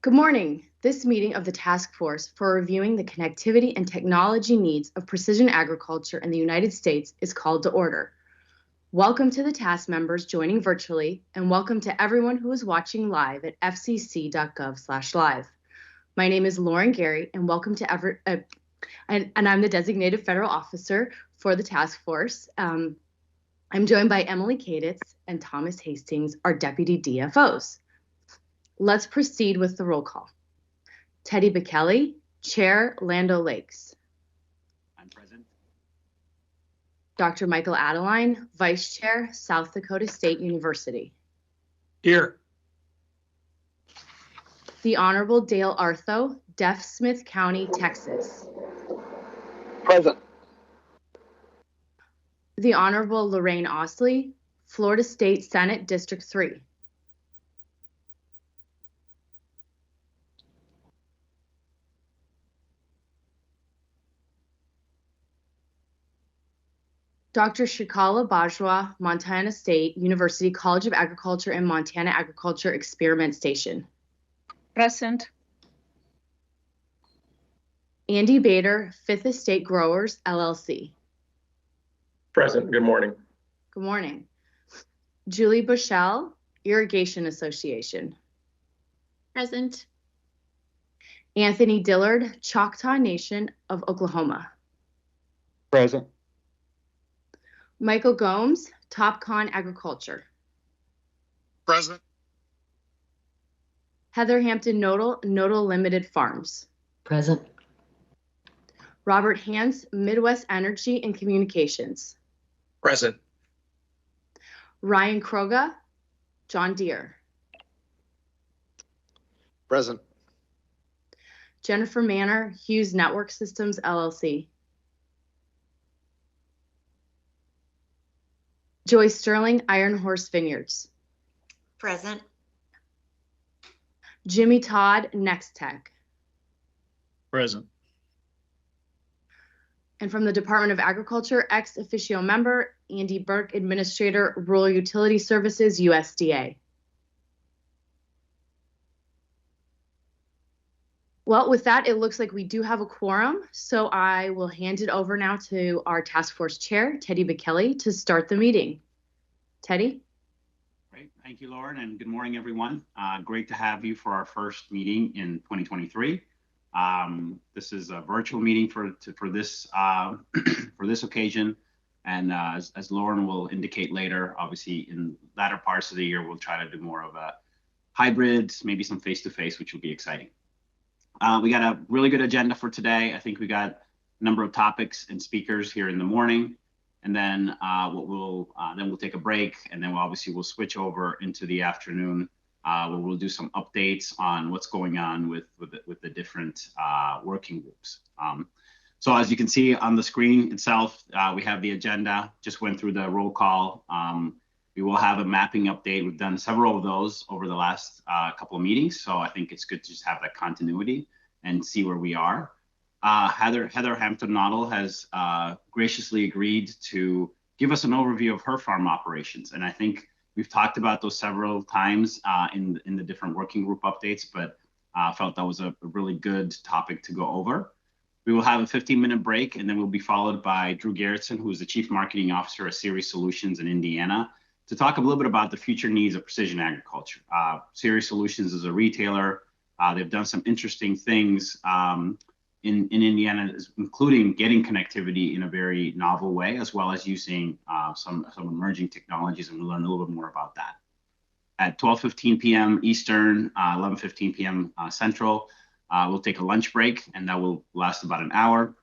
Good morning. This meeting of the Task Force for Reviewing the Connectivity and Technology Needs of Precision Agriculture in the United States is called to order. Welcome to the task members joining virtually, and welcome to everyone who is watching live at fcc.gov/live. My name is Lauren Gary, and welcome to and I'm the designated federal officer for the task force. I'm joined by Emily Kaditz and Thomas Hastings, our deputy DFOs. Let's proceed with the roll call. Teddy Bekele, Chair, Land O'Lakes. I'm present. Dr. Michael Adeline, Vice Chair, South Dakota State University. Here. The Honorable Dale Artho, Deaf Smith County, Texas. Present. The Honorable Lorraine Osley, Florida State Senate District 3. Dr. Shikala Bajwa, Montana State University College of Agriculture and Montana Agriculture Experiment Station. Present. Andy Bader, Fifth Estate Growers, LLC. Present. Good morning. Good morning. Julie Bushell, Irrigation Association. Present. Anthony Dillard, Choctaw Nation of Oklahoma. Present. Michael Gomes, Topcon Agriculture. Present. Heather Hampton Nodal Limited Farms. Present. Robert Hans, Midwest Energy and Communications. Present. Ryan Kroga, John Deere. Present. Jennifer Manor, Hughes Network Systems, LLC. Joyce Sterling, Iron Horse Vineyards. Present. Jimmy Todd, Next Tech. Present. And from the Department of Agriculture, ex officio member, Andy Burke, Administrator, Rural Utility Services, USDA. Well, with that, it looks like we do have a quorum, so I will hand it over now to our task force chair, Teddy Bekele, to start the meeting. Teddy? Great. Thank you, Lauren, and good morning, everyone. Great to have you for our first meeting in 2023. This is a virtual meeting for this for this occasion, and as Lauren will indicate later, obviously in latter parts of the year, we'll try to do more of a hybrid, maybe some face-to-face, which will be exciting. We got a really good agenda for today. I think we got a number of topics and speakers here in the morning, and then we'll take a break, and then we'll switch over into the afternoon where we'll do some updates on what's going on with the different working groups. So as you can see on the screen itself, we have the agenda. Just went through the roll call. We will have a mapping update. We've done several of those over the last couple of meetings, so I think it's good to just have that continuity and see where we are. Heather Hampton Nodal has graciously agreed to give us an overview of her farm operations, and I think we've talked about those several times in the different working group updates, but felt that was a really good topic to go over. We will have a 15-minute break, and then we'll be followed by Drew Gerritsen, who is the Chief Marketing Officer at Ceres Solutions in Indiana, to talk a little bit about the future needs of precision agriculture. Ceres Solutions is a retailer. They've done some interesting things in Indiana, including getting connectivity in a very novel way, as well as using some emerging technologies, and we'll learn a little bit more about that. At 12:15 p.m. Eastern, 11:15 p.m. Central, we'll take a lunch break, and that will last about an hour.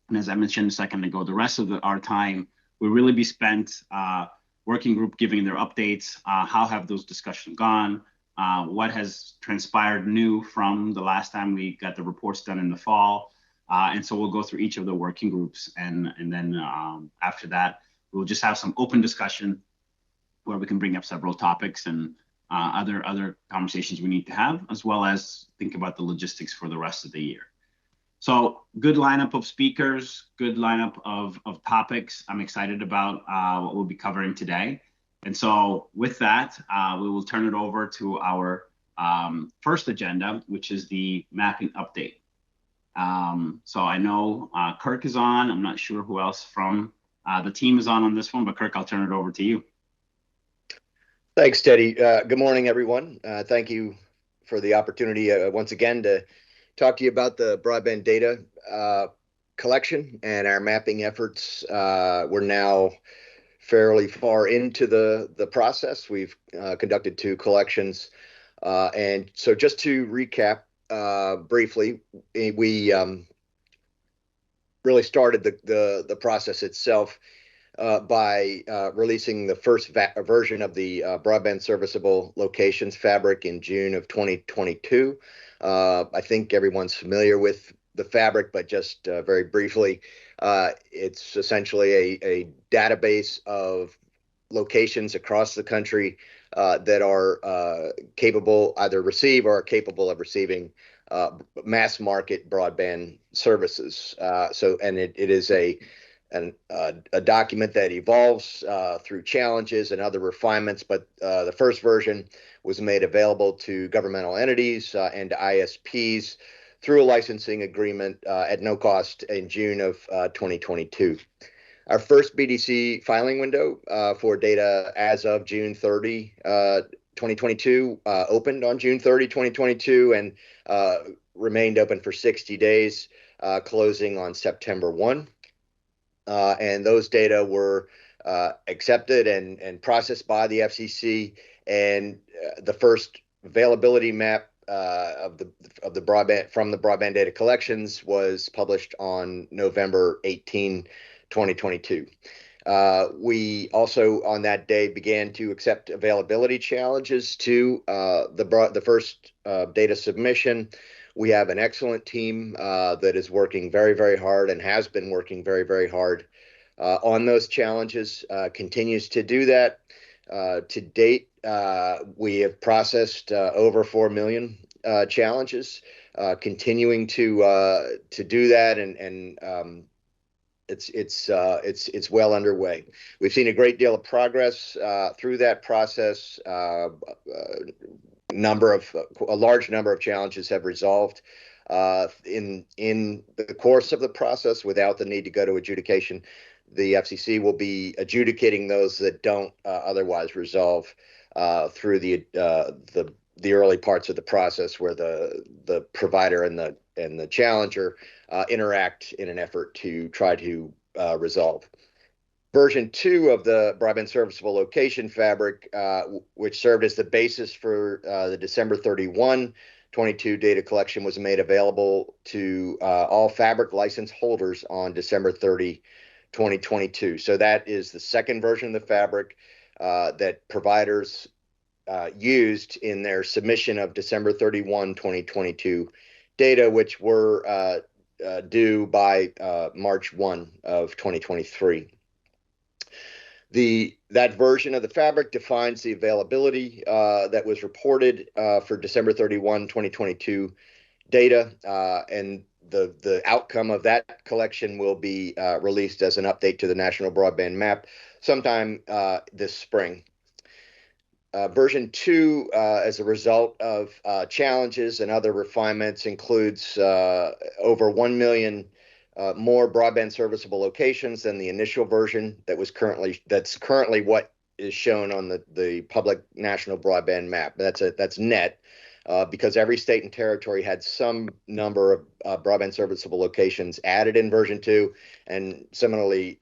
And as I mentioned a second ago, the rest of our time will really be spent working group giving their updates. How have those discussions gone? What has transpired new from the last time we got the reports done in the fall? And so we'll go through each of the working groups, and then after that, we'll just have some open discussion where we can bring up several topics and other conversations we need to have, as well as think about the logistics for the rest of the year. So good lineup of speakers, good lineup of topics. I'm excited about what we'll be covering today. And so with that, we will turn it over to our first agenda, which is the mapping update. So I know Kirk is on. I'm not sure who else from the team is on this one, but Kirk, I'll turn it over to you. Thanks, Teddy. Good morning, everyone. Thank you for the opportunity once again to talk to you about the broadband data collection and our mapping efforts. We're now fairly far into the process. We've conducted 2 collections. And so just to recap briefly, we really started the process itself by releasing the first version of the broadband serviceable locations fabric in June of 2022. I think everyone's familiar with the fabric, but just very briefly, it's essentially a database of locations across the country that are capable, either receive or are capable of receiving mass market broadband services. And it is a document that evolves through challenges and other refinements, but the first version was made available to governmental entities and ISPs through a licensing agreement at no cost in June of 2022. Our first BDC filing window for data as of June 30, 2022, opened on June 30, 2022, and remained open for 60 days, closing on September 1. And those data were accepted and processed by the FCC, and the first availability map of the broadband from the broadband data collections was published on November 18, 2022. We also on that day began to accept availability challenges to the first data submission. We have an excellent team that is working very, very hard and has been working very, very hard on those challenges, continues to do that. To date, we have processed over 4 million challenges, continuing to do that, and it's well underway. We've seen a great deal of progress through that process. A large number of challenges have resolved in the course of the process without the need to go to adjudication. The FCC will be adjudicating those that don't otherwise resolve through the early parts of the process, where the provider and the challenger interact in an effort to try to resolve. Version 2 of the broadband serviceable location fabric, which served as the basis for the December 31, 2022 data collection, was made available to all fabric license holders on December 30, 2022. So that is the second version of the fabric that providers used in their submission of December 31, 2022 data, which were due by March 1 of 2023. That version of the fabric defines the availability that was reported for December 31, 2022 data, and the outcome of that collection will be released as an update to the National Broadband Map sometime this spring. Version 2, as a result of challenges and other refinements, includes over 1 million more broadband serviceable locations than the initial version that's currently what is shown on the public national broadband map. That's net, because every state and territory had some number of broadband serviceable locations added in version 2, and similarly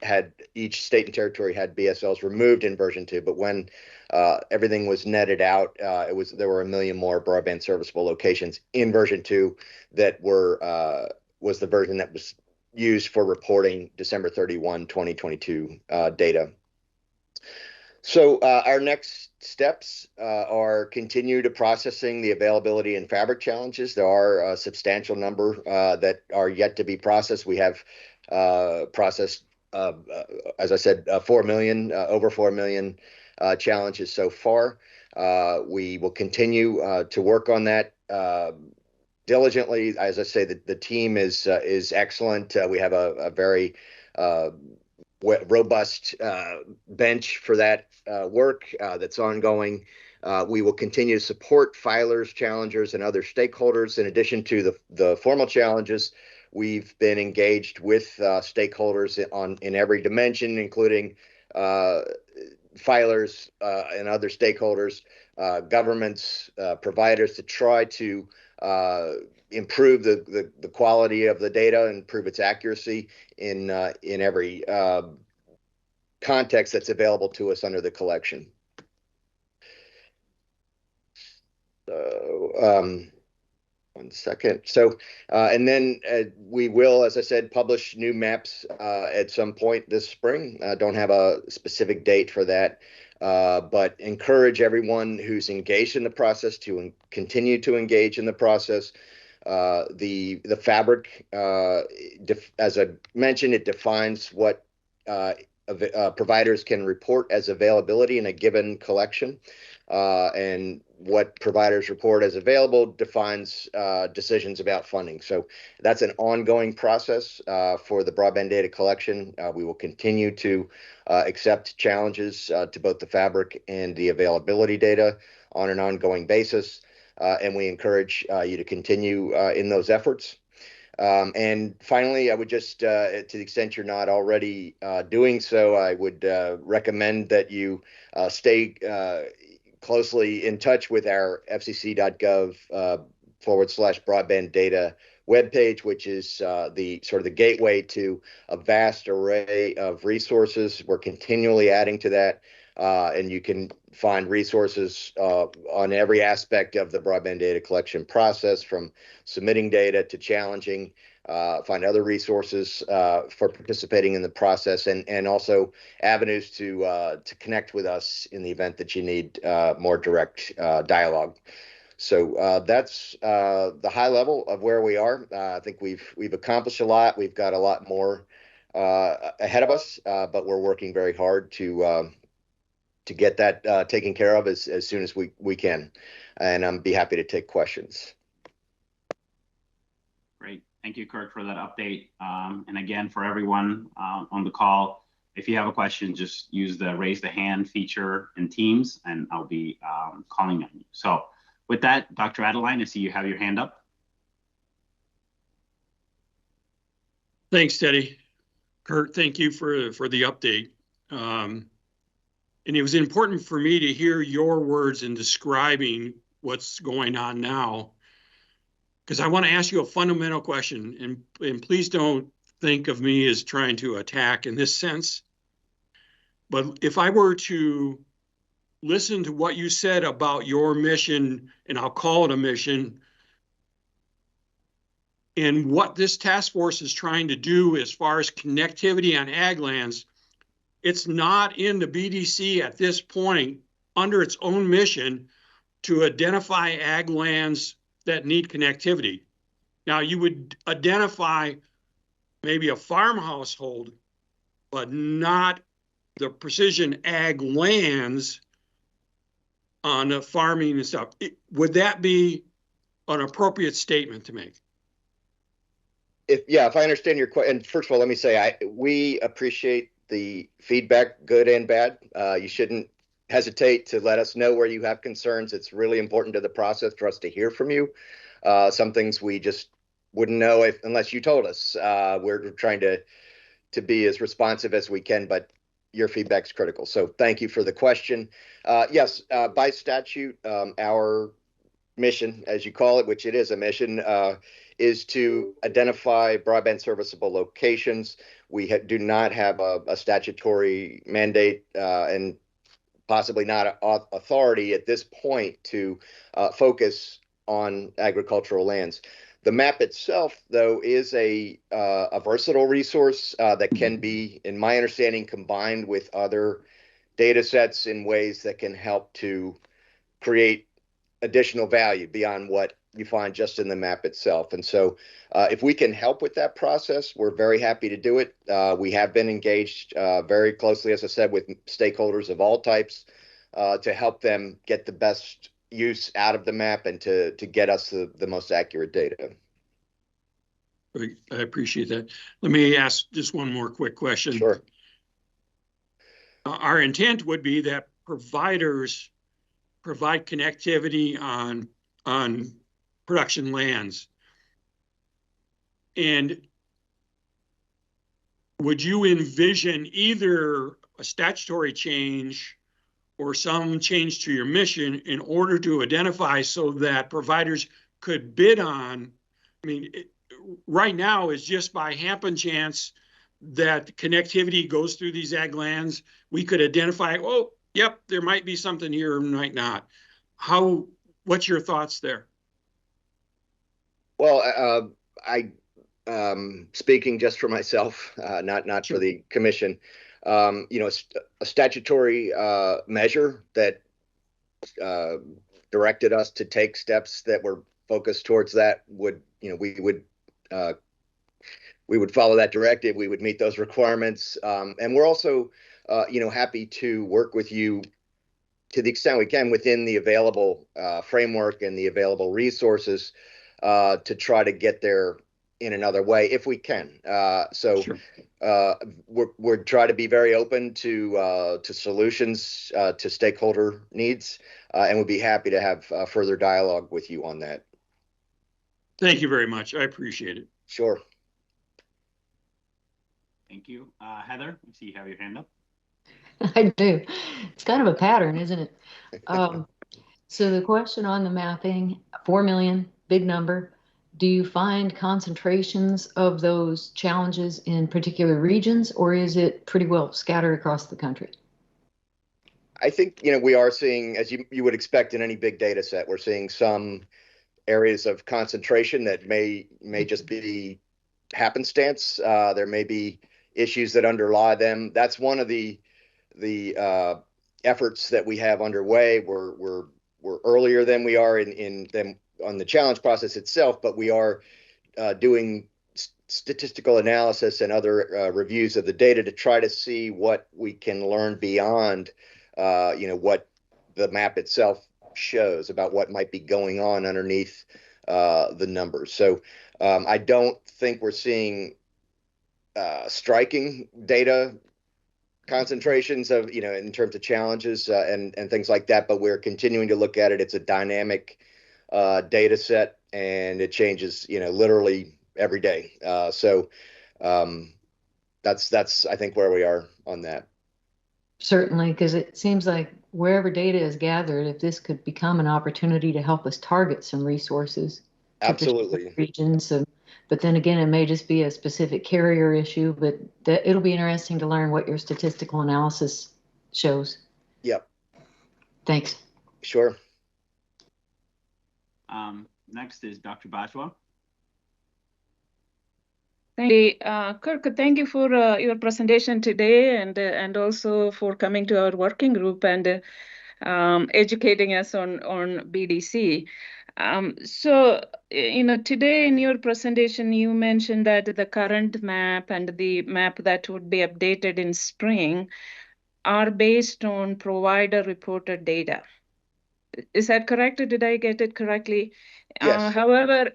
each state and territory had BSLs removed in version 2. But when everything was netted out, there were 1 million more broadband serviceable locations in version 2 that was the version that was used for reporting December 31, 2022 data. So our next steps are continue to processing the availability and fabric challenges. There are a substantial number that are yet to be processed. We have processed, as I said, over 4 million challenges so far. We will continue to work on that diligently. As I say, the team is excellent. We have a very robust bench for that work that's ongoing. We will continue to support filers, challengers, and other stakeholders. In addition to the formal challenges, we've been engaged with stakeholders in every dimension, including filers and other stakeholders, governments, providers, to try to improve the quality of the data and improve its accuracy in every context that's available to us under the collection. So, one second. So, and then we will, as I said, publish new maps at some point this spring. Don't have a specific date for that, but encourage everyone who's engaged in the process to continue to engage in the process. The fabric, as I mentioned, it defines what providers can report as availability in a given collection, and what providers report as available defines decisions about funding. So that's an ongoing process for the broadband data collection. We will continue to accept challenges to both the fabric and the availability data on an ongoing basis, and we encourage you to continue in those efforts. And finally, I would just, to the extent you're not already doing so, I would recommend that you stay closely in touch with our fcc.gov/broadband data webpage, which is the sort of the gateway to a vast array of resources. We're continually adding to that, and you can find resources on every aspect of the broadband data collection process, from submitting data to challenging. Find other resources for participating in the process, and also avenues to connect with us in the event that you need more direct dialogue. So that's the high level of where we are. I think we've accomplished a lot. We've got a lot more ahead of us, but we're working very hard to get that taken care of as soon as we can. And I'm be happy to take questions. Great. Thank you, Kirk, for that update. And again, for everyone on the call, if you have a question, just use the raise the hand feature in Teams, and I'll be calling on you. So with that, Dr. Adeline, I see you have your hand up. Thanks, Teddy. Kurt, thank you for the update. And it was important for me to hear your words in describing what's going on now, because I want to ask you a fundamental question, and please don't think of me as trying to attack in this sense. But if I were to listen to what you said about your mission, and I'll call it a mission, and what this task force is trying to do as far as connectivity on ag lands, it's not in the BDC at this point under its own mission to identify ag lands that need connectivity. Now, you would identify maybe a farm household, but not the precision ag lands on the farming and stuff. Would that be an appropriate statement to make? If I understand your question, and first of all, let me say we appreciate the feedback, good and bad. You shouldn't hesitate to let us know where you have concerns. It's really important to the process for us to hear from you. Some things we just wouldn't know unless you told us. We're trying to be as responsive as we can, but your feedback's critical. So thank you for the question. Yes, by statute, our mission, as you call it, which it is a mission, is to identify broadband serviceable locations. We do not have a statutory mandate and possibly not authority at this point to focus on agricultural lands. The map itself, though, is a versatile resource that can be, in my understanding, combined with other data sets in ways that can help to create additional value beyond what you find just in the map itself. And so if we can help with that process, we're very happy to do it. We have been engaged very closely, as I said, with stakeholders of all types to help them get the best use out of the map and to get us the most accurate data. I appreciate that. Let me ask just one more quick question. Sure. Our intent would be that providers provide connectivity on production lands. And would you envision either a statutory change or some change to your mission in order to identify so that providers could bid on? I mean, right now is just by happen chance that connectivity goes through these ag lands. We could identify, oh, yep, there might be something here, might not. What's your thoughts there? Well, speaking just for myself, not Sure. for the commission, a statutory measure that directed us to take steps that were focused towards that would, we would follow that directive. We would meet those requirements, and we're also, happy to work with you to the extent we can within the available framework and the available resources to try to get there in another way if we can. Sure. We're trying to be very open to solutions to stakeholder needs, and we'd be happy to have further dialogue with you on that. Thank you very much. I appreciate it. Sure. Thank you. Heather, I see you have your hand up. I do. It's kind of a pattern, isn't it? So the question on the mapping, 4 million, big number. Do you find concentrations of those challenges in particular regions, or is it pretty well scattered across the country? I think, we are seeing, as you would expect in any big data set, we're seeing some areas of concentration that may just be happenstance. There may be issues that underlie them. That's one of the efforts that we have underway. We're earlier than we are in them on the challenge process itself, but we are doing statistical analysis and other reviews of the data to try to see what we can learn beyond, what the map itself shows about what might be going on underneath the numbers. So I don't think we're seeing striking data concentrations of, in terms of challenges and things like that, but we're continuing to look at it. It's a dynamic data set, and it changes, literally every day. So that's I think where we are on that. Certainly, because it seems like wherever data is gathered, if this could become an opportunity to help us target some resources to Absolutely. regions, but then again, it may just be a specific carrier issue, but it'll be interesting to learn what your statistical analysis shows. Yep. Thanks. Sure. Next is Dr. Bajwa. Kirk, thank you for your presentation today, and also for coming to our working group and educating us on BDC. So, today in your presentation, you mentioned that the current map and the map that would be updated in spring are based on provider reported data. Is that correct? Did I get it correctly? Yes. However,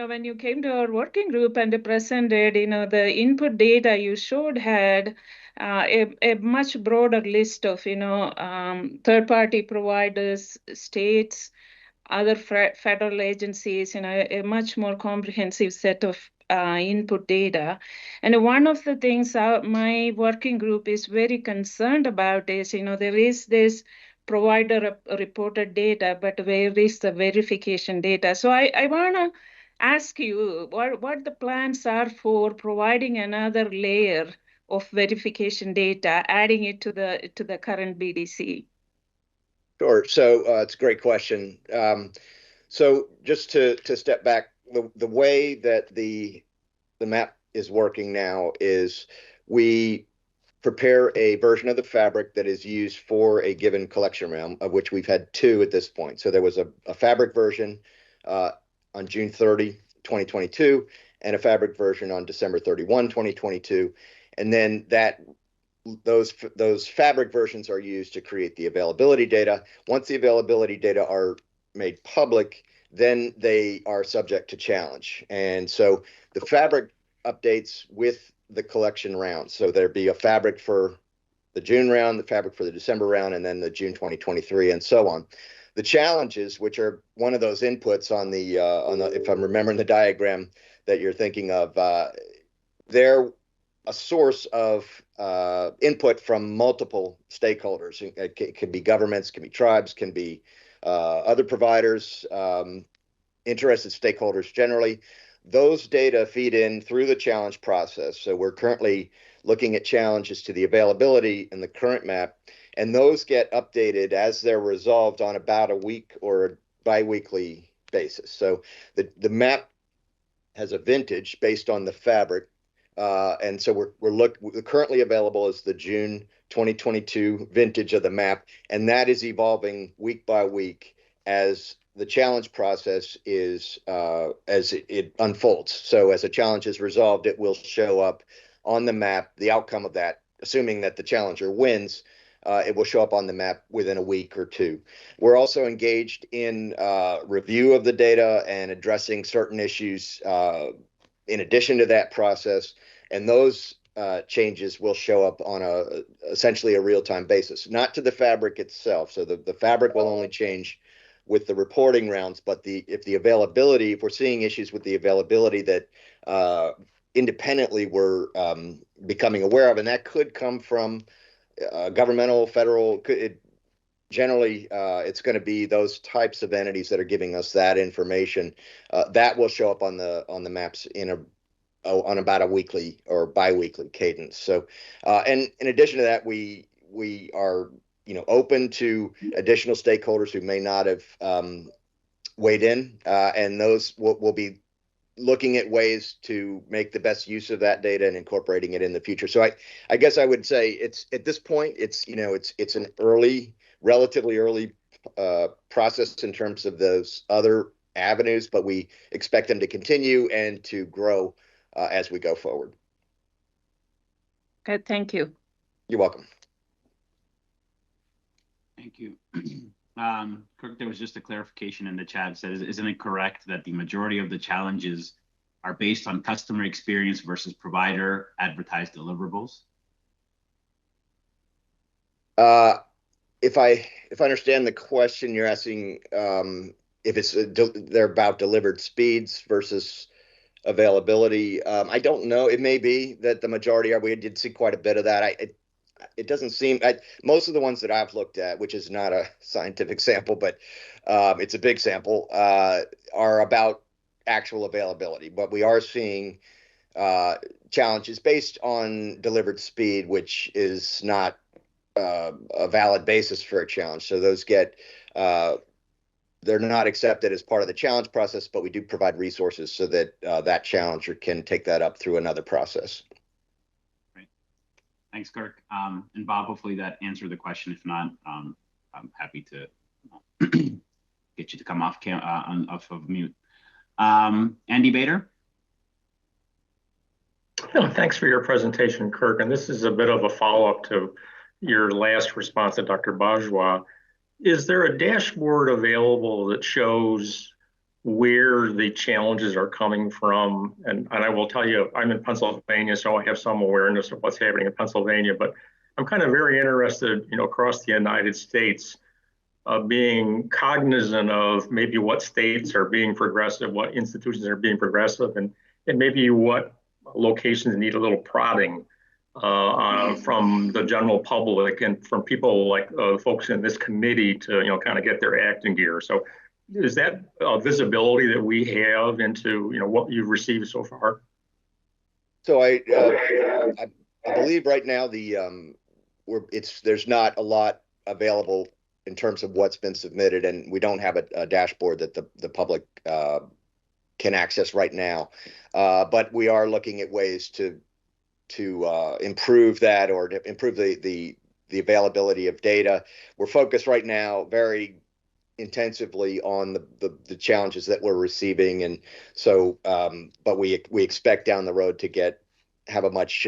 when you came to our working group and presented, the input data you showed had a much broader list of, third-party providers, states, other federal agencies, a much more comprehensive set of input data. And one of the things my working group is very concerned about is, there is this provider reported data, but where is the verification data? So I want to ask you what the plans are for providing another layer of verification data, adding it to the current BDC. Sure. So it's a great question. So just to step back, the way that the map is working now is we prepare a version of the fabric that is used for a given collection realm, of which we've had 2 at this point. So there was a fabric version on June 30, 2022, and a fabric version on December 31, 2022. And then those fabric versions are used to create the availability data. Once the availability data are made public, then they are subject to challenge. And so the fabric updates with the collection rounds. So there'd be a fabric for the June round, the fabric for the December round, and then the June 2023, and so on. The challenges, which are one of those inputs on the if I'm remembering the diagram that you're thinking of, they're a source of input from multiple stakeholders. It can be governments, can be tribes, can be other providers, interested stakeholders generally. Those data feed in through the challenge process. So we're currently looking at challenges to the availability in the current map, and those get updated as they're resolved on about a week or a biweekly basis. So the map has a vintage based on the fabric, and so we're currently available is the June 2022 vintage of the map, and that is evolving week by week as the challenge process is as it unfolds. So as a challenge is resolved, it will show up on the map. The outcome of that, assuming that the challenger wins, it will show up on the map within a week or two. We're also engaged in review of the data and addressing certain issues in addition to that process, and those changes will show up on essentially a real-time basis, not to the fabric itself. So the fabric will only change with the reporting rounds, but if we're seeing issues with the availability that independently we're becoming aware of, and that could come from governmental, federal, generally it's going to be those types of entities that are giving us that information that will show up on the maps on about a weekly or biweekly cadence. So, and in addition to that, we are open to additional stakeholders who may not have weighed in, and those will be looking at ways to make the best use of that data and incorporating it in the future. So I guess I would say it's at this point it's an relatively early process in terms of those other avenues, but we expect them to continue and to grow as we go forward. Okay, thank you. You're welcome. Thank you. Kirk, there was just a clarification in the chat. Says, isn't it correct that the majority of the challenges are based on customer experience versus provider advertised deliverables? If I understand the question, you're asking if they're about delivered speeds versus availability. I don't know. It may be that the majority are. We did see quite a bit of that. It doesn't seem, most of the ones that I've looked at, which is not a scientific sample, but it's a big sample, are about actual availability. But we are seeing challenges based on delivered speed, which is not a valid basis for a challenge. So those they're not accepted as part of the challenge process, but we do provide resources so that that challenger can take that up through another process. Thanks, Kirk. And Bob, hopefully that answered the question. If not, I'm happy to get you to come off of mute. Andy Bader. Thanks for your presentation, Kirk. And this is a bit of a follow-up to your last response to Dr. Bajwa. Is there a dashboard available that shows where the challenges are coming from? And I will tell you, I'm in Pennsylvania, so I have some awareness of what's happening in Pennsylvania, but I'm kind of very interested, across the United States, being cognizant of maybe what states are being progressive, what institutions are being progressive, and maybe what locations need a little prodding from the general public and from people like folks in this committee to, kind of get their act in gear. So is that visibility that we have into, what you've received so far? So I believe right now there's not a lot available in terms of what's been submitted, and we don't have a dashboard that the public can access right now. But we are looking at ways to improve that or to improve the availability of data. We're focused right now very intensively on the challenges that we're receiving, and so but we expect down the road to have a much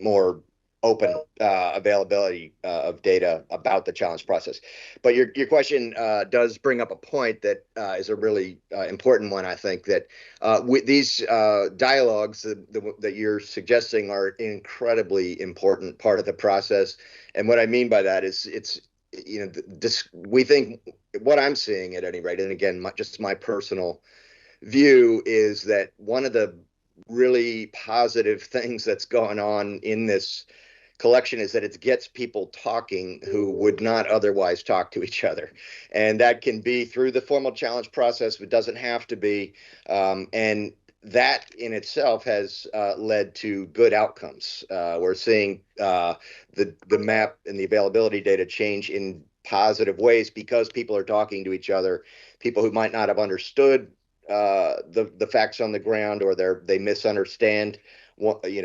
more open availability of data about the challenge process. But your question does bring up a point that is a really important one. I think that these dialogues that you're suggesting are an incredibly important part of the process. And what I mean by that is we think what I'm seeing at any rate, and again, just my personal view is that one of the really positive things that's going on in this collection is that it gets people talking who would not otherwise talk to each other. And that can be through the formal challenge process, but doesn't have to be. And that in itself has led to good outcomes. We're seeing the map and the availability data change in positive ways because people are talking to each other, people who might not have understood the facts on the ground, or they misunderstand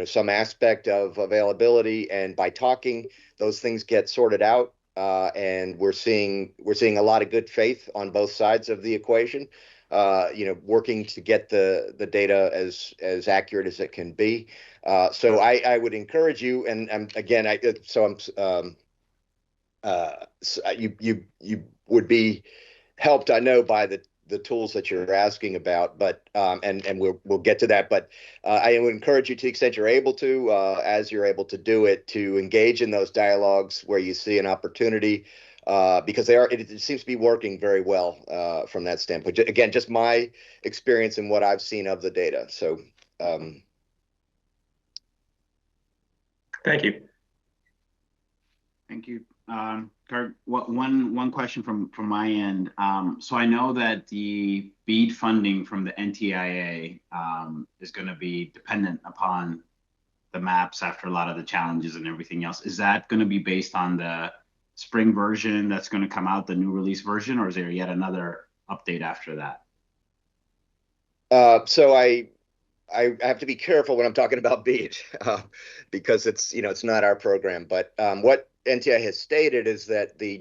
some aspect of availability, and by talking, those things get sorted out. And we're seeing a lot of good faith on both sides of the equation. Working to get the data as accurate as it can be. So I would encourage you, and again, you would be helped, I know, by the tools that you're asking about, but and we'll get to that. But I would encourage you, to the extent you're able to, as you're able to do it, to engage in those dialogues where you see an opportunity, because it seems to be working very well from that standpoint. Again, just my experience and what I've seen of the data. So thank you. Thank you. Kurt, one question from my end. So I know that the BEAD funding from the NTIA is going to be dependent upon the maps after a lot of the challenges and everything else. Is that going to be based on the spring version that's going to come out, the new release version, or is there yet another update after that? So I have to be careful when I'm talking about BEAD because it's not our program. But what NTI has stated is that they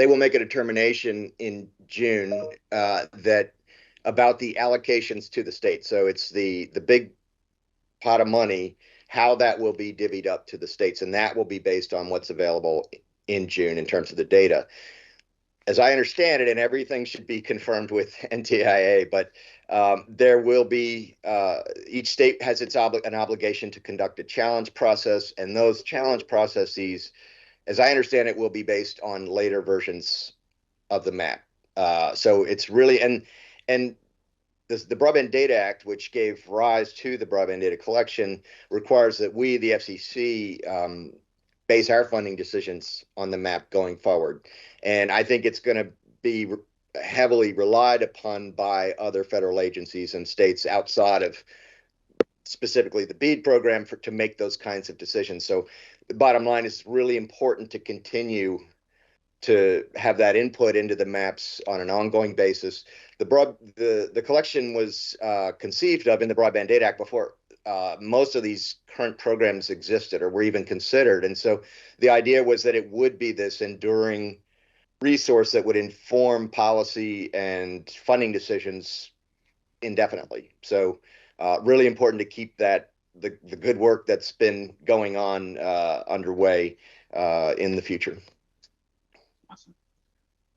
will make a determination in June that about the allocations to the state. So it's the big pot of money, how that will be divvied up to the states, and that will be based on what's available in June in terms of the data. As I understand it, and everything should be confirmed with NTIA, but there will be, each state has an obligation to conduct a challenge process, and those challenge processes, as I understand it, will be based on later versions of the map. So it's really, and the Broadband Data Act, which gave rise to the broadband data collection, requires that we, the FCC, base our funding decisions on the map going forward. And I think it's going to be heavily relied upon by other federal agencies and states outside of specifically the BEAD program to make those kinds of decisions. So the bottom line is really important to continue to have that input into the maps on an ongoing basis. The collection was conceived of in the Broadband Data Act before most of these current programs existed or were even considered. And so the idea was that it would be this enduring resource that would inform policy and funding decisions indefinitely. So really important to keep the good work that's been going on underway in the future. Awesome.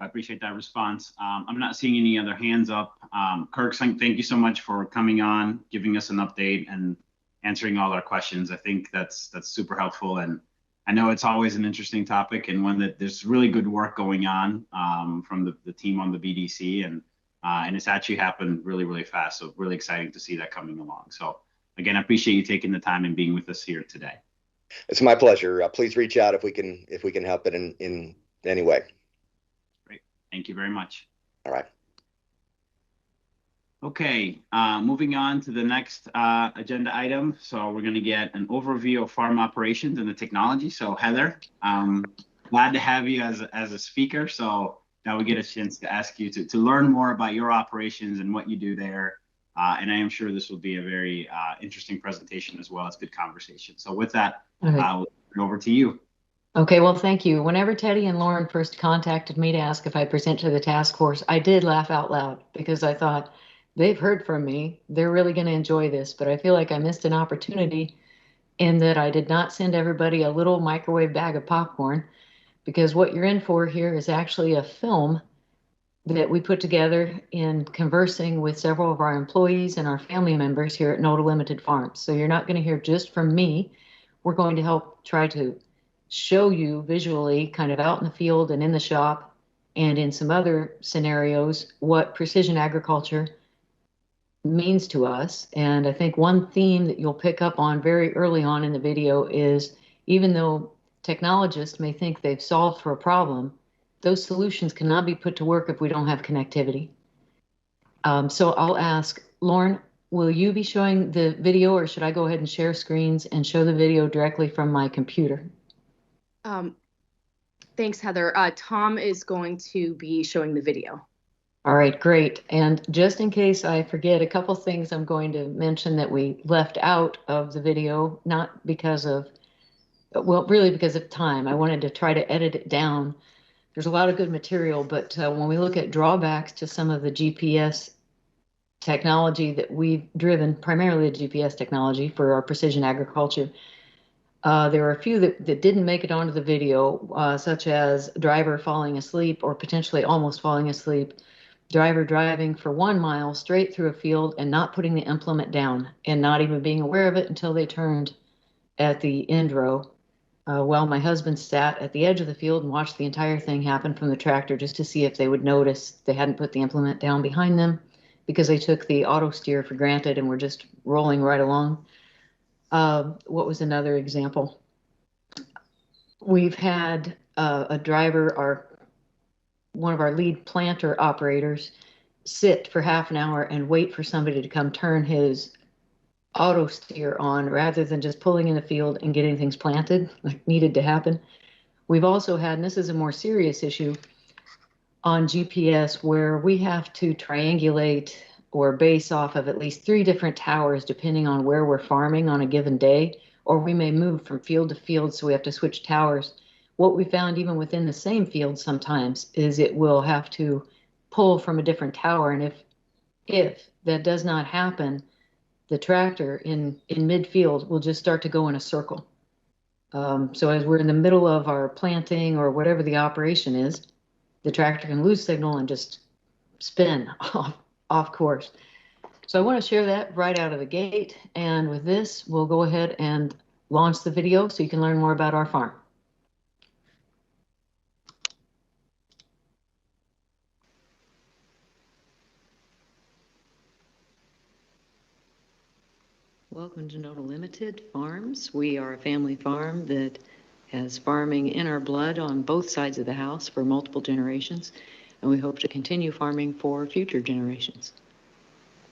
I appreciate that response. I'm not seeing any other hands up. Kirk, thank you so much for coming on, giving us an update and answering all our questions. I think that's super helpful. And I know it's always an interesting topic and one that there's really good work going on from the team on the BDC. And it's actually happened really, really fast. So really exciting to see that coming along. So again, I appreciate you taking the time and being with us here today. It's my pleasure. Please reach out if we can help it in any way. Great. Thank you very much. All right. Okay, moving on to the next agenda item. So we're going to get an overview of farm operations and the technology. So Heather, glad to have you as a speaker. So now we get a chance to ask you to learn more about your operations and what you do there. And I am sure this will be a very interesting presentation as well as good conversation. So with that, I'll turn it over to you. Okay, well, thank you. Whenever Teddy and Lauren first contacted me to ask if I present to the task force, I did laugh out loud because I thought, they've heard from me. They're really going to enjoy this, but I feel like I missed an opportunity and that I did not send everybody a little microwave bag of popcorn, because what you're in for here is actually a film that we put together in conversing with several of our employees and our family members here at Noda Limited Farms. So you're not going to hear just from me. We're going to help try to show you visually, kind of out in the field and in the shop and in some other scenarios, what precision agriculture means to us. And I think one theme that you'll pick up on very early on in the video is, even though technologists may think they've solved for a problem, those solutions cannot be put to work if we don't have connectivity. So I'll ask Lauren, will you be showing the video, or should I go ahead and share screens and show the video directly from my computer? Thanks, Heather. Tom is going to be showing the video. All right, great. And just in case I forget, a couple things I'm going to mention that we left out of the video, not because of, well, really because of time. I wanted to try to edit it down. There's a lot of good material, but when we look at drawbacks to some of the GPS technology that we've driven, primarily the GPS technology for our precision agriculture, there are a few that didn't make it onto the video, such as driver falling asleep or potentially almost falling asleep, driver driving for 1 mile straight through a field and not putting the implement down and not even being aware of it until they turned at the end row. While my husband sat at the edge of the field and watched the entire thing happen from the tractor just to see if they would notice they hadn't put the implement down behind them, because they took the auto steer for granted and were just rolling right along. What was another example? We've had a driver, one of our lead planter operators, sit for half an hour and wait for somebody to come turn his auto steer on rather than just pulling in the field and getting things planted like needed to happen. We've also had, and this is a more serious issue on GPS, where we have to triangulate or base off of at least 3 different towers depending on where we're farming on a given day, or we may move from field to field, so we have to switch towers. What we found even within the same field sometimes is it will have to pull from a different tower, and if that does not happen, the tractor in midfield will just start to go in a circle. So as we're in the middle of our planting or whatever the operation is, the tractor can lose signal and just spin off course. So I want to share that right out of the gate. And with this, we'll go ahead and launch the video so you can learn more about our farm. Welcome to Noda Limited Farms. We are a family farm that has farming in our blood on both sides of the house for multiple generations, and we hope to continue farming for future generations.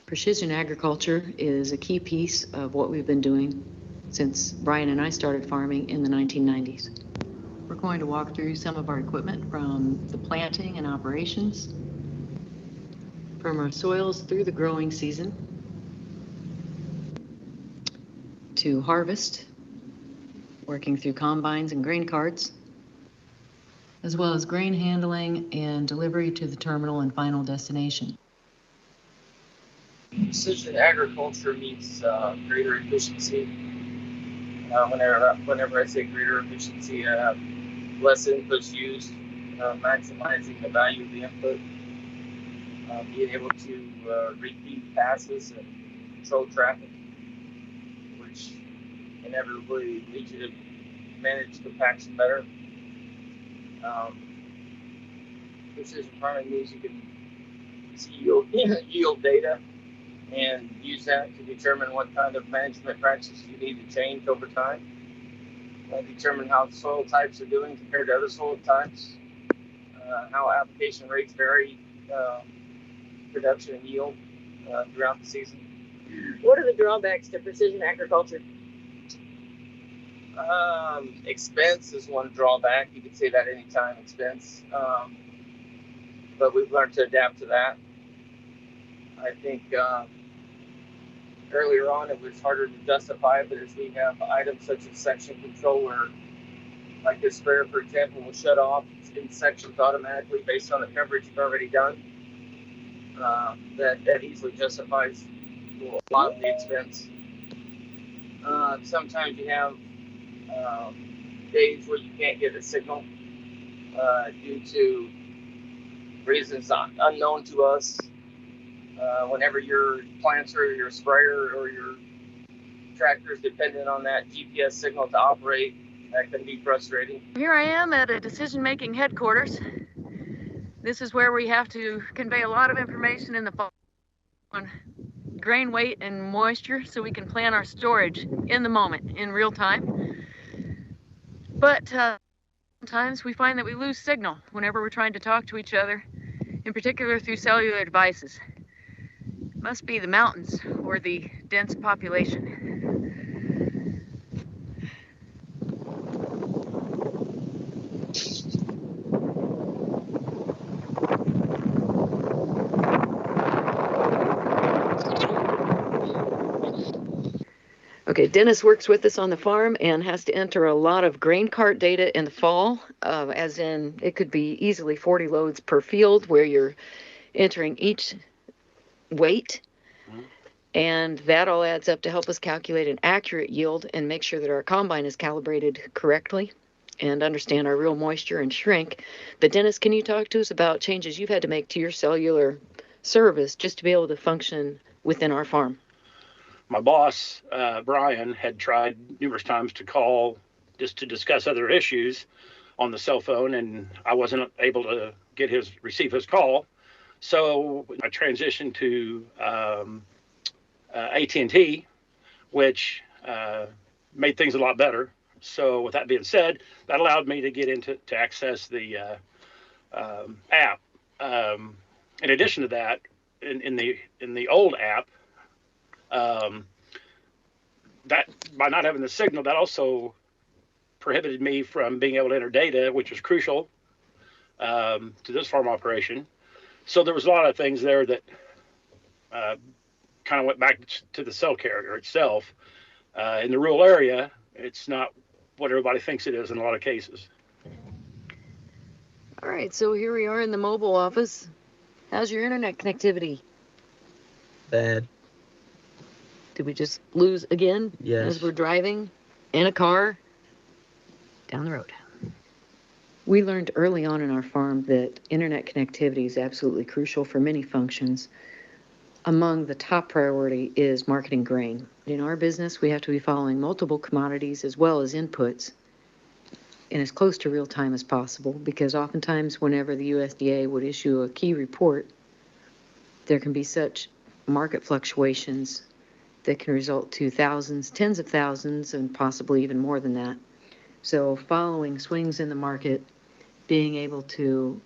Precision agriculture is a key piece of what we've been doing since Brian and I started farming in the 1990s. We're going to walk through some of our equipment, from the planting and operations, from our soils through the growing season, to harvest, working through combines and grain carts, as well as grain handling and delivery to the terminal and final destination. Precision agriculture means greater efficiency. Whenever I say greater efficiency, less inputs used, maximizing the value of the input, being able to repeat passes and control traffic, which inevitably leads you to manage compaction better. Precision farming means you can see yield data and use that to determine what kind of management practices you need to change over time. Determine how the soil types are doing compared to other soil types, how application rates vary, production and yield throughout the season. What are the drawbacks to precision agriculture? Expense is one drawback. You could say that anytime, expense. But we've learned to adapt to that. I think earlier on it was harder to justify, but as we have items such as section control, where like this sprayer, for example, will shut off in sections automatically based on the coverage you've already done, that easily justifies a lot of the expense. Sometimes you have days where you can't get a signal due to reasons unknown to us. Whenever your planter or your sprayer or your tractor is dependent on that GPS signal to operate, that can be frustrating. Here I am at a decision-making headquarters. This is where we have to convey a lot of information in the fall on grain weight and moisture so we can plan our storage in the moment, in real time. But sometimes we find that we lose signal whenever we're trying to talk to each other, in particular through cellular devices. It must be the mountains or the dense population. Okay, Dennis works with us on the farm and has to enter a lot of grain cart data in the fall, as in it could be easily 40 loads per field where you're entering each weight. And that all adds up to help us calculate an accurate yield and make sure that our combine is calibrated correctly and understand our real moisture and shrink. But Dennis, can you talk to us about changes you've had to make to your cellular service just to be able to function within our farm? My boss, Brian, had tried numerous times to call just to discuss other issues on the cell phone, and I wasn't able to receive his call. So I transitioned to AT&T, which made things a lot better. So with that being said, that allowed me to get into to access the app. In addition to that, in the old app, that by not having the signal, that also prohibited me from being able to enter data, which was crucial to this farm operation. So there was a lot of things there that kind of went back to the cell carrier itself. In the rural area, it's not what everybody thinks it is in a lot of cases. All right, so here we are in the mobile office. How's your internet connectivity? Bad. Did we just lose again? Yes. As we're driving in a car down the road. We learned early on in our farm that internet connectivity is absolutely crucial for many functions. Among the top priority is marketing grain. In our business, we have to be following multiple commodities as well as inputs and as close to real time as possible, because oftentimes whenever the USDA would issue a key report, there can be such market fluctuations that can result to thousands, tens of thousands, and possibly even more than that. So following swings in the market, being able to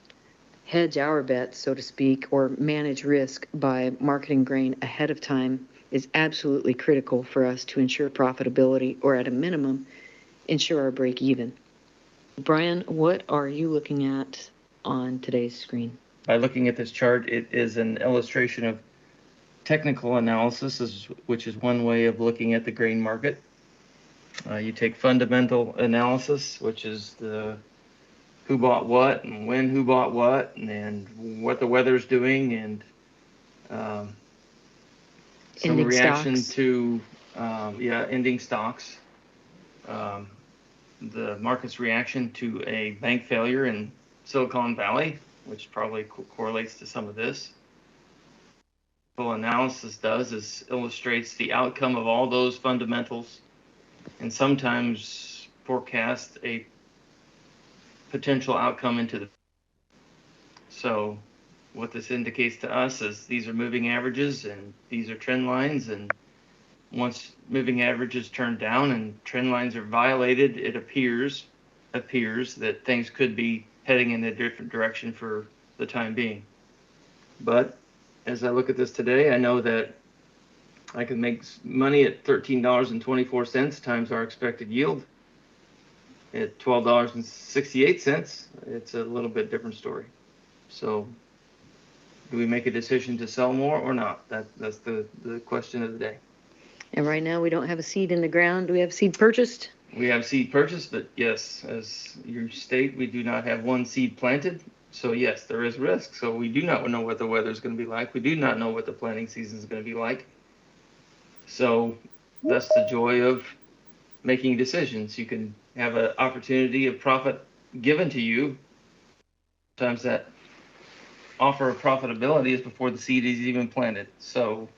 hedge our bets, so to speak, or manage risk by marketing grain ahead of time is absolutely critical for us to ensure profitability, or at a minimum, ensure our break even. Brian, what are you looking at on today's screen? By looking at this chart, it is an illustration of technical analysis, which is one way of looking at the grain market. You take fundamental analysis, which is the who bought what and when who bought what and what the weather's doing, and some Ending reaction stocks. to ending stocks. The market's reaction to a bank failure in Silicon Valley, which probably correlates to some of this. Analysis does is illustrates the outcome of all those fundamentals and sometimes forecast a potential outcome into the. So what this indicates to us is these are moving averages and these are trend lines, and once moving averages turn down and trend lines are violated, it appears that things could be heading in a different direction for the time being. But as I look at this today, I know that I can make money at $13.24 times our expected yield. At $12.68, it's a little bit different story. So do we make a decision to sell more or not? That's the question of the day. And right now we don't have a seed in the ground. Do we have seed purchased? We have seed purchased, but yes, as you state, we do not have one seed planted. So yes, there is risk. So we do not know what the weather is going to be like. We do not know what the planting season is going to be like. So that's the joy of making decisions. You can have an opportunity of profit given to you. Sometimes that offer of profitability is before the seed is even planted. So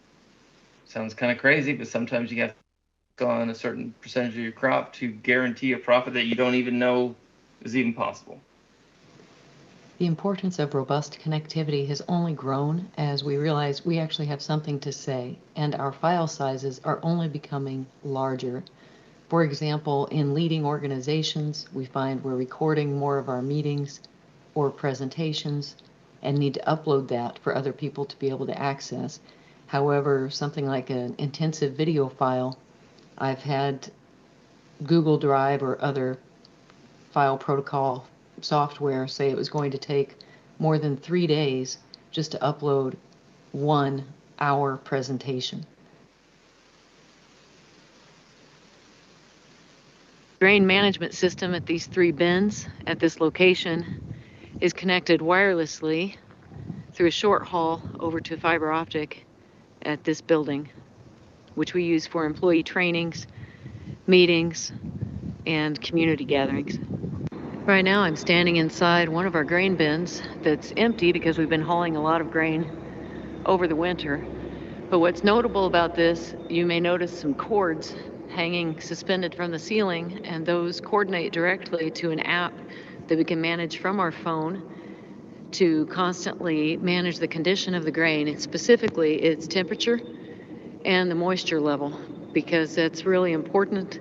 sounds kind of crazy, but sometimes you have to go on a certain percentage of your crop to guarantee a profit that you don't even know is even possible. The importance of robust connectivity has only grown as we realize we actually have something to say, and our file sizes are only becoming larger. For example, in leading organizations, we find we're recording more of our meetings or presentations and need to upload that for other people to be able to access. However, something like an intensive video file, I've had Google Drive or other file protocol software say it was going to take more than 3 days just to upload 1 hour presentation. Grain management system at these 3 bins at this location is connected wirelessly through a short haul over to fiber optic at this building, which we use for employee trainings, meetings, and community gatherings. Right now I'm standing inside one of our grain bins that's empty because we've been hauling a lot of grain over the winter. But what's notable about this, you may notice some cords hanging suspended from the ceiling, and those coordinate directly to an app that we can manage from our phone to constantly manage the condition of the grain. It's specifically its temperature and the moisture level, because that's really important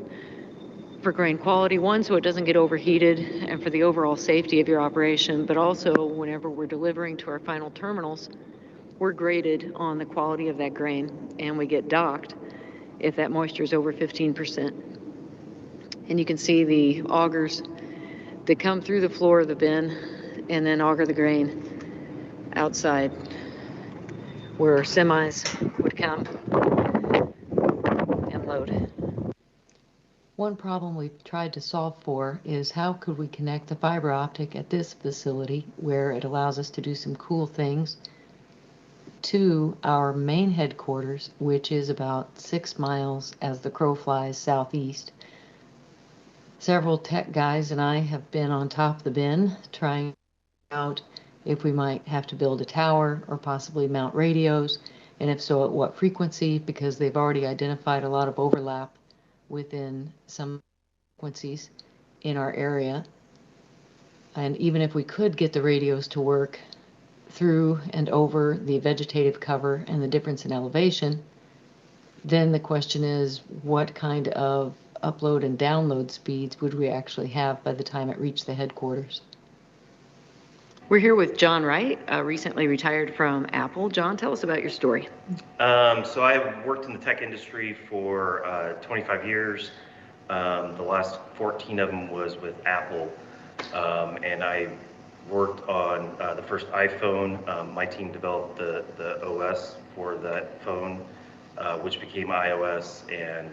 for grain quality, one, so it doesn't get overheated, and for the overall safety of your operation, but also whenever we're delivering to our final terminals, we're graded on the quality of that grain, and we get docked if that moisture is over 15%. And you can see the augers that come through the floor of the bin and then auger the grain outside, where semis would come and load. One problem we've tried to solve for is how could we connect the fiber optic at this facility, where it allows us to do some cool things, to our main headquarters, which is about 6 miles as the crow flies southeast. Several tech guys and I have been on top of the bin trying out if we might have to build a tower or possibly mount radios, and if so, at what frequency, because they've already identified a lot of overlap within some frequencies in our area. And even if we could get the radios to work through and over the vegetative cover and the difference in elevation, then the question is, what kind of upload and download speeds would we actually have by the time it reached the headquarters? We're here with John Wright, recently retired from Apple. John, tell us about your story. So I've worked in the tech industry for 25 years. The last 14 of them was with Apple. And I worked on the first iPhone. My team developed the OS for that phone, which became iOS and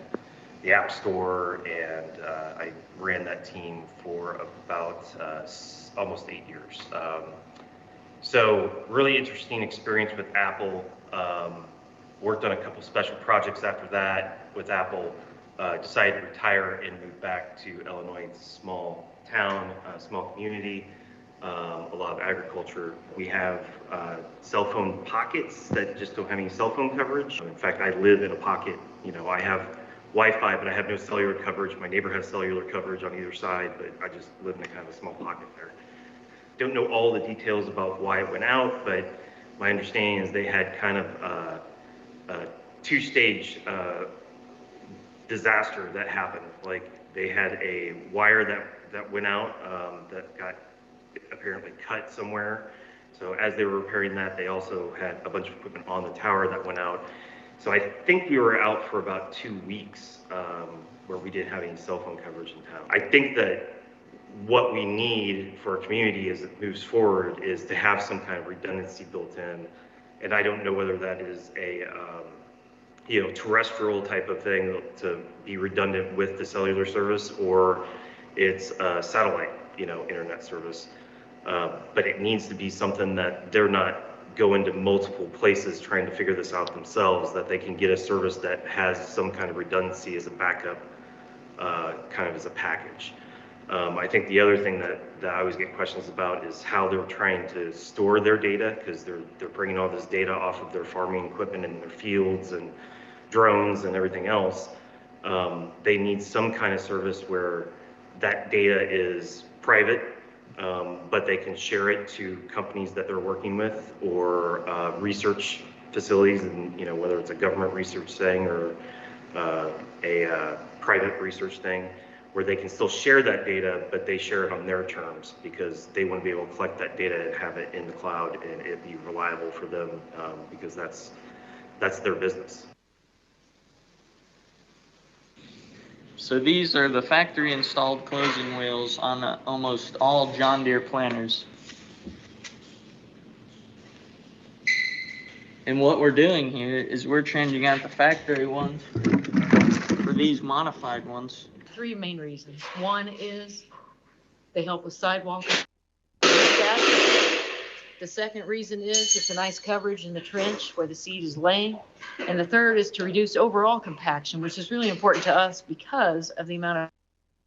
the App Store. And I ran that team for about almost 8 years. So really interesting experience with Apple. Worked on a couple special projects after that with Apple. Decided to retire and move back to Illinois. It's a small town, small community, a lot of agriculture. We have cell phone pockets that just don't have any cell phone coverage. In fact, I live in a pocket. You know, I have Wi-Fi, but I have no cellular coverage. My neighbor has cellular coverage on either side, but I just live in a kind of a small pocket there. Don't know all the details about why it went out, but my understanding is they had kind of a two-stage disaster that happened. Like they had a wire that went out that got apparently cut somewhere. So as they were repairing that, they also had a bunch of equipment on the tower that went out. So I think we were out for about 2 weeks where we didn't have any cell phone coverage in town. I think that what we need for a community as it moves forward is to have some kind of redundancy built in. And I don't know whether that is a terrestrial type of thing to be redundant with the cellular service, or it's a satellite, internet service. But it needs to be something that they're not going to multiple places trying to figure this out themselves, that they can get a service that has some kind of redundancy as a backup kind of as a package. I think the other thing that I always get questions about is how they're trying to store their data, because they're bringing all this data off of their farming equipment in their fields and drones and everything else. They need some kind of service where that data is private, but they can share it to companies that they're working with, or research facilities, and whether it's a government research thing or a private research thing, where they can still share that data, but they share it on their terms, because they want to be able to collect that data and have it in the cloud and it be reliable for them, because that's their business. So these are the factory installed closing wheels on almost all John Deere planters. And what we're doing here is we're changing out the factory ones for these modified ones. 3 main reasons. One is they help with sidewalk. The second reason is it's a nice coverage in the trench where the seed is laying. And the third is to reduce overall compaction, which is really important to us because of the amount of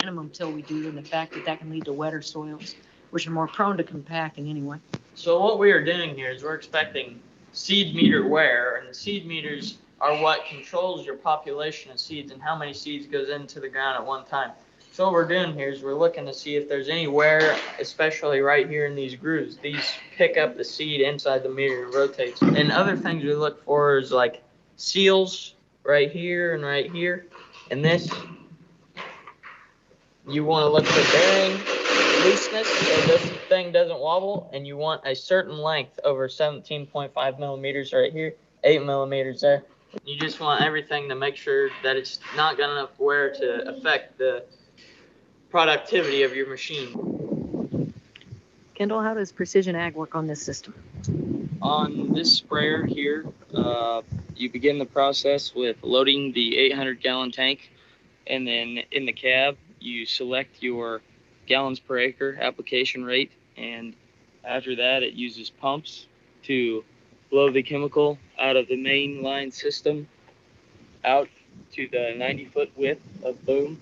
minimum till we do, and the fact that that can lead to wetter soils, which are more prone to compacting anyway. So what we are doing here is we're expecting seed meter wear, and the seed meters are what controls your population of seeds and how many seeds goes into the ground at one time. So what we're doing here is we're looking to see if there's any wear, especially right here in these grooves. These pick up the seed inside the meter, rotates. And other things we look for is like seals right here and right here. And this, you want to look for bearing looseness so this thing doesn't wobble, and you want a certain length over 17.5 millimeters right here, 8 millimeters there. You just want everything to make sure that it's not got enough wear to affect the productivity of your machine. Kendall, how does Precision Ag work on this system? On this sprayer here, you begin the process with loading the 800-gallon tank, and then in the cab, you select your gallons per acre application rate, and after that, it uses pumps to blow the chemical out of the main line system out to the 90-foot width of boom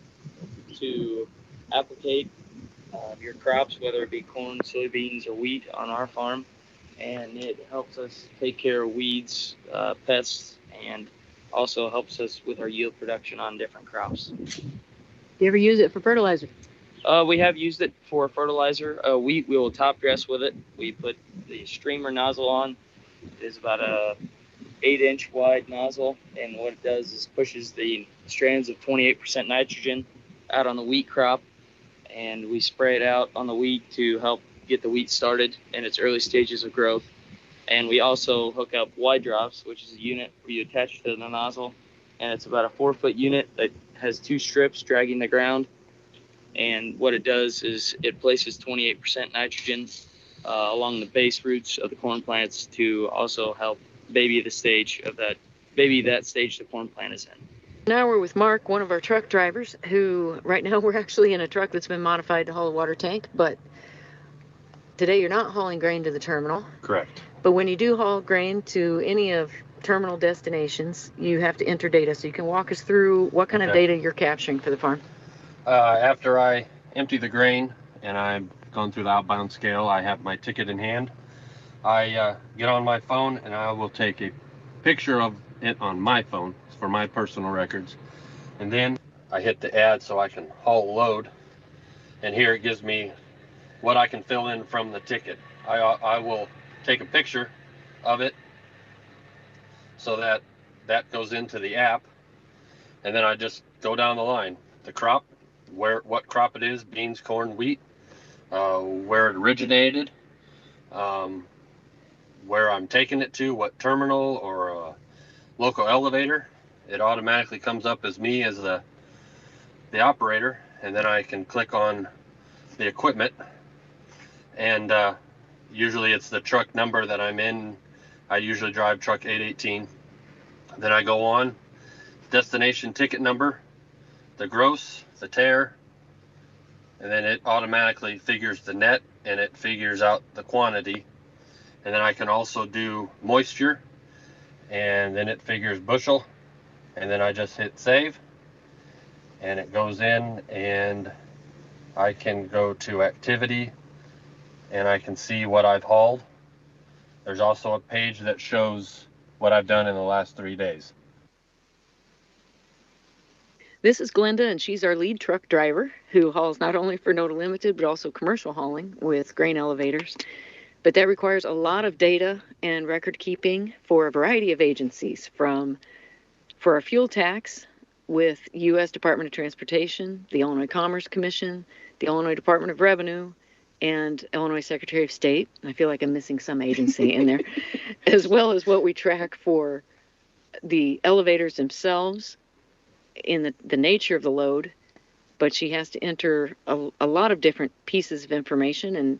to applicate your crops, whether it be corn, soybeans, or wheat on our farm. And it helps us take care of weeds, pests, and also helps us with our yield production on different crops. Do you ever use it for fertilizer? We have used it for fertilizer. Wheat, we will top dress with it. We put the streamer nozzle on. It is about a 8-inch wide nozzle, and what it does is pushes the strands of 28% nitrogen out on the wheat crop, and we spray it out on the wheat to help get the wheat started in its early stages of growth. And we also hook up wide drops, which is a unit where you attach to the nozzle, and it's about a 4-foot unit that has 2 strips dragging the ground. And what it does is it places 28% nitrogen along the base roots of the corn plants to also help baby that stage the corn plant is in. Now we're with Mark, one of our truck drivers, who right now we're actually in a truck that's been modified to haul a water tank, but today you're not hauling grain to the terminal. Correct. But when you do haul grain to any of terminal destinations, you have to enter data. So you can walk us through what kind of data you're capturing for the farm. After I empty the grain and I've gone through the outbound scale, I have my ticket in hand. I get on my phone and I will take a picture of it on my phone for my personal records. And then I hit the add so I can haul load. And here it gives me what I can fill in from the ticket. I will take a picture of it so that goes into the app. And then I just go down the line. The crop, what crop it is, beans, corn, wheat, where it originated, where I'm taking it to, what terminal or local elevator. It automatically comes up as me as the operator, and then I can click on the equipment, and usually it's the truck number that I'm in. I usually drive truck 818. Then I go on destination ticket number, the gross, the tare, and then it automatically figures the net and it figures out the quantity. And then I can also do moisture, and then it figures bushel, and then I just hit save, and it goes in, and I can go to activity and I can see what I've hauled. There's also a page that shows what I've done in the last 3 days. This is Glenda, and she's our lead truck driver who hauls not only for NODA Limited, but also commercial hauling with grain elevators. But that requires a lot of data and record keeping for a variety of agencies, for our fuel tax with U.S. Department of Transportation, the Illinois Commerce Commission, the Illinois Department of Revenue, and Illinois Secretary of State. I feel like I'm missing some agency in there, as well as what we track for the elevators themselves in the nature of the load. But she has to enter a lot of different pieces of information, and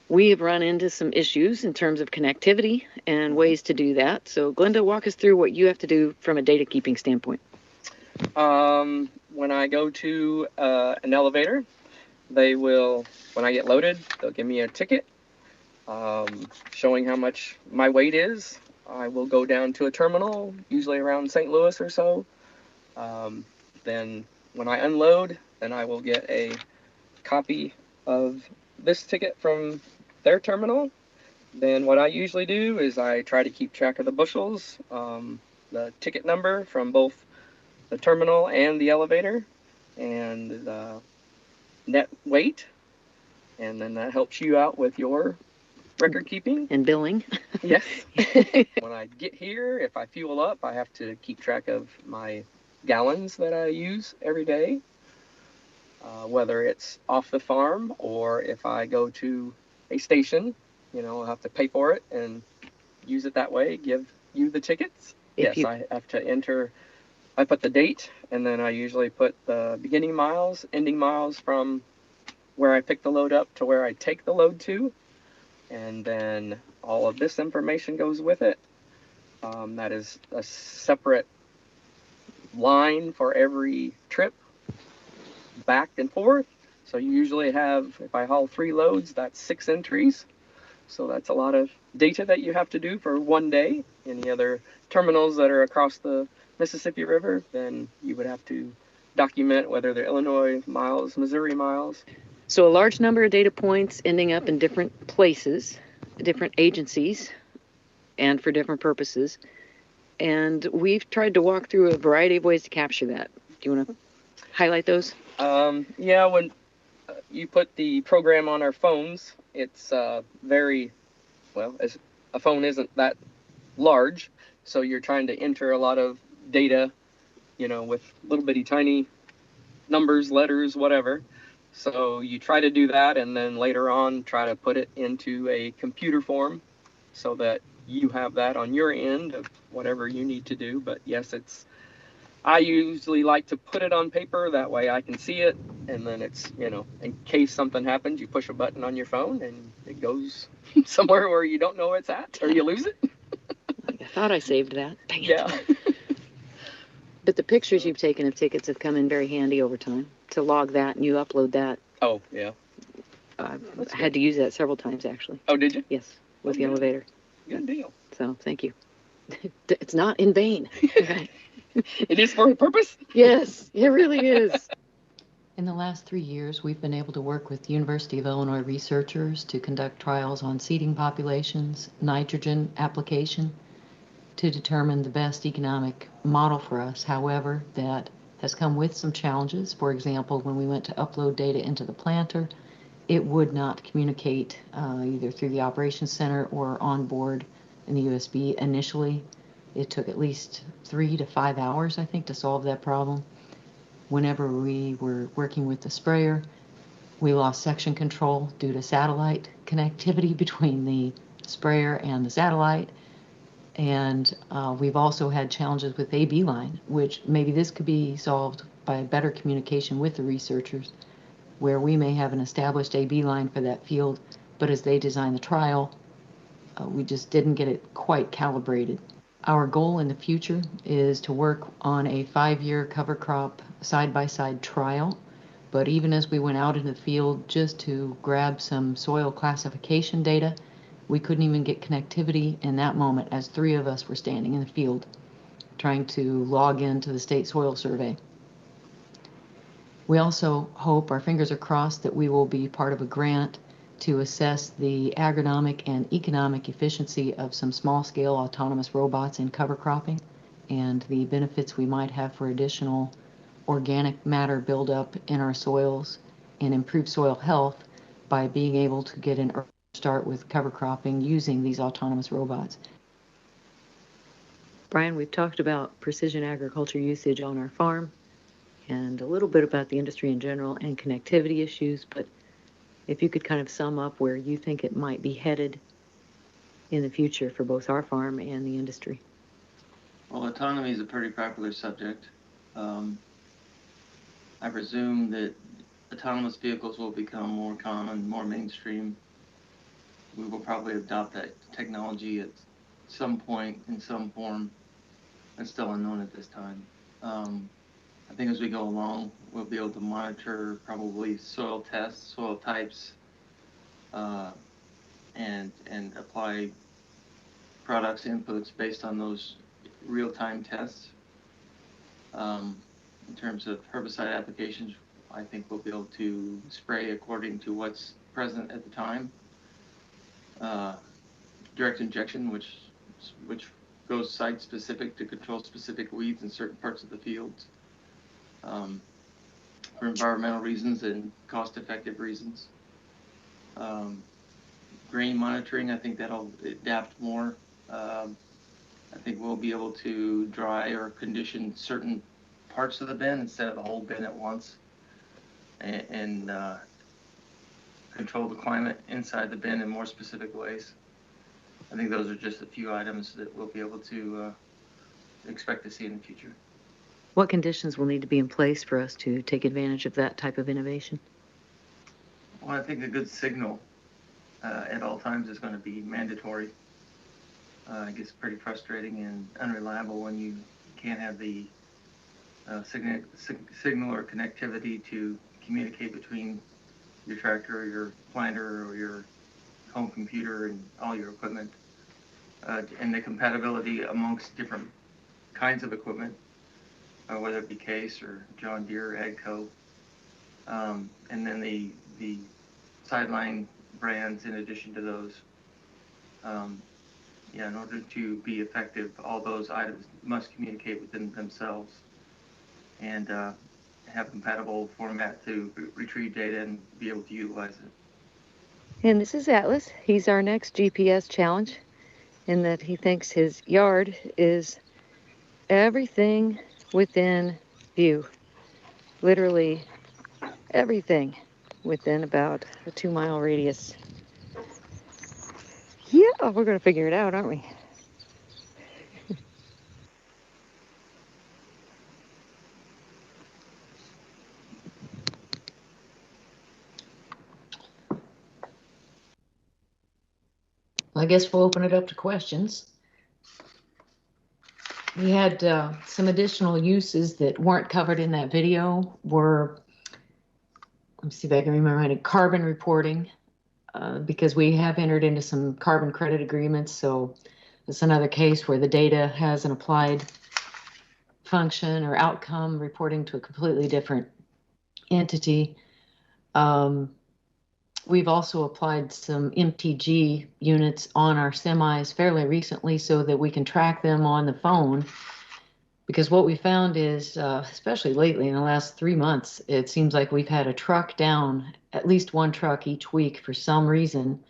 we have run into some issues in terms of connectivity and ways to do that. So Glenda, walk us through what you have to do from a data keeping standpoint. When I go to an elevator, they will, when I get loaded, they'll give me a ticket showing how much my weight is. I will go down to a terminal, usually around St. Louis or so. Then when I unload, then I will get a copy of this ticket from their terminal. Then what I usually do is I try to keep track of the bushels, the ticket number from both the terminal and the elevator, and the net weight, and then that helps you out with your record keeping and billing. Yes. When I get here, if I fuel up, I have to keep track of my gallons that I use every day, whether it's off the farm or if I go to a station, I'll have to pay for it and use it that way, give you the tickets. I have to enter, I put the date, and then I usually put the beginning miles, ending miles from where I pick the load up to where I take the load to, and then all of this information goes with it. That is a separate line for every trip back and forth. So you usually have, if I haul 3 loads, that's 6 entries. So that's a lot of data that you have to do for one day. Any other terminals that are across the Mississippi River, then you would have to document whether they're Illinois miles, Missouri miles. So a large number of data points ending up in different places, different agencies, and for different purposes. And we've tried to walk through a variety of ways to capture that. Do you want to highlight those? Yeah, when you put the program on our phones, it's very, well, as a phone isn't that large, so you're trying to enter a lot of data, with little bitty tiny numbers, letters, whatever. So you try to do that, and then later on try to put it into a computer form so that you have that on your end of whatever you need to do. But yes, I usually like to put it on paper, that way I can see it, and then it's, in case something happens, you push a button on your phone and it goes somewhere where you don't know where it's at, or you lose it. I thought I saved that. Dang it. Yeah. But the pictures you've taken of tickets have come in very handy over time to log that, and you upload that. Oh, yeah. I had to use that several times, actually. Oh, did you? Yes, with the elevator. Good deal. So thank you. It's not in vain. Okay. It is for a purpose? Yes, it really is. In the last 3 years, we've been able to work with the University of Illinois researchers to conduct trials on seeding populations, nitrogen application, to determine the best economic model for us. However, that has come with some challenges. For example, when we went to upload data into the planter, it would not communicate either through the operations center or on board in the USB initially. It took at least 3 to 5 hours, I think, to solve that problem. Whenever we were working with the sprayer, we lost section control due to satellite connectivity between the sprayer and the satellite. And we've also had challenges with AB line, which maybe this could be solved by better communication with the researchers, where we may have an established AB line for that field, but as they design the trial, we just didn't get it quite calibrated. Our goal in the future is to work on a 5-year cover crop side-by-side trial, but even as we went out in the field just to grab some soil classification data, we couldn't even get connectivity in that moment as 3 of us were standing in the field trying to log into the state soil survey. We also hope, our fingers are crossed, that we will be part of a grant to assess the agronomic and economic efficiency of some small-scale autonomous robots in cover cropping and the benefits we might have for additional organic matter buildup in our soils and improve soil health by being able to get an early start with cover cropping using these autonomous robots. Brian, we've talked about precision agriculture usage on our farm and a little bit about the industry in general and connectivity issues, but if you could kind of sum up where you think it might be headed in the future for both our farm and the industry. Well, autonomy is a pretty popular subject. I presume that autonomous vehicles will become more common, more mainstream. We will probably adopt that technology at some point in some form. It's still unknown at this time. I think as we go along, we'll be able to monitor probably soil tests, soil types, and apply products, inputs based on those real-time tests. In terms of herbicide applications, I think we'll be able to spray according to what's present at the time. Direct injection, which goes site-specific to control specific weeds in certain parts of the fields. For environmental reasons and cost-effective reasons. Grain monitoring, I think that'll adapt more. I think we'll be able to dry or condition certain parts of the bin instead of the whole bin at once, and control the climate inside the bin in more specific ways. I think those are just a few items that we'll be able to expect to see in the future. What conditions will need to be in place for us to take advantage of that type of innovation? Well, I think a good signal at all times is going to be mandatory. It gets pretty frustrating and unreliable when you can't have the signal or connectivity to communicate between your tractor or your planter or your home computer and all your equipment, and the compatibility amongst different kinds of equipment, whether it be Case or John Deere or AGCO, and then the sideline brands in addition to those. In order to be effective, all those items must communicate within themselves and have compatible format to retrieve data and be able to utilize it. And this is Atlas. He's our next GPS challenge in that he thinks his yard is everything within view. Literally everything within about a 2-mile radius. Yeah, we're going to figure it out, aren't we? I guess we'll open it up to questions. We had some additional uses that weren't covered in that video were, let me see if I can remember right, carbon reporting, because we have entered into some carbon credit agreements. So it's another case where the data has an applied function or outcome reporting to a completely different entity. We've also applied some MTG units on our semis fairly recently so that we can track them on the phone. Because what we found is, especially lately in the last 3 months, it seems like we've had a truck down, at least one truck each week for some reason,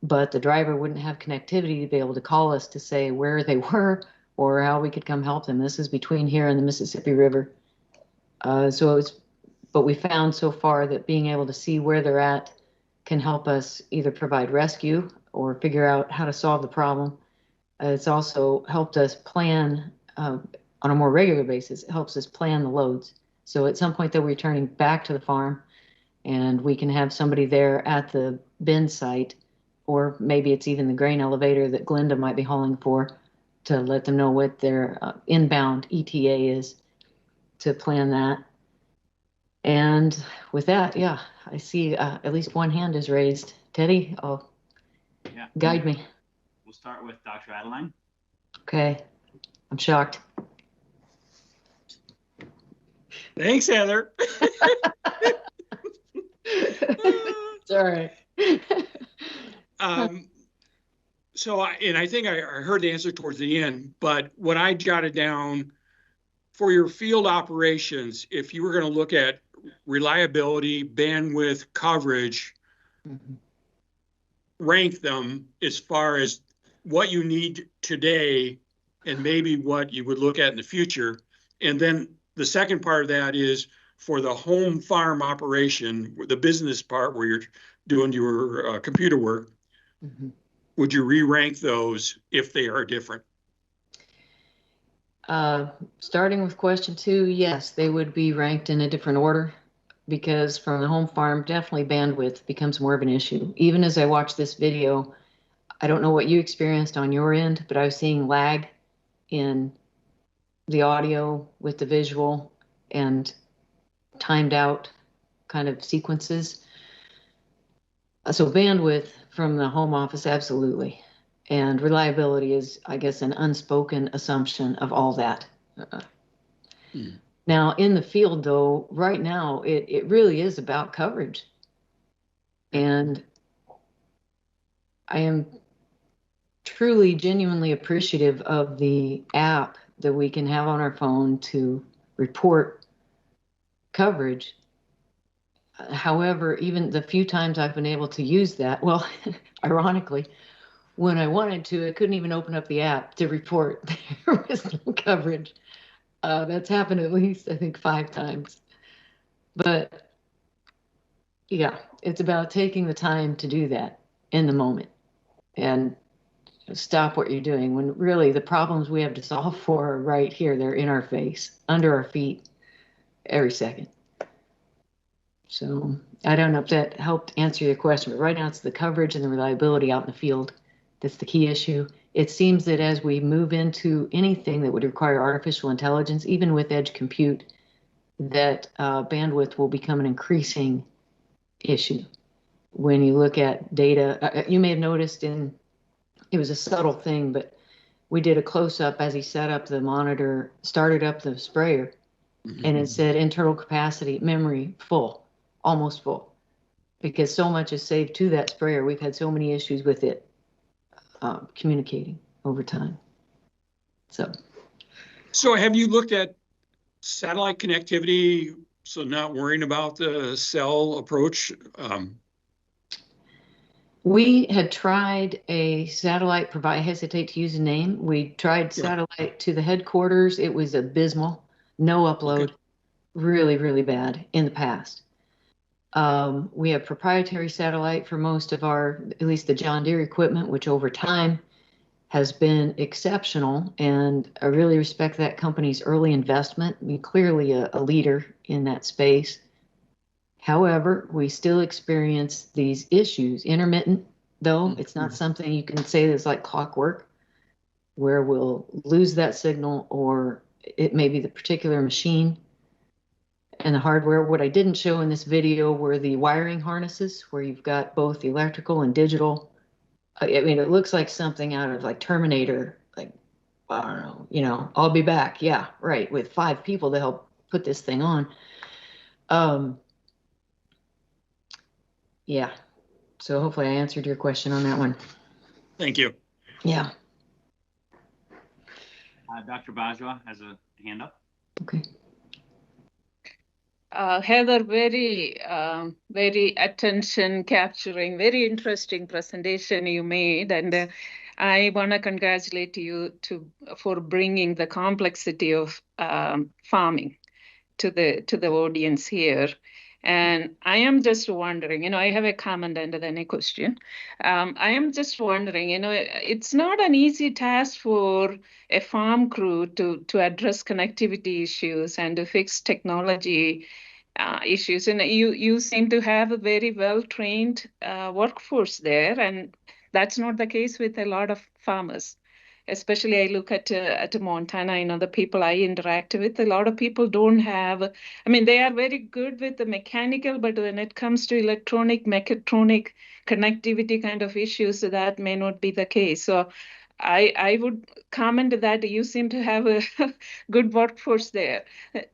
but the driver wouldn't have connectivity to be able to call us to say where they were or how we could come help them. This is between here and the Mississippi River. But we found so far that being able to see where they're at can help us either provide rescue or figure out how to solve the problem. It's also helped us plan on a more regular basis. It helps us plan the loads. So at some point they're returning back to the farm and we can have somebody there at the bin site, or maybe it's even the grain elevator that Glenda might be hauling for, to let them know what their inbound ETA is to plan that. And with that, yeah, I see at least one hand is raised. Teddy, guide me. We'll start with Dr. Adeline. Okay, I'm shocked. Thanks, Heather. It's all right. I think I heard the answer towards the end, but what I jotted down for your field operations, if you were going to look at reliability, bandwidth, coverage, rank them as far as what you need today and maybe what you would look at in the future. And then the second part of that is for the home farm operation, the business part where you're doing your computer work, would you re-rank those if they are different? Starting with question 2, yes, they would be ranked in a different order because from the home farm, definitely bandwidth becomes more of an issue. Even as I watched this video, I don't know what you experienced on your end, but I was seeing lag in the audio with the visual and timed out kind of sequences. So bandwidth from the home office, absolutely. And reliability is, I guess, an unspoken assumption of all that. Now, in the field, though, right now, it really is about coverage. And I am truly, genuinely appreciative of the app that we can have on our phone to report coverage. However, even the few times I've been able to use that, well, ironically, when I wanted to, I couldn't even open up the app to report there was no coverage. That's happened at least, I think, 5 times. But yeah, it's about taking the time to do that in the moment and stop what you're doing when really the problems we have to solve for are right here. They're in our face, under our feet, every second. So I don't know if that helped answer your question, but right now it's the coverage and the reliability out in the field that's the key issue. It seems that as we move into anything that would require artificial intelligence, even with edge compute, that bandwidth will become an increasing issue. When you look at data, you may have noticed it was a subtle thing, but we did a close-up as he set up the monitor, started up the sprayer, and it said internal capacity, memory, full, almost full, because so much is saved to that sprayer. We've had so many issues with it communicating over time. So have you looked at satellite connectivity, so not worrying about the cell approach? We had tried a satellite provider. I hesitate to use a name. We tried satellite to the headquarters. It was abysmal. No upload. Okay. Really, really bad in the past. We have proprietary satellite for most of our, at least the John Deere equipment, which over time has been exceptional. And I really respect that company's early investment. I mean, clearly a leader in that space. However, we still experience these issues, intermittent, though. It's not something you can say that's like clockwork, where we'll lose that signal or it may be the particular machine and the hardware. What I didn't show in this video were the wiring harnesses, where you've got both the electrical and digital. I mean, it looks like something out of like Terminator, like, I don't know, I'll be back. Yeah, right, with 5 people to help put this thing on. Yeah. So hopefully I answered your question on that one. Thank you. Yeah. Dr. Bajwa has a hand up. Okay. Heather, very attention capturing, very interesting presentation you made, and I want to congratulate you for bringing the complexity of farming to the audience here. And I am just wondering, I have a comment and then a question. I am just wondering, it's not an easy task for a farm crew to address connectivity issues and to fix technology issues. And you seem to have a very well-trained workforce there, and that's not the case with a lot of farmers. Especially I look at Montana, the people I interact with, a lot of people don't have, I mean, they are very good with the mechanical, but when it comes to electronic, mechatronic connectivity kind of issues, that may not be the case. So I would comment that you seem to have a good workforce there.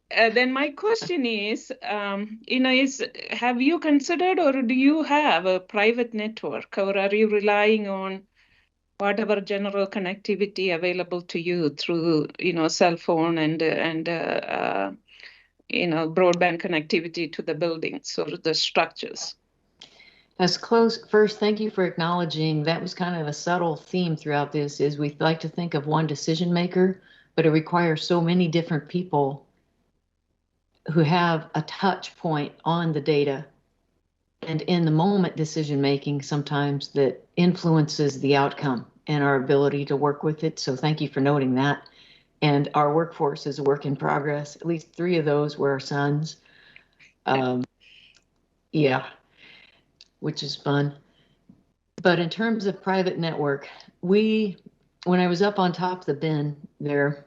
Then my question is, have you considered or do you have a private network, or are you relying on whatever general connectivity available to you through, cell phone and broadband connectivity to the buildings or the structures? First, thank you for acknowledging that was kind of a subtle theme throughout this, is we like to think of one decision maker, but it requires so many different people who have a touch point on the data and in the moment decision making sometimes that influences the outcome and our ability to work with it. So thank you for noting that. And our workforce is a work in progress. At least 3 of those were our sons. Yeah, which is fun. But in terms of private network, when I was up on top of the bin there,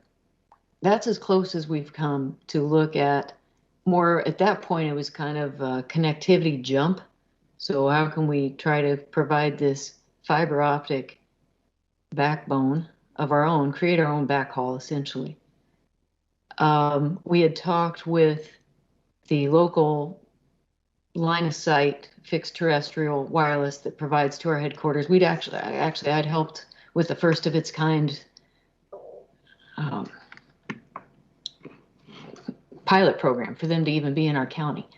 that's as close as we've come to look at more. At that point, it was kind of a connectivity jump. So how can we try to provide this fiber optic backbone of our own, create our own backhaul, essentially? We had talked with the local line of sight fixed terrestrial wireless that provides to our headquarters. I'd helped with the first of its kind pilot program for them to even be in our county.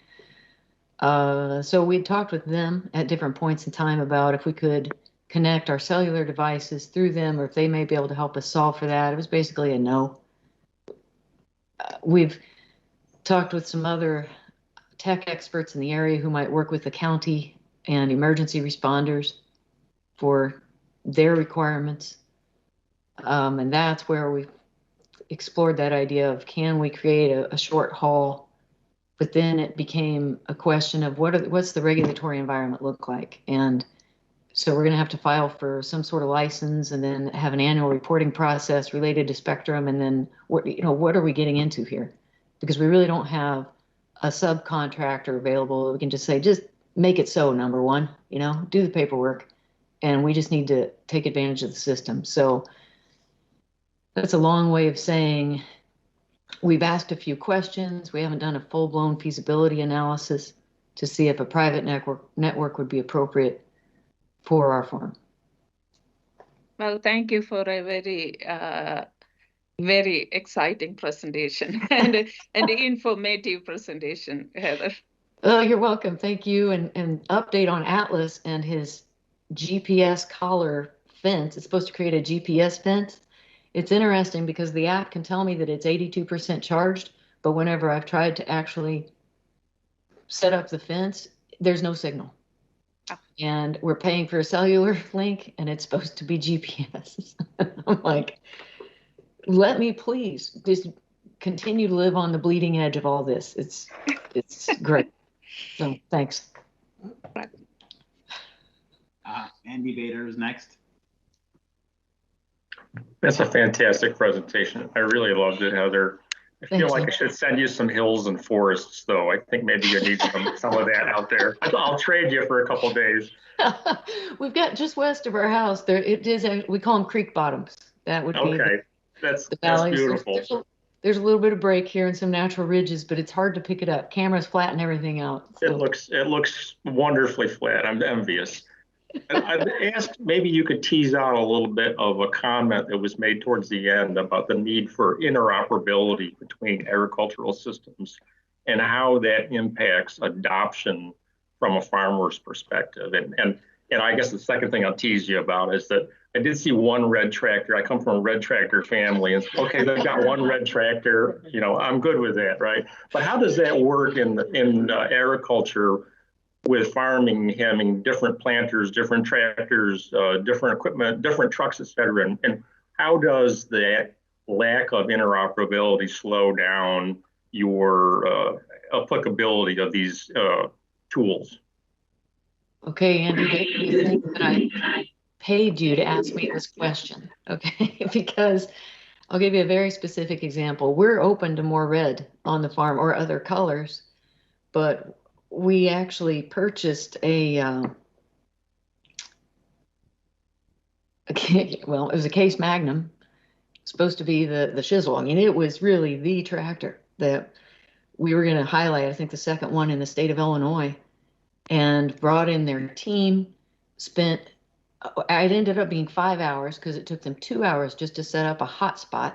So we talked with them at different points in time about if we could connect our cellular devices through them, or if they may be able to help us solve for that. It was basically a no. We've talked with some other tech experts in the area who might work with the county and emergency responders for their requirements. And that's where we explored that idea of, can we create a short haul? But then it became a question of what's the regulatory environment look like? And so we're going to have to file for some sort of license and then have an annual reporting process related to spectrum. And then what are we getting into here? Because we really don't have a subcontractor available. We can just say, just make it so, number one, do the paperwork, and we just need to take advantage of the system. So that's a long way of saying we've asked a few questions. We haven't done a full-blown feasibility analysis to see if a private network would be appropriate for our farm. Well, thank you for a very very exciting presentation and informative presentation, Heather. Oh, you're welcome. Thank you. And update on Atlas and his GPS collar fence. It's supposed to create a GPS fence. It's interesting because the app can tell me that it's 82% charged, but whenever I've tried to actually set up the fence, there's no signal. And we're paying for a cellular link and it's supposed to be GPS. I'm like, let me please just continue to live on the bleeding edge of all this. It's great. So thanks. Andy Bader is next. That's a fantastic presentation. I really loved it, Heather. I feel like I should send you some hills and forests, though. I think maybe you need some of that out there. I'll trade you for a couple of days. We've got just west of our house there. It is we call them creek bottoms. That would be okay. That's beautiful. There's a little bit of break here and some natural ridges, but it's hard to pick it up. Cameras flatten everything out. So. It looks wonderfully flat. I'm envious. I've asked, maybe you could tease out a little bit of a comment that was made towards the end about the need for interoperability between agricultural systems and how that impacts adoption from a farmer's perspective. And I guess the second thing I'll tease you about is that I did see one red tractor. I come from a red tractor family, and okay, they've got one red tractor. I'm good with that, right? But how does that work in agriculture? With farming, having different planters, different tractors, different equipment, different trucks, et cetera. And how does that lack of interoperability slow down your applicability of these tools? Okay, Andy, do you think that I paid you to ask me this question? Okay, because I'll give you a very specific example. We're open to more red on the farm or other colors, but we actually purchased a well, it was a Case Magnum, supposed to be the shizzle. I mean, it was really the tractor that we were going to highlight. I think the second one in the state of Illinois, and brought in their team. Spent, it ended up being 5 hours because it took them 2 hours just to set up a hotspot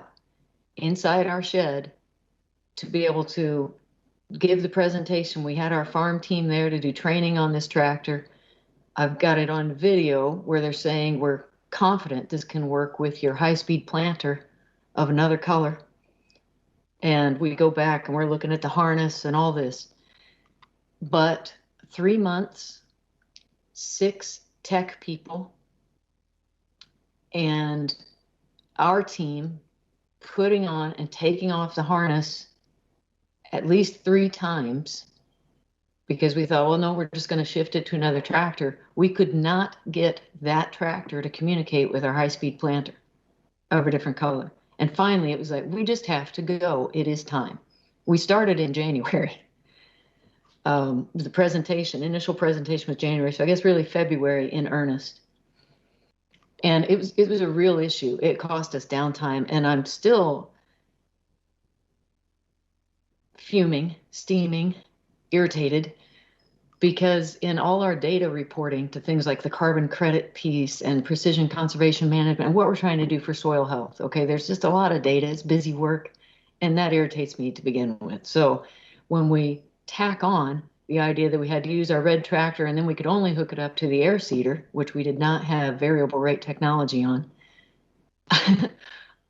inside our shed to be able to give the presentation. We had our farm team there to do training on this tractor. I've got it on video where they're saying we're confident this can work with your high-speed planter of another color. And we go back and we're looking at the harness and all this. But 3 months, 6 tech people, and our team putting on and taking off the harness at least 3 times because we thought, well, no, we're just going to shift it to another tractor. We could not get that tractor to communicate with our high-speed planter of a different color. And finally, it was like, we just have to go. It is time. We started in January. The initial presentation was January, so I guess really February in earnest. And it was a real issue. It cost us downtime, and I'm still fuming, steaming, irritated, because in all our data reporting to things like the carbon credit piece and precision conservation management and what we're trying to do for soil health, okay, there's just a lot of data. It's busy work, and that irritates me to begin with. So when we tack on the idea that we had to use our red tractor and then we could only hook it up to the air seeder, which we did not have variable rate technology on,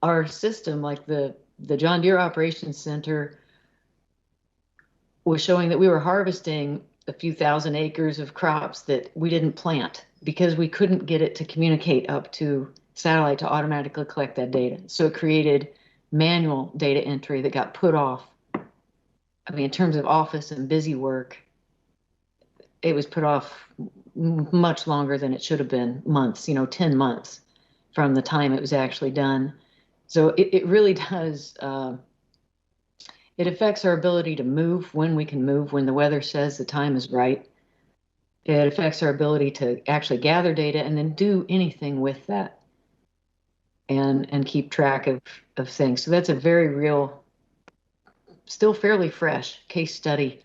our system, like the John Deere Operations Center, was showing that we were harvesting a few thousand acres of crops that we didn't plant because we couldn't get it to communicate up to satellite to automatically collect that data. So it created manual data entry that got put off. I mean, in terms of office and busy work, it was put off much longer than it should have been, months, 10 months from the time it was actually done. So it really does, it affects our ability to move when we can move, when the weather says the time is right. It affects our ability to actually gather data and then do anything with that and keep track of things. So that's a very real, still fairly fresh case study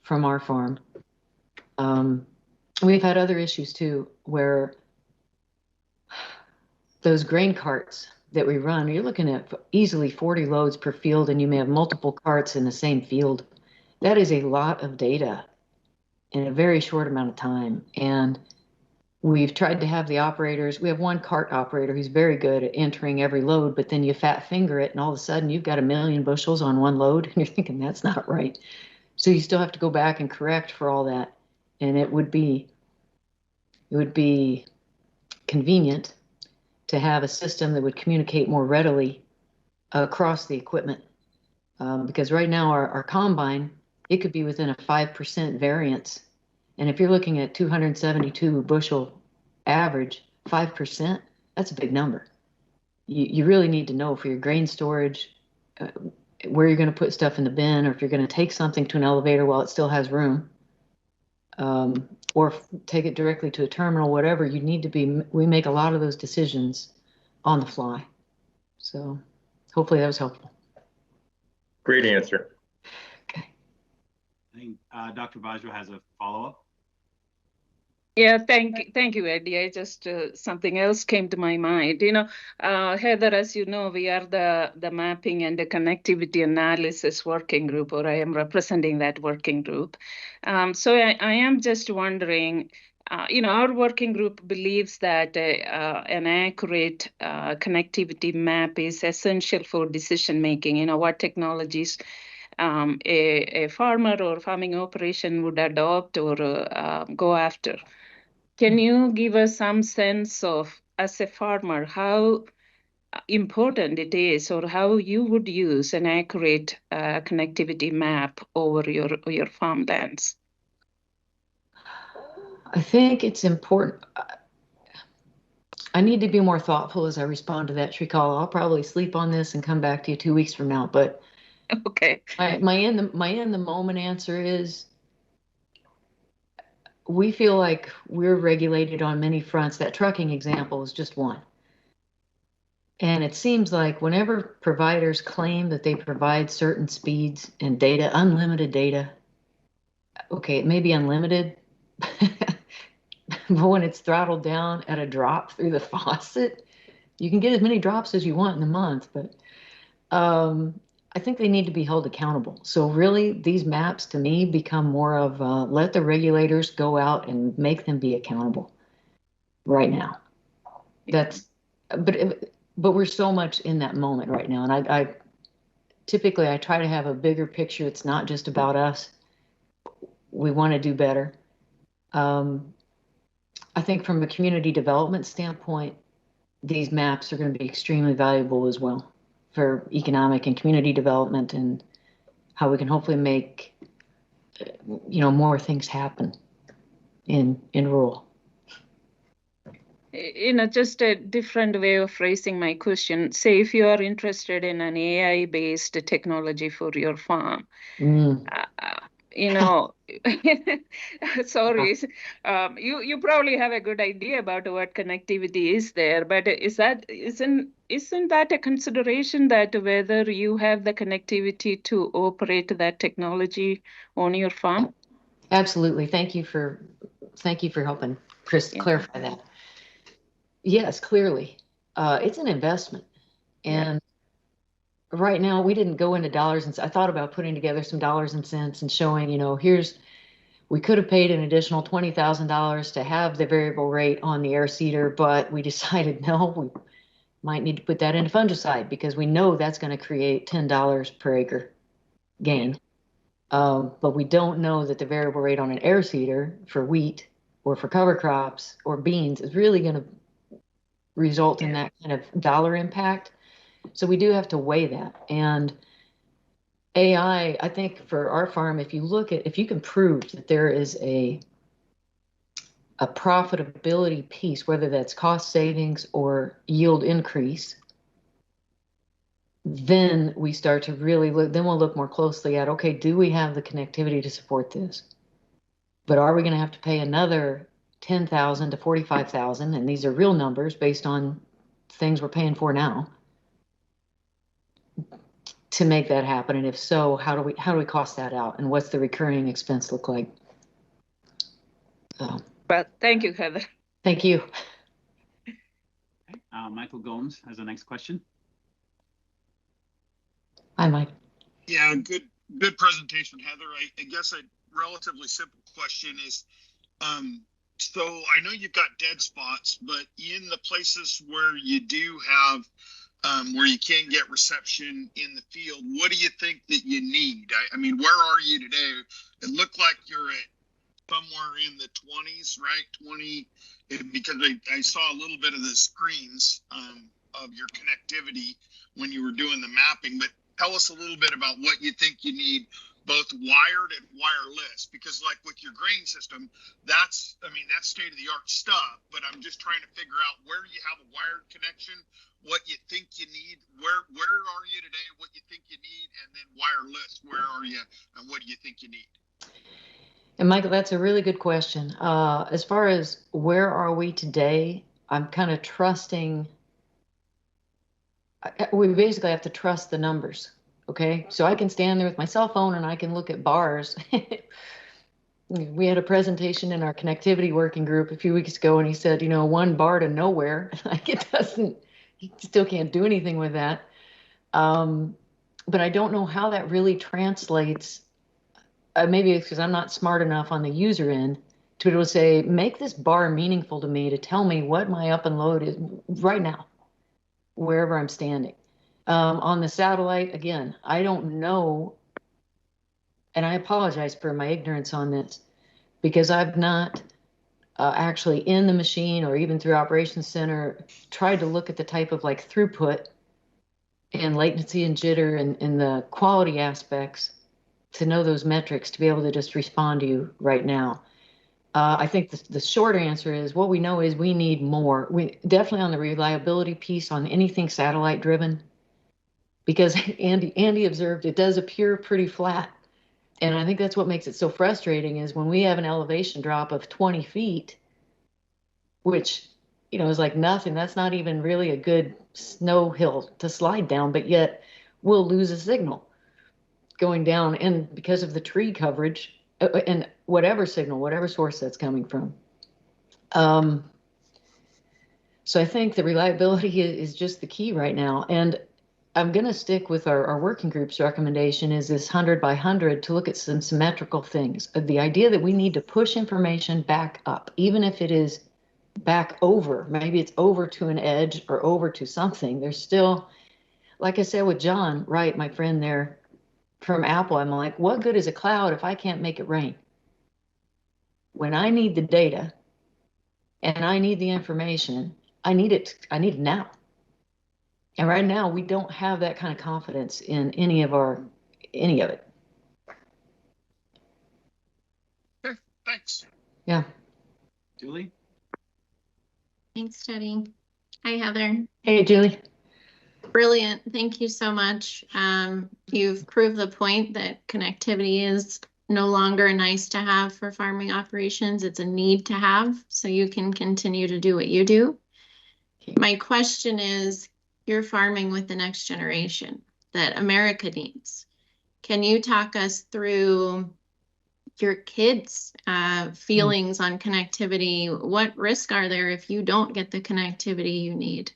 from our farm. We've had other issues too, where those grain carts that we run, you're looking at easily 40 loads per field, and you may have multiple carts in the same field. That is a lot of data in a very short amount of time. And we've tried to have the operators, we have one cart operator who's very good at entering every load, but then you fat finger it and all of a sudden you've got 1 million bushels on one load and you're thinking that's not right. So you still have to go back and correct for all that. And it would be convenient to have a system that would communicate more readily across the equipment. Because right now our combine, it could be within a 5% variance. And if you're looking at 272 bushel average, 5%, that's a big number. You really need to know for your grain storage, where you're going to put stuff in the bin, or if you're going to take something to an elevator while it still has room, or take it directly to a terminal, whatever. You need to be, we make a lot of those decisions on the fly. So hopefully that was helpful. Great answer. Okay. I think Dr. Bajwa has a follow-up. Yeah, thank you, Eddie. I just something else came to my mind. Heather, as you know, we are the mapping and the connectivity analysis working group, or I am representing that working group. So I am just wondering, our working group believes that an accurate connectivity map is essential for decision making. What technologies a farmer or farming operation would adopt or go after. Can you give us some sense of, as a farmer, how important it is, or how you would use an accurate connectivity map over your farmlands? I think it's important. I need to be more thoughtful as I respond to that, Shrikala. I'll probably sleep on this and come back to you 2 weeks from now. But okay, my in the moment answer is we feel like we're regulated on many fronts. That trucking example is just one. And it seems like whenever providers claim that they provide certain speeds and data, unlimited data, okay, it may be unlimited, but when it's throttled down at a drop through the faucet, you can get as many drops as you want in a month, but I think they need to be held accountable. So really, these maps to me become more of let the regulators go out and make them be accountable right now. That's, but we're so much in that moment right now. And I typically I try to have a bigger picture. It's not just about us. We want to do better. I think from a community development standpoint, these maps are going to be extremely valuable as well for economic and community development and how we can hopefully make, more things happen in rural. Just a different way of phrasing my question. Say if you are interested in an AI-based technology for your farm, sorry, you probably have a good idea about what connectivity is there, but isn't that a consideration that whether you have the connectivity to operate that technology on your farm? Absolutely. Thank you for helping Chris clarify that. Yes, clearly. It's an investment. And right now we didn't go into dollars and I thought about putting together some dollars and cents and showing, we could have paid an additional $20,000 to have the variable rate on the air seeder, but we decided no, we might need to put that into fungicide because we know that's going to create $10 per acre gain. But we don't know that the variable rate on an air seeder for wheat or for cover crops or beans is really going to result in that kind of dollar impact. So we do have to weigh that. And AI, I think for our farm, if you can prove that there is a profitability piece, whether that's cost savings or yield increase, then we start to really look, then we'll look more closely at, okay, do we have the connectivity to support this? But are we going to have to pay another $10,000 to $45,000? And these are real numbers based on things we're paying for now to make that happen. And if so, how do we cost that out? And what's the recurring expense look like? But thank you, Heather. Thank you. Okay. Michael Gomes has the next question. Hi, Mike. Yeah, good presentation, Heather. I guess a relatively simple question is, so I know you've got dead spots, but in the places where you do have, where you can get reception in the field, what do you think that you need? I mean, where are you today? It looked like you're at somewhere in the 20s, right? 20, because I saw a little bit of the screens of your connectivity when you were doing the mapping, but tell us a little bit about what you think you need, both wired and wireless, because like with your grain system, that's state-of-the-art stuff, but I'm just trying to figure out where you have a wired connection, what you think you need, where are you today, what you think you need, and then wireless, where are you and what do you think you need? And Michael, that's a really good question. As far as where are we today, I'm kind of trusting. We basically have to trust the numbers. Okay. So I can stand there with my cell phone and I can look at bars. We had a presentation in our connectivity working group a few weeks ago and he said, 1 bar to nowhere. Like you still can't do anything with that. But I don't know how that really translates. Maybe it's because I'm not smart enough on the user end to be able to say, make this bar meaningful to me to tell me what my up and load is right now, wherever I'm standing. On the satellite, again, I don't know, and I apologize for my ignorance on this, because I've not actually in the machine or even through Operations Center tried to look at the type of like throughput and latency and jitter and the quality aspects to know those metrics to be able to just respond to you right now. I think the short answer is what we know is we need more. We definitely on the reliability piece on anything satellite driven, because Andy observed it does appear pretty flat. And I think that's what makes it so frustrating is when we have an elevation drop of 20 feet, which, is like nothing. That's not even really a good snow hill to slide down, but yet we'll lose a signal going down. And because of the tree coverage and whatever signal, whatever source that's coming from. So I think the reliability is just the key right now. And I'm going to stick with our working group's recommendation is this 100 by 100 to look at some symmetrical things. The idea that we need to push information back up, even if it is back over, maybe it's over to an edge or over to something. There's still, like I said with John, right, my friend there from Apple, I'm like, what good is a cloud if I can't make it rain? When I need the data and I need the information, I need it now. And right now, we don't have that kind of confidence in any of it. Okay, thanks. Yeah. Julie? Thanks, Teddy. Hi, Heather. Hey, Julie. Brilliant. Thank you so much. You've proved the point that connectivity is no longer a nice to have for farming operations. It's a need to have so you can continue to do what you do. My question is, you're farming with the next generation that America needs. Can you talk us through your kids' feelings on connectivity? What risk are there if you don't get the connectivity you need?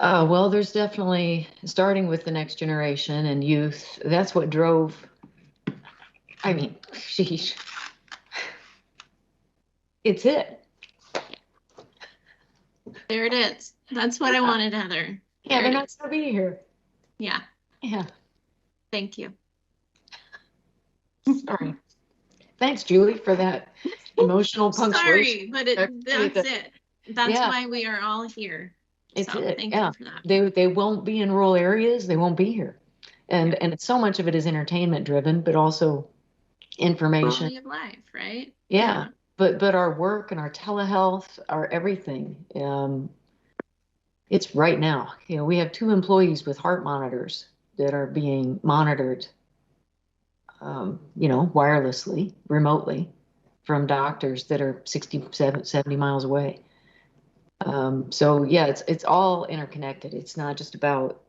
Well, there's definitely, starting with the next generation and youth, that's what drove, sheesh. It's it. There it is. That's what I wanted, Heather. Yeah, they're not going to be here. Yeah. Yeah. Thank you. Sorry. Thanks, Julie, for that emotional punctuation. Sorry, but that's it. That's why we are all here. It's so it. Thank you for that. They won't be in rural areas. They won't be here. And it's so much of it is entertainment driven, but also information. Quality of life, right? Yeah. But our work and our telehealth, our everything, it's right now. We have 2 employees with heart monitors that are being monitored, wirelessly, remotely from doctors that are 70 miles away. So yeah, it's all interconnected. It's not just about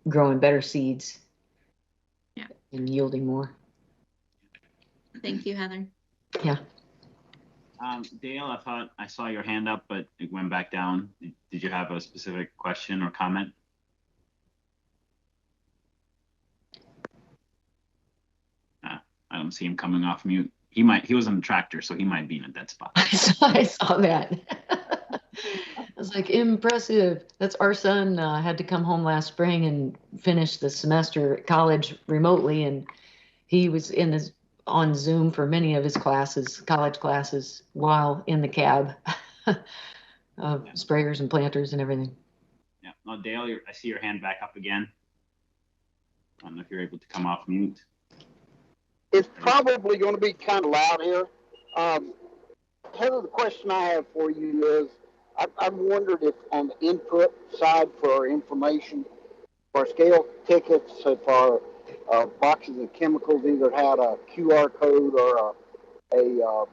growing better seeds and yielding more. Thank you, Heather. Yeah. Dale, I thought I saw your hand up, but it went back down. Did you have a specific question or comment? I don't see him coming off mute. He was on the tractor, so he might be in a dead spot. I saw that. I was like, impressive. That's our son had to come home last spring and finish the semester at college remotely, and he was on Zoom for many of his college classes, while in the cab of sprayers and planters and everything. Yeah. Now, Dale, I see your hand back up again. I don't know if you're able to come off mute. It's probably going to be kind of loud here. Heather, the question I have for you is, I've wondered if on the input side for our information, for our scale tickets, if our boxes of chemicals either had a QR code or a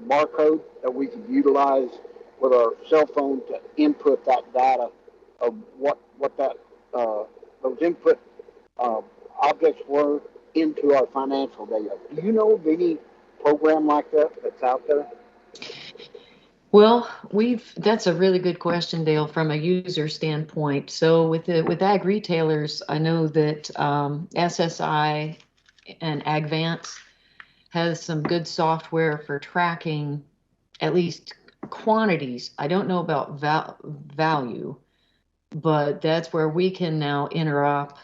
barcode that we could utilize with our cell phone to input that data of what that those input objects were into our financial data. Do you know of any program like that that's out there? Well, that's a really good question, Dale, from a user standpoint. So with ag retailers, I know that SSI and AgVance has some good software for tracking at least quantities. I don't know about value, but that's where we can now interop,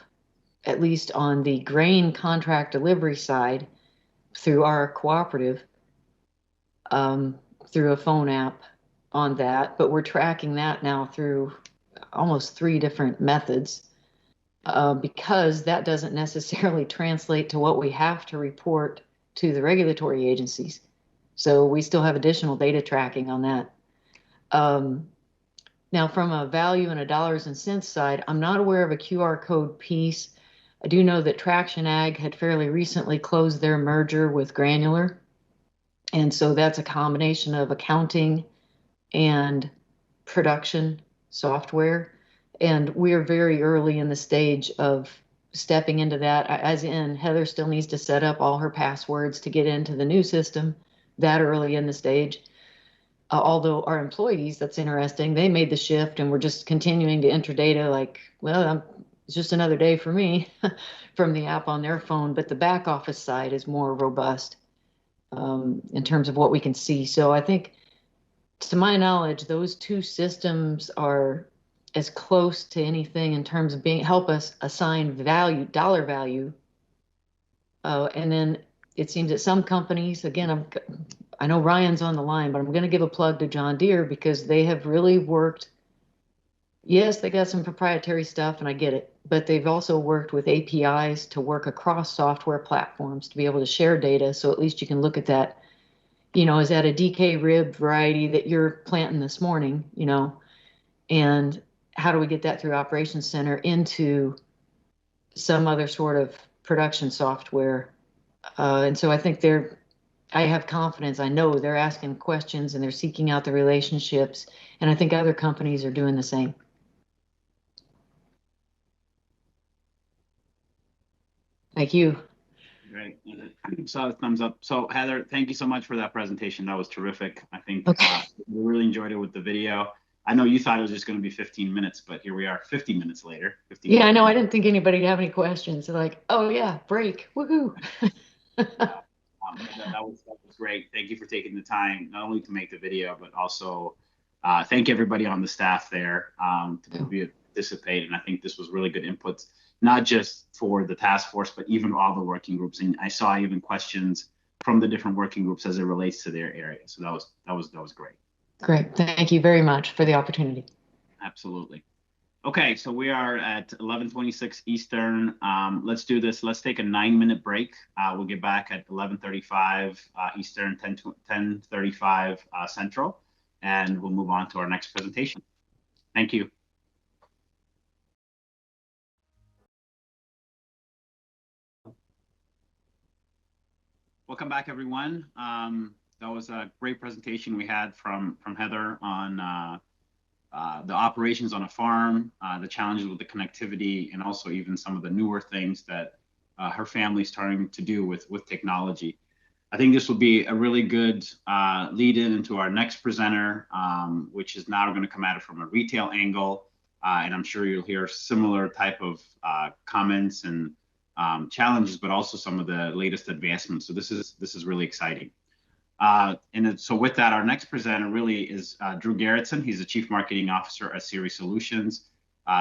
at least on the grain contract delivery side, through our cooperative, through a phone app on that. But we're tracking that now through almost 3 different methods, because that doesn't necessarily translate to what we have to report to the regulatory agencies. So we still have additional data tracking on that. Now, from a value and a dollars and cents side, I'm not aware of a QR code piece. I do know that Traction Ag had fairly recently closed their merger with Granular. And so that's a combination of accounting and production software. And we're very early in the stage of stepping into that, as in Heather still needs to set up all her passwords to get into the new system that early in the stage. Although our employees, that's interesting, they made the shift and we're just continuing to enter data like, well, it's just another day for me from the app on their phone. But the back office side is more robust in terms of what we can see. So I think, to my knowledge, those two systems are as close to anything in terms of help us assign value, dollar value. And then it seems that some companies, again, I know Ryan's on the line, but I'm going to give a plug to John Deere because they have really worked. Yes, they got some proprietary stuff, and I get it, but they've also worked with APIs to work across software platforms to be able to share data. So at least you can look at that. Is that a DK rib variety that you're planting this morning? And how do we get that through Operations Center into some other sort of production software? And so I think I have confidence. I know they're asking questions and they're seeking out the relationships. And I think other companies are doing the same. Thank you. Great. So thumbs up. So Heather, thank you so much for that presentation. That was terrific. I think we really enjoyed it with the video. I know you thought it was just going to be 15 minutes, but here we are 50 minutes later. Yeah, I know. I didn't think anybody would have any questions. They're like, oh yeah, break, woohoo. that was great. Thank you for taking the time, not only to make the video, but also thank everybody on the staff there to participate. And I think this was really good inputs, not just for the task force, but even all the working groups. And I saw even questions from the different working groups as it relates to their area. So that was great. Great. Thank you very much for the opportunity. Absolutely. Okay, so we are at 11:26 Eastern. Let's do this. Let's take a 9-minute break. We'll get back at 11:35 Eastern, 10:35 Central, and we'll move on to our next presentation. Thank you. Welcome back, everyone. That was a great presentation we had from Heather on the operations on a farm, the challenges with the connectivity, and also even some of the newer things that her family's starting to do with technology. I think this will be a really good lead in into our next presenter, which is now going to come at it from a retail angle. And I'm sure you'll hear similar type of comments and challenges, but also some of the latest advancements. So this is really exciting. So with that, our next presenter really is Drew Gerritsen. He's the Chief Marketing Officer at Ceres Solutions.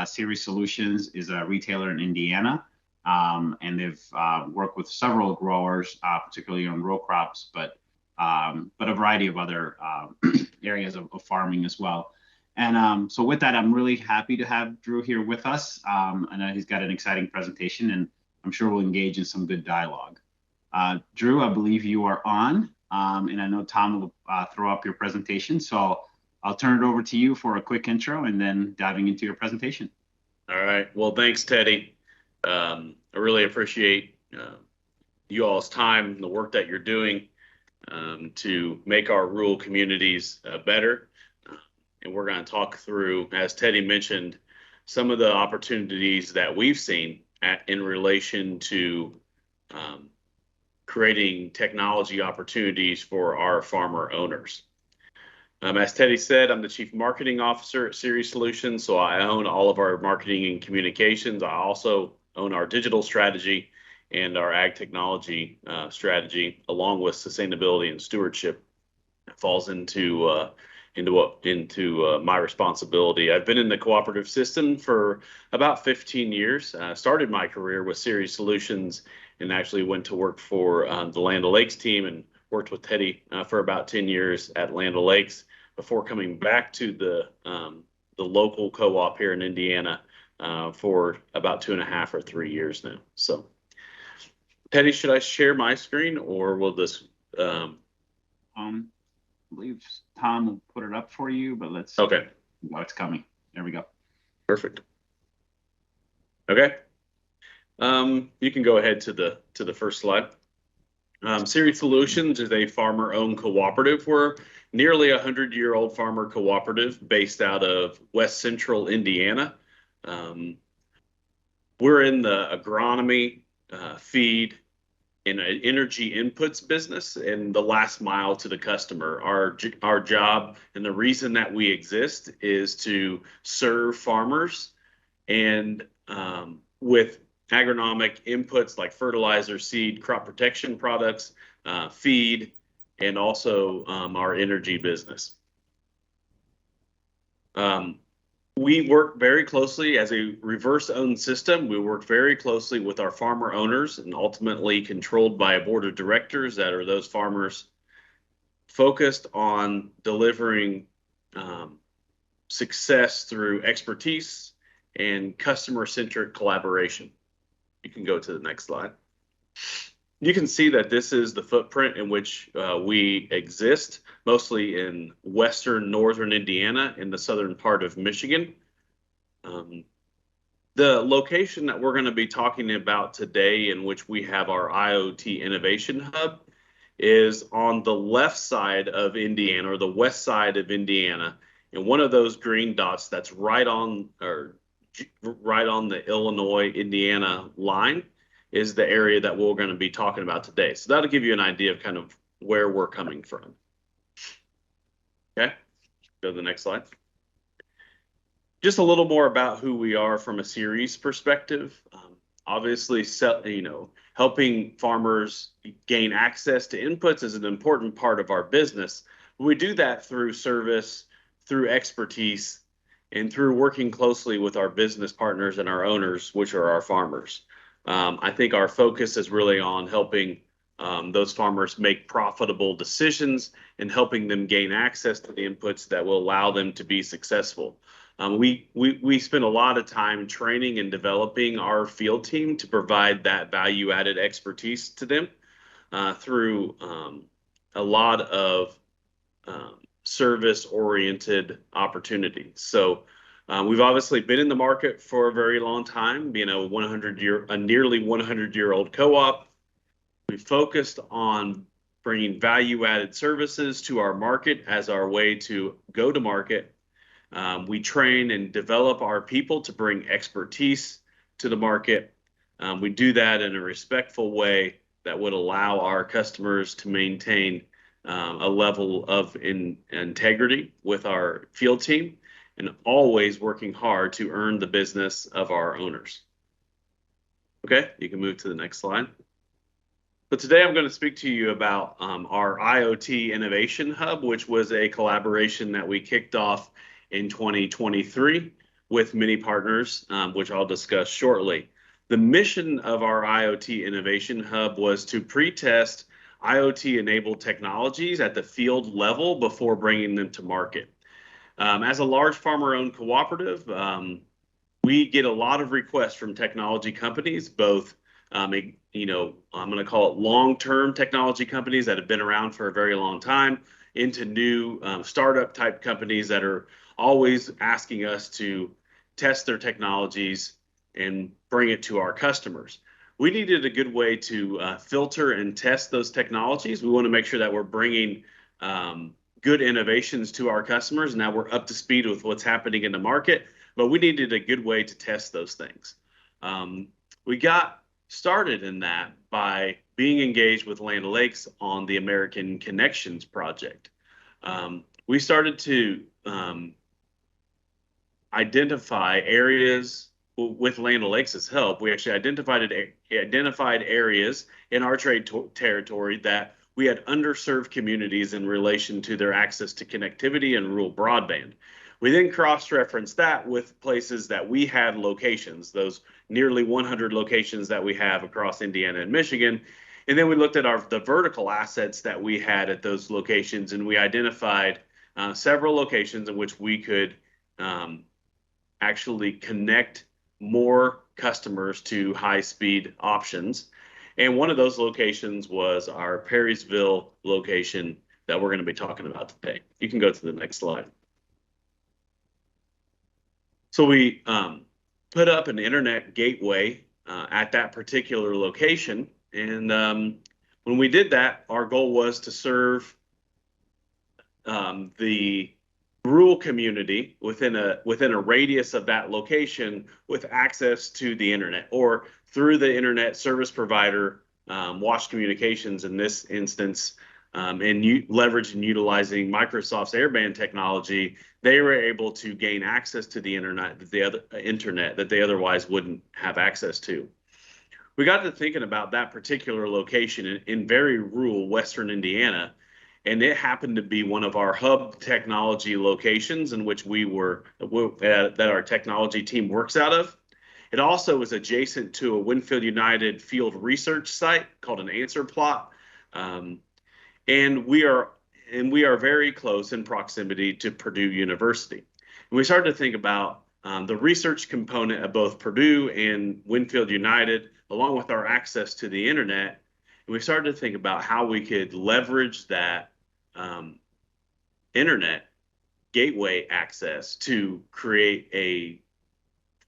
Ceres Solutions is a retailer in Indiana, and they've worked with several growers, particularly on row crops, but a variety of other areas of farming as well. And so with that, I'm really happy to have Drew here with us. I know he's got an exciting presentation, and I'm sure we'll engage in some good dialogue. Drew, I believe you are on. And I know Tom will throw up your presentation. So I'll turn it over to you for a quick intro and then diving into your presentation. All right. Well, thanks, Teddy. I really appreciate you all's time and the work that you're doing to make our rural communities better. And we're going to talk through, as Teddy mentioned, some of the opportunities that we've seen in relation to creating technology opportunities for our farmer owners. As Teddy said, I'm the Chief Marketing Officer at Ceres Solutions, so I own all of our marketing and communications. I also own our digital strategy and our ag technology strategy, along with sustainability and stewardship. It falls into my responsibility. I've been in the cooperative system for about 15 years. Started my career with Ceres Solutions and actually went to work for the Land O'Lakes team and worked with Teddy for about 10 years at Land O'Lakes before coming back to the local co-op here in Indiana for about 2.5 or 3 years now. So, Teddy, should I share my screen or will this? I believe Tom will put it up for you, but let's. Okay. Oh, it's coming. There we go. Perfect. Okay. You can go ahead to the first slide. Series Solutions is a farmer-owned cooperative. We're nearly 100-year-old farmer cooperative based out of West Central Indiana. We're in the agronomy, feed, and energy inputs business and the last mile to the customer. Our job and the reason that we exist is to serve farmers and with agronomic inputs like fertilizer, seed, crop protection products, feed, and also our energy business. We work very closely as a reverse-owned system. We work very closely with our farmer owners and ultimately controlled by a board of directors that are those farmers focused on delivering success through expertise and customer-centric collaboration. You can go to the next slide. You can see that this is the footprint in which we exist, mostly in northern Indiana and the southern part of Michigan. The location that we're going to be talking about today, in which we have our IoT Innovation Hub, is on the left side of Indiana, or the west side of Indiana, and one of those green dots that's right on the Illinois-Indiana line is the area that we're going to be talking about today. So that'll give you an idea of kind of where we're coming from. Okay, go to the next slide. Just a little more about who we are from a series perspective. Obviously, helping farmers gain access to inputs is an important part of our business. We do that through service, through expertise, and through working closely with our business partners and our owners, which are our farmers. I think our focus is really on helping those farmers make profitable decisions and helping them gain access to the inputs that will allow them to be successful. We spend a lot of time training and developing our field team to provide that value-added expertise to them through a lot of service-oriented opportunities. So we've obviously been in the market for a very long time, being a nearly 100-year-old co-op. We focused on bringing value-added services to our market as our way to go to market. We train and develop our people to bring expertise to the market. We do that in a respectful way that would allow our customers to maintain a level of integrity with our field team, and always working hard to earn the business of our owners. Okay, you can move to the next slide. But today I'm going to speak to you about our IoT Innovation Hub, which was a collaboration that we kicked off in 2023 with many partners, which I'll discuss shortly. The mission of our IoT Innovation Hub was to pre-test IoT-enabled technologies at the field level before bringing them to market. As a large farmer-owned cooperative, we get a lot of requests from technology companies, both, I'm going to call it long-term technology companies that have been around for a very long time, into new startup type companies that are always asking us to test their technologies and bring it to our customers. We needed a good way to filter and test those technologies. We want to make sure that we're bringing good innovations to our customers. Now we're up to speed with what's happening in the market, but we needed a good way to test those things. We got started in that by being engaged with Land O'Lakes on the American Connections project. We started to identify areas with Land O'Lakes' help. We actually identified areas in our trade territory that we had underserved communities in relation to their access to connectivity and rural broadband. We then cross-referenced that with places that we had locations, those nearly 100 locations that we have across Indiana and Michigan. And then we looked at the vertical assets that we had at those locations, and we identified several locations in which we could actually connect more customers to high-speed options. And one of those locations was our Perrysville location that we're going to be talking about today. You can go to the next slide. So we put up an internet gateway at that particular location. And when we did that, our goal was to serve the rural community within a radius of that location with access to the internet, or through the internet service provider, Wash Communications in this instance, and leverage and utilizing Microsoft's airband technology, they were able to gain access to the internet that they otherwise wouldn't have access to. We got to thinking about that particular location in very rural Western Indiana, and it happened to be one of our hub technology locations in which that our technology team works out of. It also is adjacent to a Winfield United field research site called an answer plot. And we are very close in proximity to Purdue University. And we started to think about the research component of both Purdue and Winfield United, along with our access to the internet. And we started to think about how we could leverage that internet gateway access to create a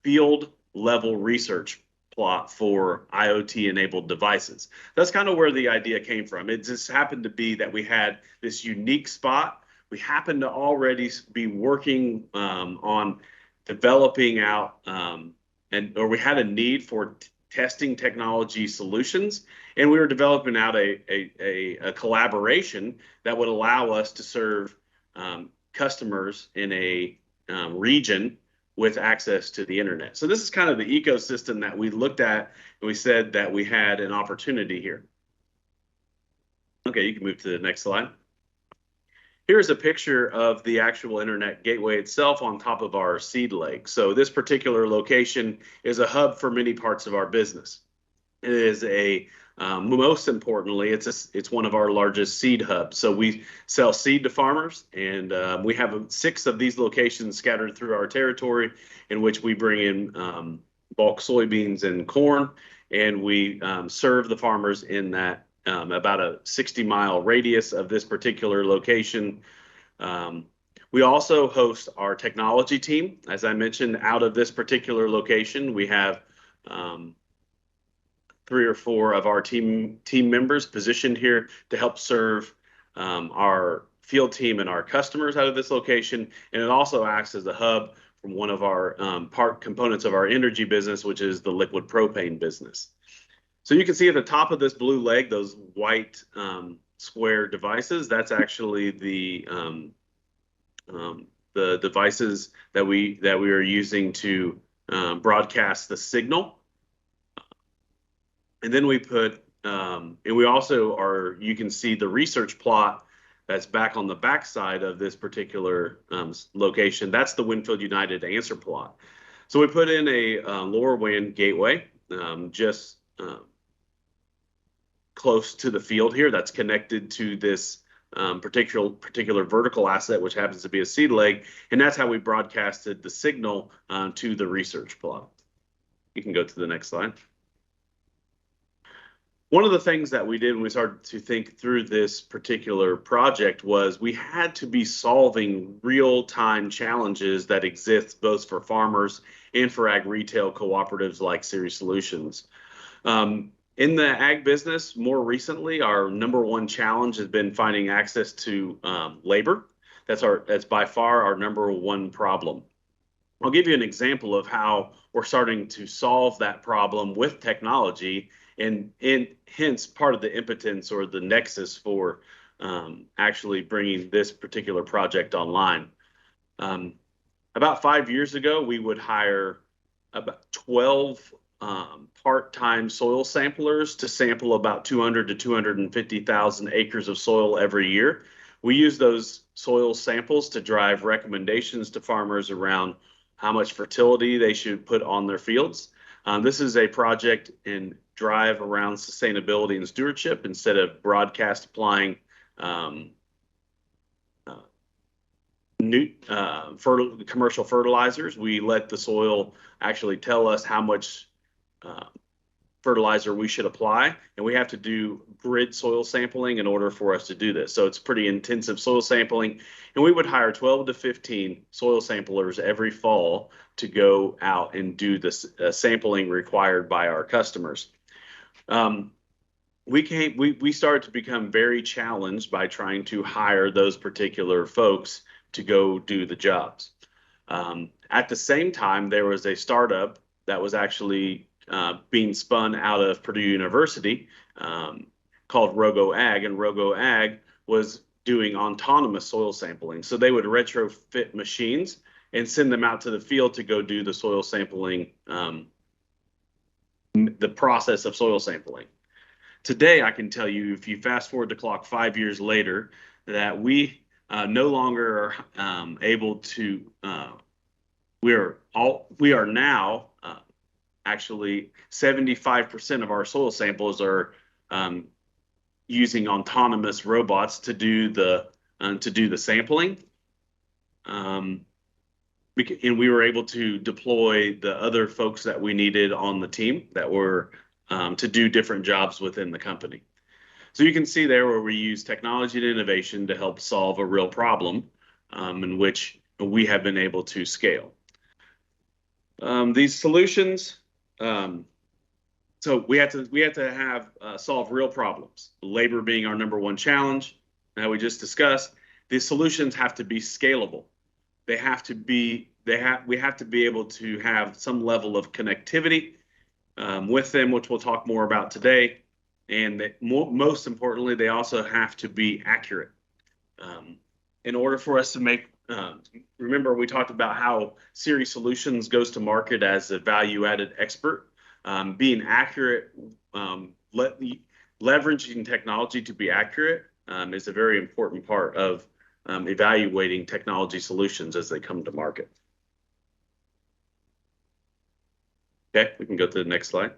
field level research plot for IoT enabled devices. That's kind of where the idea came from. It just happened to be that we had this unique spot. We happened to already be working on developing out or we had a need for testing technology solutions, and we were developing out a collaboration that would allow us to serve customers in a region with access to the internet. So this is kind of the ecosystem that we looked at, and we said that we had an opportunity here. Okay, you can move to the next slide. Here's a picture of the actual internet gateway itself on top of our seed lake. So this particular location is a hub for many parts of our business. It is most importantly, it's one of our largest seed hubs. So we sell seed to farmers, and we have 6 of these locations scattered through our territory, in which we bring in bulk soybeans and corn, and we serve the farmers in that about a 60-mile radius of this particular location. We also host our technology team. As I mentioned, out of this particular location, we have 3 or 4 of our team members positioned here to help serve our field team and our customers out of this location. And it also acts as a hub from one of our components of our energy business, which is the liquid propane business. So you can see at the top of this blue leg, those white square devices, that's actually the devices that we are using to broadcast the signal. And then we put, and we also you can see the research plot that's back on the back side of this particular location. That's the Winfield United answer plot. So we put in a LoRaWAN gateway just close to the field here that's connected to this particular vertical asset, which happens to be a seed leg. And that's how we broadcasted the signal to the research plot. You can go to the next slide. One of the things that we did when we started to think through this particular project was we had to be solving real-time challenges that exist both for farmers and for ag retail cooperatives like Series Solutions. In the ag business, more recently, our number one challenge has been finding access to labor. That's by far our number one problem. I'll give you an example of how we're starting to solve that problem with technology, and hence part of the impotence or the nexus for actually bringing this particular project online. About 5 years ago, we would hire about 12 part-time soil samplers to sample about 200 to 250,000 acres of soil every year. We use those soil samples to drive recommendations to farmers around how much fertility they should put on their fields. This is a project and drive around sustainability and stewardship instead of broadcast applying commercial fertilizers. We let the soil actually tell us how much fertilizer we should apply, and we have to do grid soil sampling in order for us to do this. So it's pretty intensive soil sampling, and we would hire 12 to 15 soil samplers every fall to go out and do the sampling required by our customers. We started to become very challenged by trying to hire those particular folks to go do the jobs. At the same time, there was a startup that was actually being spun out of Purdue University called Rogo Ag, and Rogo Ag was doing autonomous soil sampling. So they would retrofit machines and send them out to the field to go do the soil sampling, the process of soil sampling. Today, I can tell you, if you fast forward the clock 5 years later, that we no longer are able to. We are now actually 75% of our soil samples are using autonomous robots to do the sampling. And we were able to deploy the other folks that we needed on the team that were to do different jobs within the company. So you can see there where we use technology and innovation to help solve a real problem in which we have been able to scale. These solutions, so we have to have solve real problems. Labor being our number one challenge, that we just discussed. These solutions have to be scalable. We have to be able to have some level of connectivity with them, which we'll talk more about today. And most importantly, they also have to be accurate. In order for us to make, remember we talked about how Series Solutions goes to market as a value-added expert. Being accurate, leveraging technology to be accurate is a very important part of evaluating technology solutions as they come to market. Okay, we can go to the next slide.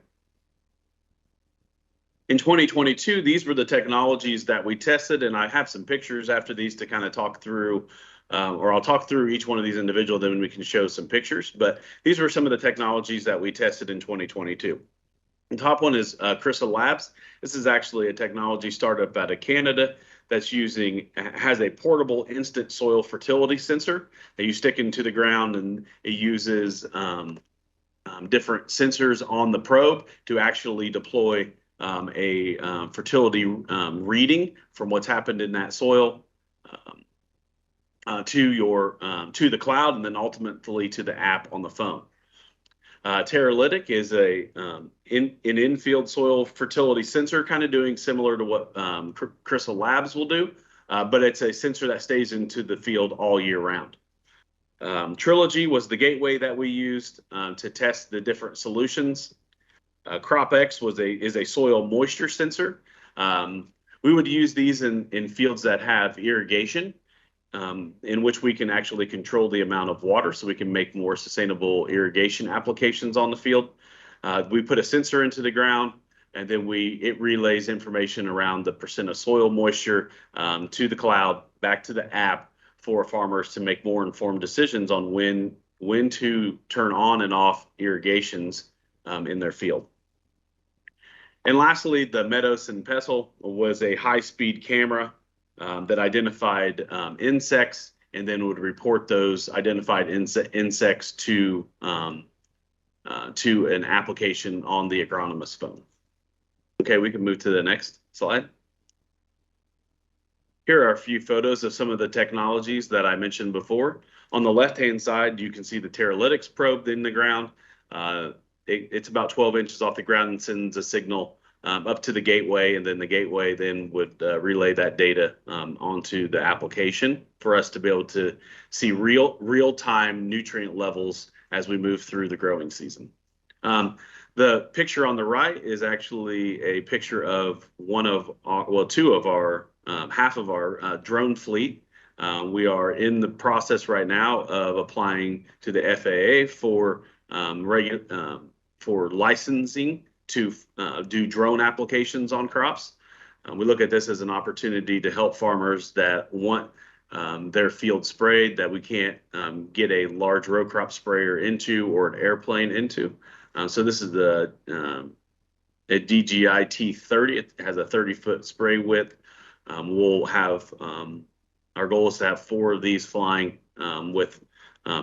In 2022, these were the technologies that we tested, and I have some pictures after these to kind of talk through, or I'll talk through each one of these individual, then we can show some pictures. But these were some of the technologies that we tested in 2022. The top one is Crystal Labs. This is actually a technology startup out of Canada that's has a portable instant soil fertility sensor that you stick into the ground, and it uses different sensors on the probe to actually deploy a fertility reading from what's happened in that soil to the cloud, and then ultimately to the app on the phone. Teralytic is an in-field soil fertility sensor, kind of doing similar to what Crystal Labs will do, but it's a sensor that stays into the field all year round. Trilogy was the gateway that we used to test the different solutions. CropX is a soil moisture sensor. We would use these in fields that have irrigation, in which we can actually control the amount of water so we can make more sustainable irrigation applications on the field. We put a sensor into the ground, and then it relays information around the percent of soil moisture to the cloud, back to the app for farmers to make more informed decisions on when to turn on and off irrigations in their field. And lastly, the Meadows and Pestle was a high-speed camera that identified insects and then would report those identified insects to an application on the agronomist's phone. Okay, we can move to the next slide. Here are a few photos of some of the technologies that I mentioned before. On the left-hand side, you can see the Teralytics probe in the ground. It's about 12 inches off the ground and sends a signal up to the gateway, and then the gateway then would relay that data onto the application for us to be able to see real-time nutrient levels as we move through the growing season. The picture on the right is actually a picture of two of our half of our drone fleet. We are in the process right now of applying to the FAA for licensing to do drone applications on crops. We look at this as an opportunity to help farmers that want their field sprayed that we can't get a large row crop sprayer into or an airplane into. So this is a DJI T30. It has a 30-foot spray width. We'll have our goal is to have 4 of these flying with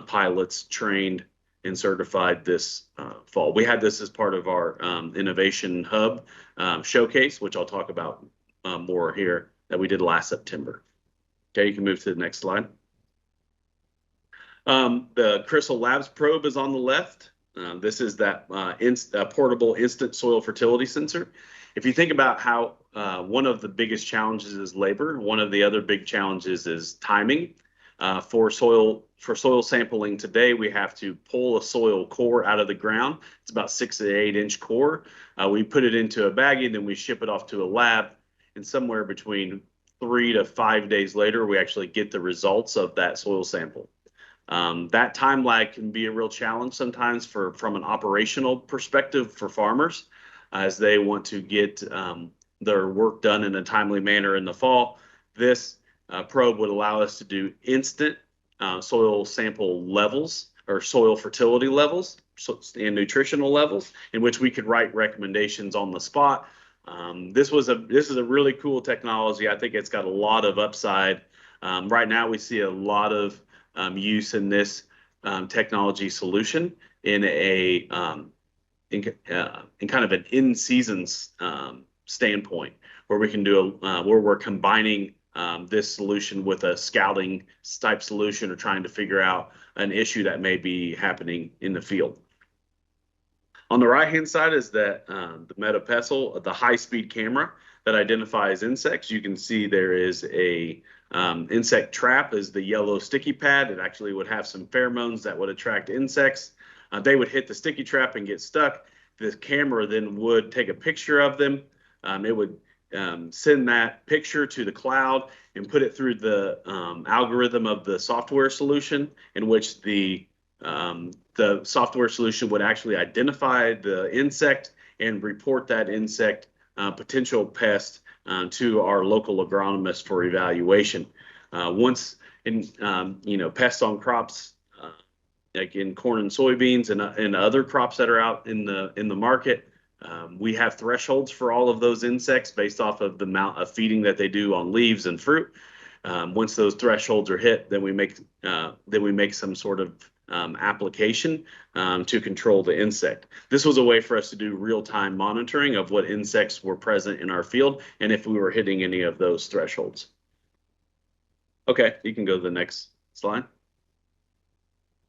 pilots trained and certified this fall. We had this as part of our Innovation Hub showcase, which I'll talk about more here, that we did last September. Okay, you can move to the next slide. The Crystal Labs probe is on the left. This is that portable instant soil fertility sensor. If you think about how one of the biggest challenges is labor, one of the other big challenges is timing. For soil sampling today, we have to pull a soil core out of the ground. It's about 6 to 8 inch core. We put it into a baggie, then we ship it off to a lab, and somewhere between 3 to 5 days later, we actually get the results of that soil sample. That time lag can be a real challenge sometimes from an operational perspective for farmers as they want to get their work done in a timely manner in the fall. This probe would allow us to do instant soil sample levels or soil fertility levels and nutritional levels, in which we could write recommendations on the spot. This is a really cool technology. I think it's got a lot of upside. Right now, we see a lot of use in this technology solution in kind of an in-season standpoint, where we can do where we're combining this solution with a scouting type solution or trying to figure out an issue that may be happening in the field. On the right-hand side is that the MetaPestle, the high-speed camera that identifies insects. You can see there is a insect trap is the yellow sticky pad. It actually would have some pheromones that would attract insects. They would hit the sticky trap and get stuck. The camera then would take a picture of them. It would send that picture to the cloud and put it through the algorithm of the software solution, in which the software solution would actually identify the insect and report that insect potential pest to our local agronomist for evaluation. Once pests on crops like in corn and soybeans and other crops that are out in the market, we have thresholds for all of those insects based off of the amount of feeding that they do on leaves and fruit. Once those thresholds are hit, then we make some sort of application to control the insect. This was a way for us to do real-time monitoring of what insects were present in our field and if we were hitting any of those thresholds. Okay, you can go to the next slide.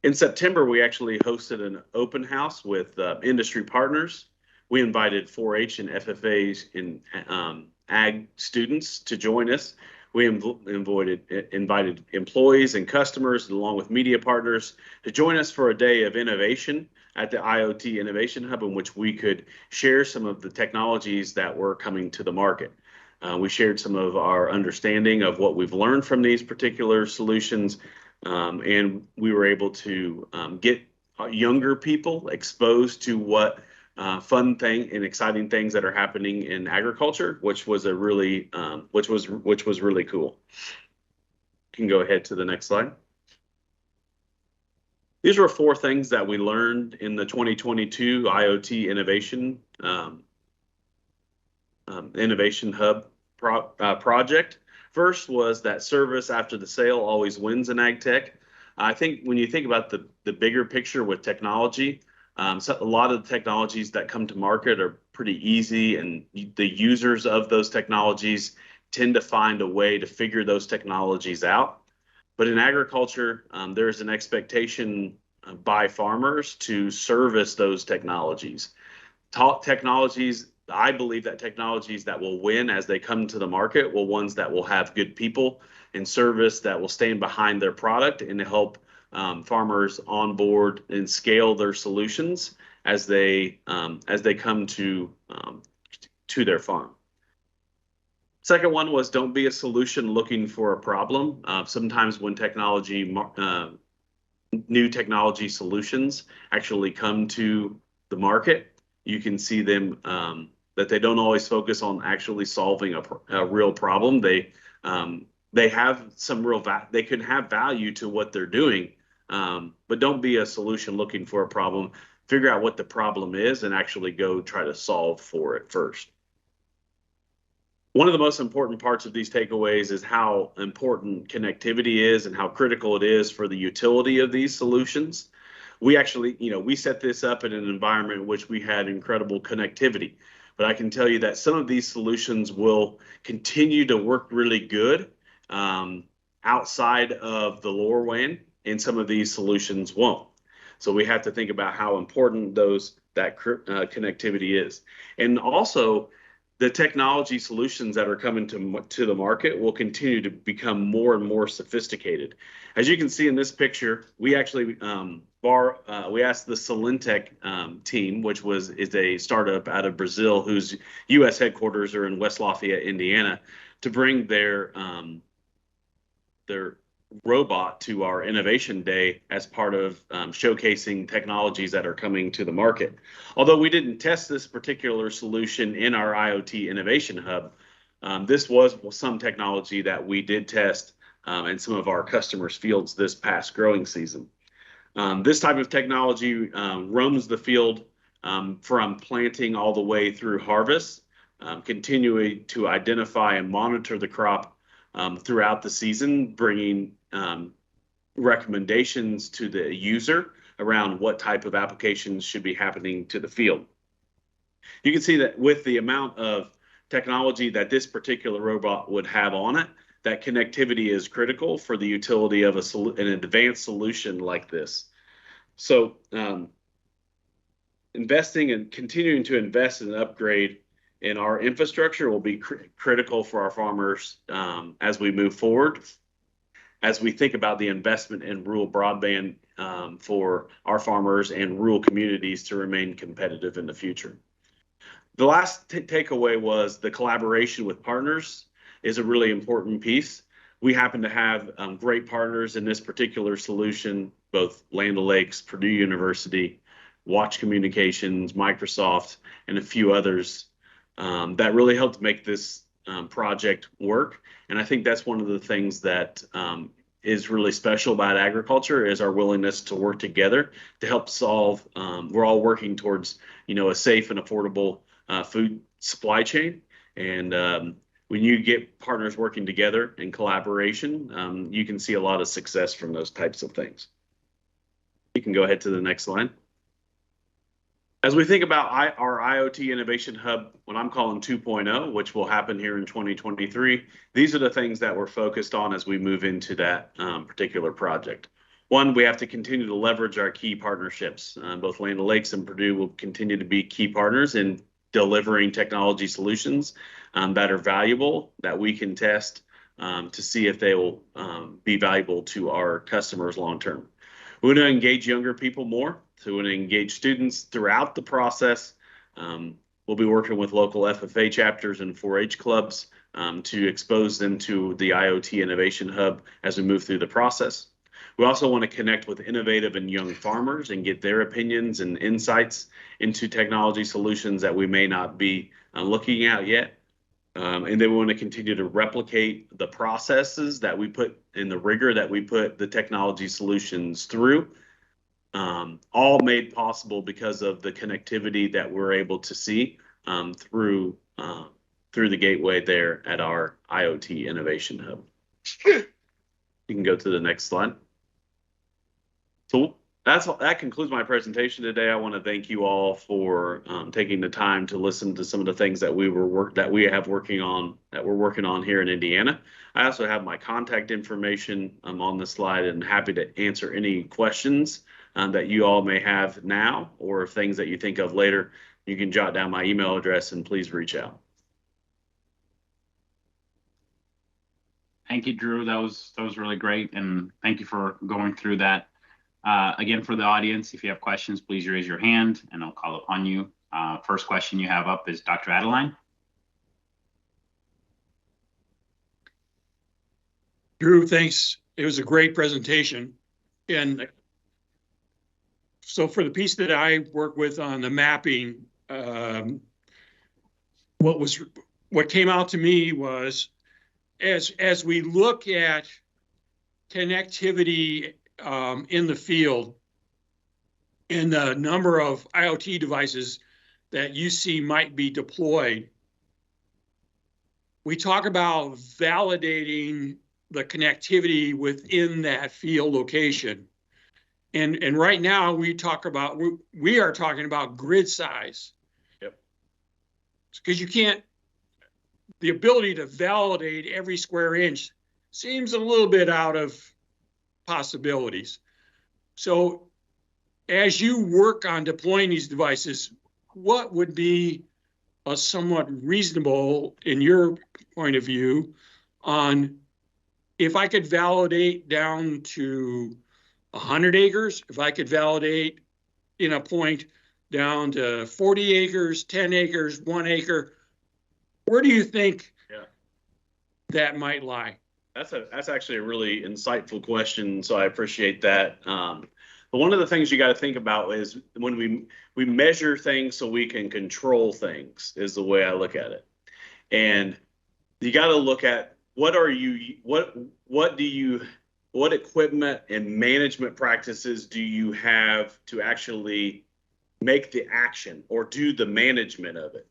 In September, we actually hosted an open house with industry partners. We invited 4-H and FFAs and ag students to join us. We invited employees and customers, along with media partners, to join us for a day of innovation at the IoT Innovation Hub, in which we could share some of the technologies that were coming to the market. We shared some of our understanding of what we've learned from these particular solutions, and we were able to get younger people exposed to what fun thing and exciting things that are happening in agriculture, which was a really which was really cool. You can go ahead to the next slide. These were 4 things that we learned in the 2022 IoT Innovation Hub project. First was that service after the sale always wins in ag tech. I think when you think about the bigger picture with technology, so a lot of the technologies that come to market are pretty easy, and the users of those technologies tend to find a way to figure those technologies out. But in agriculture, there's an expectation by farmers to service those technologies. I believe that technologies that will win as they come to the market will ones that will have good people and service that will stand behind their product and help farmers on board and scale their solutions as they come to their farm. Second one was don't be a solution looking for a problem. Sometimes when new technology solutions actually come to the market, you can see them that they don't always focus on actually solving a real problem. They have some they can have value to what they're doing, but don't be a solution looking for a problem. figure out what the problem is and actually go try to solve for it first. One of the most important parts of these takeaways is how important connectivity is and how critical it is for the utility of these solutions. We actually, we set this up in an environment in which we had incredible connectivity. But I can tell you that some of these solutions will continue to work really good outside of the lower WAN, and some of these solutions won't. So we have to think about how important that connectivity is. And also, the technology solutions that are coming to the market will continue to become more and more sophisticated. As you can see in this picture, we actually we asked the Solentech team, which is a startup out of Brazil, whose U.S. headquarters are in West Lafayette, Indiana, to bring their robot to our Innovation Day as part of showcasing technologies that are coming to the market. Although we didn't test this particular solution in our IoT Innovation Hub, this was some technology that we did test in some of our customers' fields this past growing season. This type of technology roams the field from planting all the way through harvest, continuing to identify and monitor the crop throughout the season, bringing recommendations to the user around what type of applications should be happening to the field. You can see that with the amount of technology that this particular robot would have on it, that connectivity is critical for the utility of an advanced solution like this. So investing and continuing to invest and upgrade in our infrastructure will be critical for our farmers as we move forward, as we think about the investment in rural broadband for our farmers and rural communities to remain competitive in the future. The last takeaway was the collaboration with partners is a really important piece. We happen to have great partners in this particular solution, both Land O'Lakes, Purdue University, Watch Communications, Microsoft, and a few others that really helped make this project work. And I think that's one of the things that is really special about agriculture is our willingness to work together to help solve. We're all working towards, a safe and affordable food supply chain. And when you get partners working together in collaboration, you can see a lot of success from those types of things. You can go ahead to the next slide. As we think about our IoT Innovation Hub, what I'm calling 2.0, which will happen here in 2023, these are the things that we're focused on as we move into that particular project. One, we have to continue to leverage our key partnerships. Both Land O'Lakes and Purdue will continue to be key partners in delivering technology solutions that are valuable, that we can test to see if they will be valuable to our customers long term. We want to engage younger people more. So we want to engage students throughout the process. We'll be working with local FFA chapters and 4-H clubs to expose them to the IoT Innovation Hub as we move through the process. We also want to connect with innovative and young farmers and get their opinions and insights into technology solutions that we may not be looking at yet. And then we want to continue to replicate the processes that we put in the rigor that we put the technology solutions through, all made possible because of the connectivity that we're able to see through the gateway there at our IoT Innovation Hub. You can go to the next slide. So that concludes my presentation today. I want to thank you all for taking the time to listen to some of the things that we're working on here in Indiana. I also have my contact information on the slide, and happy to answer any questions that you all may have now, or things that you think of later. You can jot down my email address and please reach out. Thank you, Drew. That was really great, and thank you for going through that. Again, for the audience, if you have questions, please raise your hand and I'll call upon you. First question you have up is Dr. Adeline. Drew, thanks. It was a great presentation. And so for the piece that I work with on the mapping, what came out to me was as we look at connectivity in the field, and the number of IoT devices that you see might be deployed, we talk about validating the connectivity within that field location. And right now we are talking about grid size. Yep. Because you can't, the ability to validate every square inch seems a little bit out of possibilities. So as you work on deploying these devices, what would be a somewhat reasonable, in your point of view, on if I could validate down to 100 acres, if I could validate in a point down to 40 acres, 10 acres, 1 acre, where do you think that might lie? That's actually a really insightful question, so I appreciate that. But one of the things you got to think about is when we measure things so we can control things is the way I look at it. And you got to look at what equipment and management practices do you have to actually make the action or do the management of it.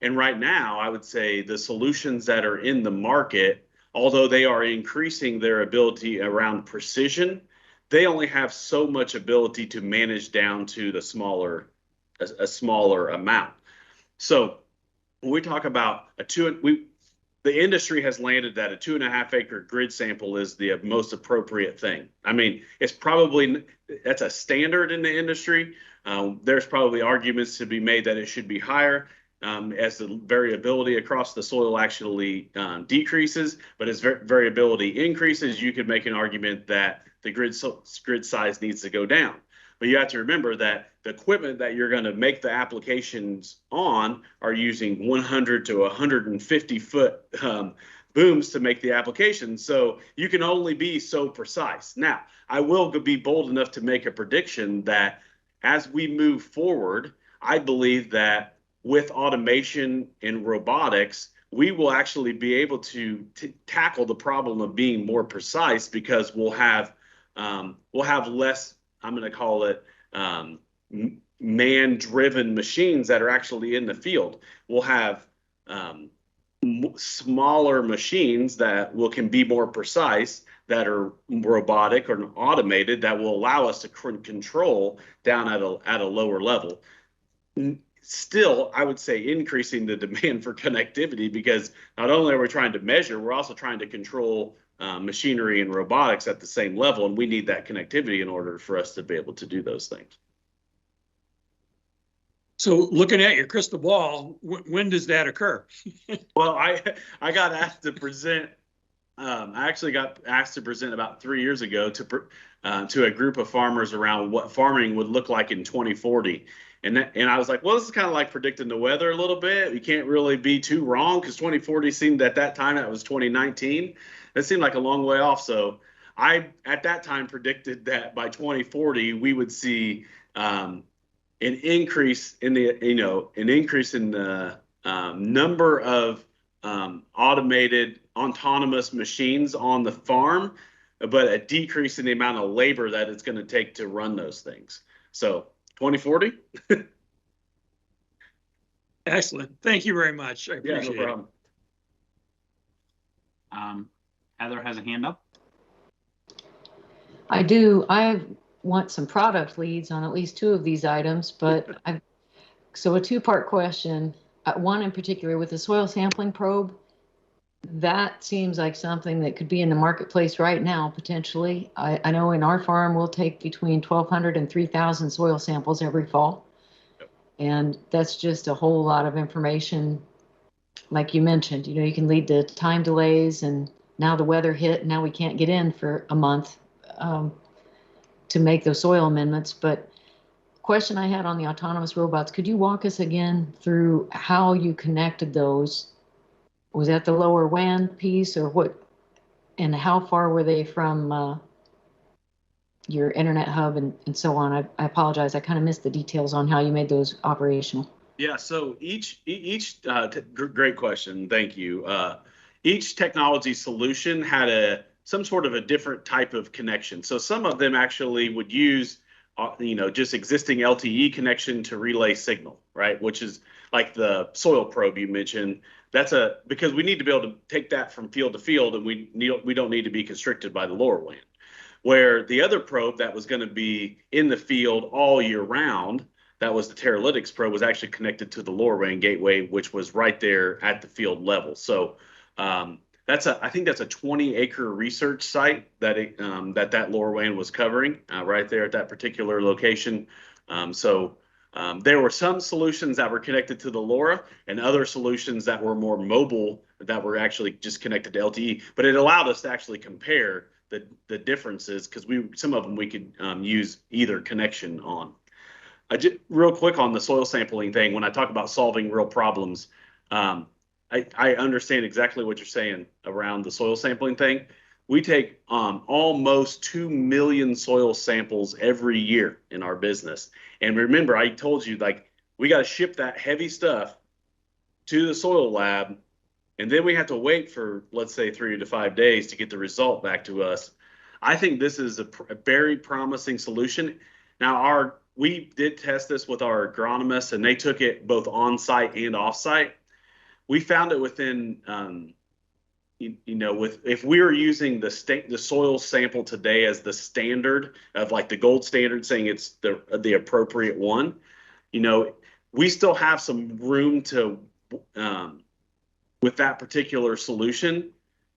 And right now, I would say the solutions that are in the market, although they are increasing their ability around precision, they only have so much ability to manage down to a smaller amount. So when we talk about the industry has landed that a 2.5 acre grid sample is the most appropriate thing. I mean, that's a standard in the industry. There's probably arguments to be made that it should be higher. As the variability across the soil actually decreases, but as variability increases, you could make an argument that the grid size needs to go down. But you have to remember that the equipment that you're going to make the applications on are using 100 to 150 foot booms to make the application. So you can only be so precise. Now, I will be bold enough to make a prediction that as we move forward, I believe that with automation and robotics, we will actually be able to tackle the problem of being more precise because we'll have less, I'm going to call it man-driven machines that are actually in the field. We'll have smaller machines that can be more precise, that are robotic or automated, that will allow us to control down at a lower level. Still, I would say increasing the demand for connectivity, because not only are we trying to measure, we're also trying to control machinery and robotics at the same level, and we need that connectivity in order for us to be able to do those things. So looking at your crystal ball, when does that occur? Well, I got asked to present. I actually got asked to present about 3 years ago to a group of farmers around what farming would look like in 2040. And I was like, well, this is kind of like predicting the weather a little bit. You can't really be too wrong, because 2040 seemed at that time, that was 2019. It seemed like a long way off. So I, at that time, predicted that by 2040, we would see an increase in the number of automated autonomous machines on the farm, but a decrease in the amount of labor that it's going to take to run those things. So 2040. Excellent. Thank you very much. I appreciate no problem. it. Heather has a hand up. I do. I want some product leads on at least 2 of these items, but so a 2-part question. One in particular with the soil sampling probe, that seems like something that could be in the marketplace right now, potentially. I know in our farm, we'll take between 1,200 and 3,000 soil samples every fall. Yep. And that's just a whole lot of information. Like you mentioned, you can lead to time delays, and now the weather hit, now we can't get in for a month to make those soil amendments. But question I had on the autonomous robots, could you walk us again through how you connected those? Was that the lower WAN piece, or what, and how far were they from your internet hub and so on? I apologize, I kind of missed the details on how you made those operational. Yeah, so great question, thank you. Each technology solution had some sort of a different type of connection. So some of them actually would use just existing LTE connection to relay signal, right? Which is like the soil probe you mentioned. Because we need to be able to take that from field to field, and we don't need to be constricted by the LoRaWAN. Where the other probe that was going to be in the field all year round, that was the Teralytics probe, was actually connected to the LoRaWAN gateway, which was right there at the field level. So I think that's a 20-acre research site that that LoRaWAN was covering right there at that particular location. There were some solutions that were connected to the LoRa and other solutions that were more mobile that were actually just connected to LTE. But it allowed us to actually compare the differences, because some of them we could use either connection on. Real quick on the soil sampling thing, when I talk about solving real problems, I understand exactly what you're saying around the soil sampling thing. We take almost 2 million soil samples every year in our business. And remember, I told you, like, we got to ship that heavy stuff to the soil lab, and then we have to wait for, let's say, 3 to 5 days to get the result back to us. I think this is a very promising solution. Now, we did test this with our agronomists, and they took it both on-site and off-site. We found it within, if we were using the soil sample today as the standard of, like, the gold standard, saying it's the appropriate one, we still have some room to with that particular solution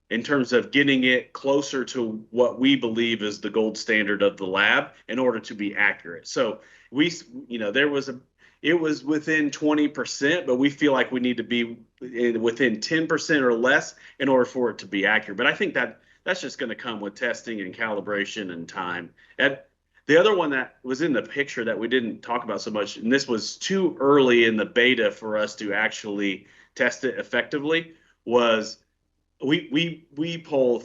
in terms of getting it closer to what we believe is the gold standard of the lab in order to be accurate. So it was within 20%, but we feel like we need to be within 10% or less in order for it to be accurate. But I think that's just going to come with testing and calibration and time. And the other one that was in the picture that we didn't talk about so much, and this was too early in the beta for us to actually test it effectively, was we pull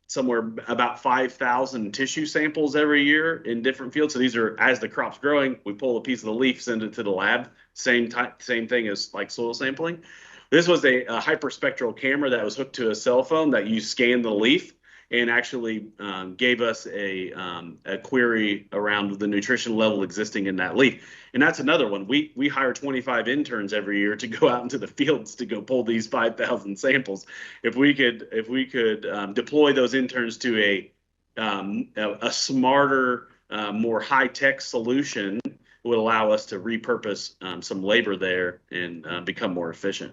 somewhere about 5,000 tissue samples every year in different fields. So these are, as the crop's growing, we pull a piece of the leaf, send it to the lab. Same thing as like soil sampling. This was a hyperspectral camera that was hooked to a cell phone that you scan the leaf and actually gave us a query around the nutrition level existing in that leaf. And that's another one. We hire 25 interns every year to go out into the fields to go pull these 5,000 samples. If we could deploy those interns to a smarter, more high-tech solution, it would allow us to repurpose some labor there and become more efficient.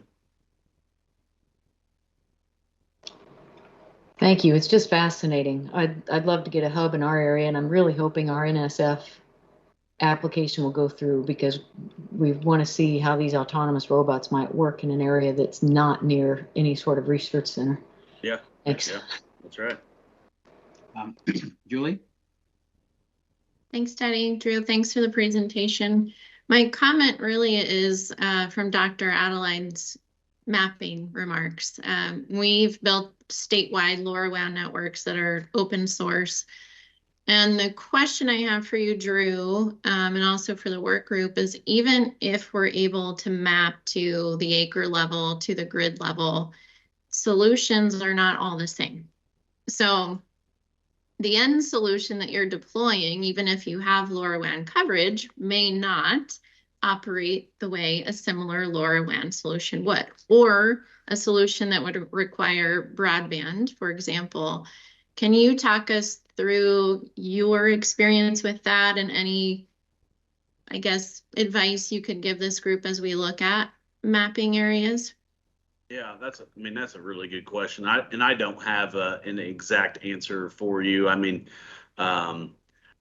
Thank you. It's just fascinating. I'd love to get a hub in our area, and I'm really hoping our NSF application will go through, because we want to see how these autonomous robots might work in an area that's not near any sort of research center. Yeah. Thanks. Yeah, that's right. Julie? Thanks, Teddy. Drew, thanks for the presentation. My comment really is from Dr. Adelaide's mapping remarks. We've built statewide LoRaWAN networks that are open source. And the question I have for you, Drew, and also for the work group, is even if we're able to map to the acre level, to the grid level, solutions are not all the same. So the end solution that you're deploying, even if you have LoRaWAN coverage, may not operate the way a similar LoRaWAN solution would, or a solution that would require broadband, for example. Can you talk us through your experience with that and any, I guess, advice you could give this group as we look at mapping areas? Yeah, that's a really good question. I don't have an exact answer for you.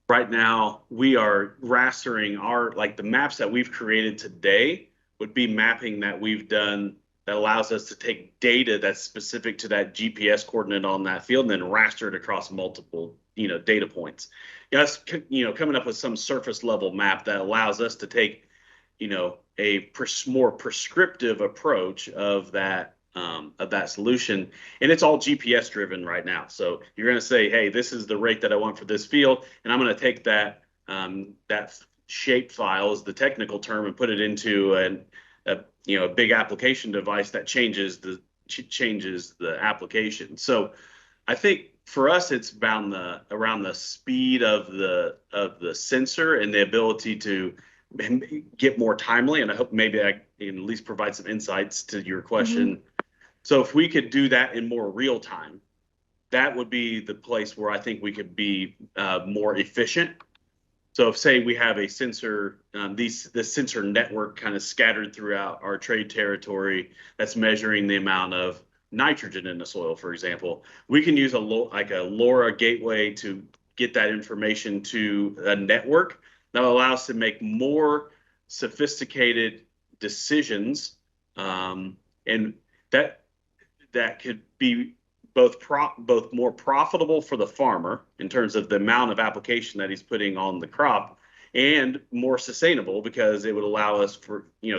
Right now we are rastering the maps that we've created today would be mapping that we've done that allows us to take data that's specific to that GPS coordinate on that field and then raster it across multiple, data points. Yes, coming up with some surface level map that allows us to take, a more prescriptive approach of that solution. And it's all GPS driven right now. So you're going to say, hey, this is the rate that I want for this field. And I'm going to take that shape file, is the technical term, and put it into a big application device that changes the application. So I think for us, it's around the speed of the sensor and the ability to get more timely. And I hope maybe I can at least provide some insights to your question. So if we could do that in more real time, that would be the place where I think we could be more efficient. So if, say, we have a sensor, this sensor network kind of scattered throughout our trade territory that's measuring the amount of nitrogen in the soil, for example, we can use like a LoRa gateway to get that information to a network that will allow us to make more sophisticated decisions, and that could be both more profitable for the farmer in terms of the amount of application that he's putting on the crop, and more sustainable because it would allow us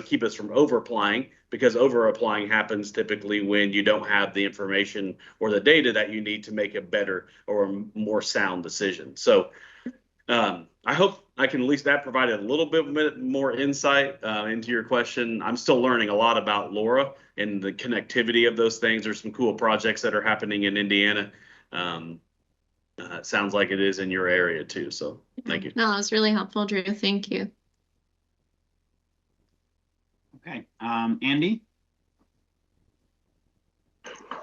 keep us from over applying, because over applying happens typically when you don't have the information or the data that you need to make a better or more sound decision. So I hope I can at least that provided a little bit more insight into your question. I'm still learning a lot about LoRa and the connectivity of those things. There's some cool projects that are happening in Indiana. It sounds like it is in your area too. So thank you. No, that was really helpful, Drew. Thank you. Okay, Andy?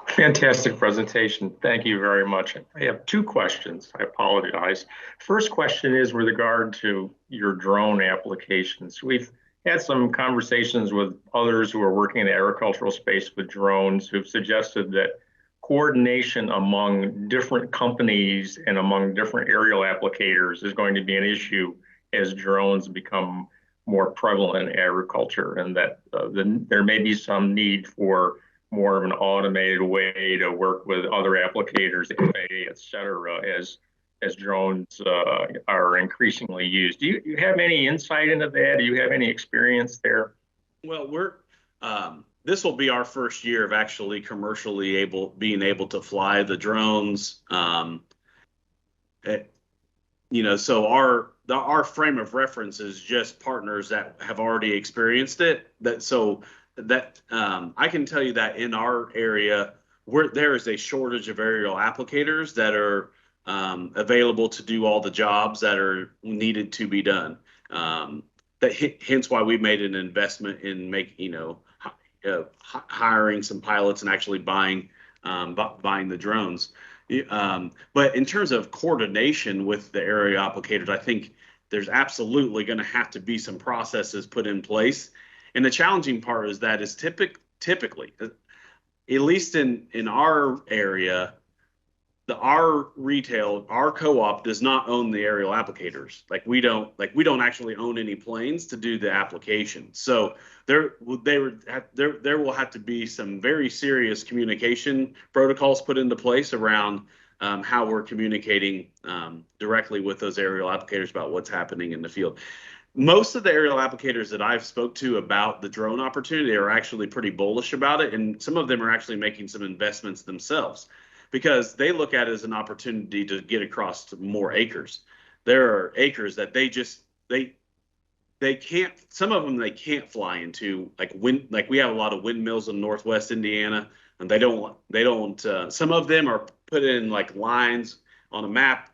Fantastic presentation. Thank you very much. I have two questions. I apologize. First question is with regard to your drone applications. We've had some conversations with others who are working in the agricultural space with drones who've suggested that coordination among different companies and among different aerial applicators is going to be an issue as drones become more prevalent in agriculture, and that there may be some need for more of an automated way to work with other applicators, FAA, et cetera, as drones are increasingly used. Do you have any insight into that? Do you have any experience there? Well, this will be our first year of actually commercially being able to fly the drones. So our frame of reference is just partners that have already experienced it. I can tell you that in our area, there is a shortage of aerial applicators that are available to do all the jobs that are needed to be done. Hence why we made an investment in hiring some pilots and actually buying the drones. But in terms of coordination with the aerial applicators, I think there's absolutely going to have to be some processes put in place. And the challenging part is that is typically, at least in our area, our co-op does not own the aerial applicators. We don't actually own any planes to do the application. So there will have to be some very serious communication protocols put into place around how we're communicating directly with those aerial applicators about what's happening in the field. Most of the aerial applicators that I've spoke to about the drone opportunity are actually pretty bullish about it, and some of them are actually making some investments themselves because they look at it as an opportunity to get across to more acres. There are acres that they can't, some of them they can't fly into, like we have a lot of windmills in Northwest Indiana, and they don't some of them are put in like lines on a map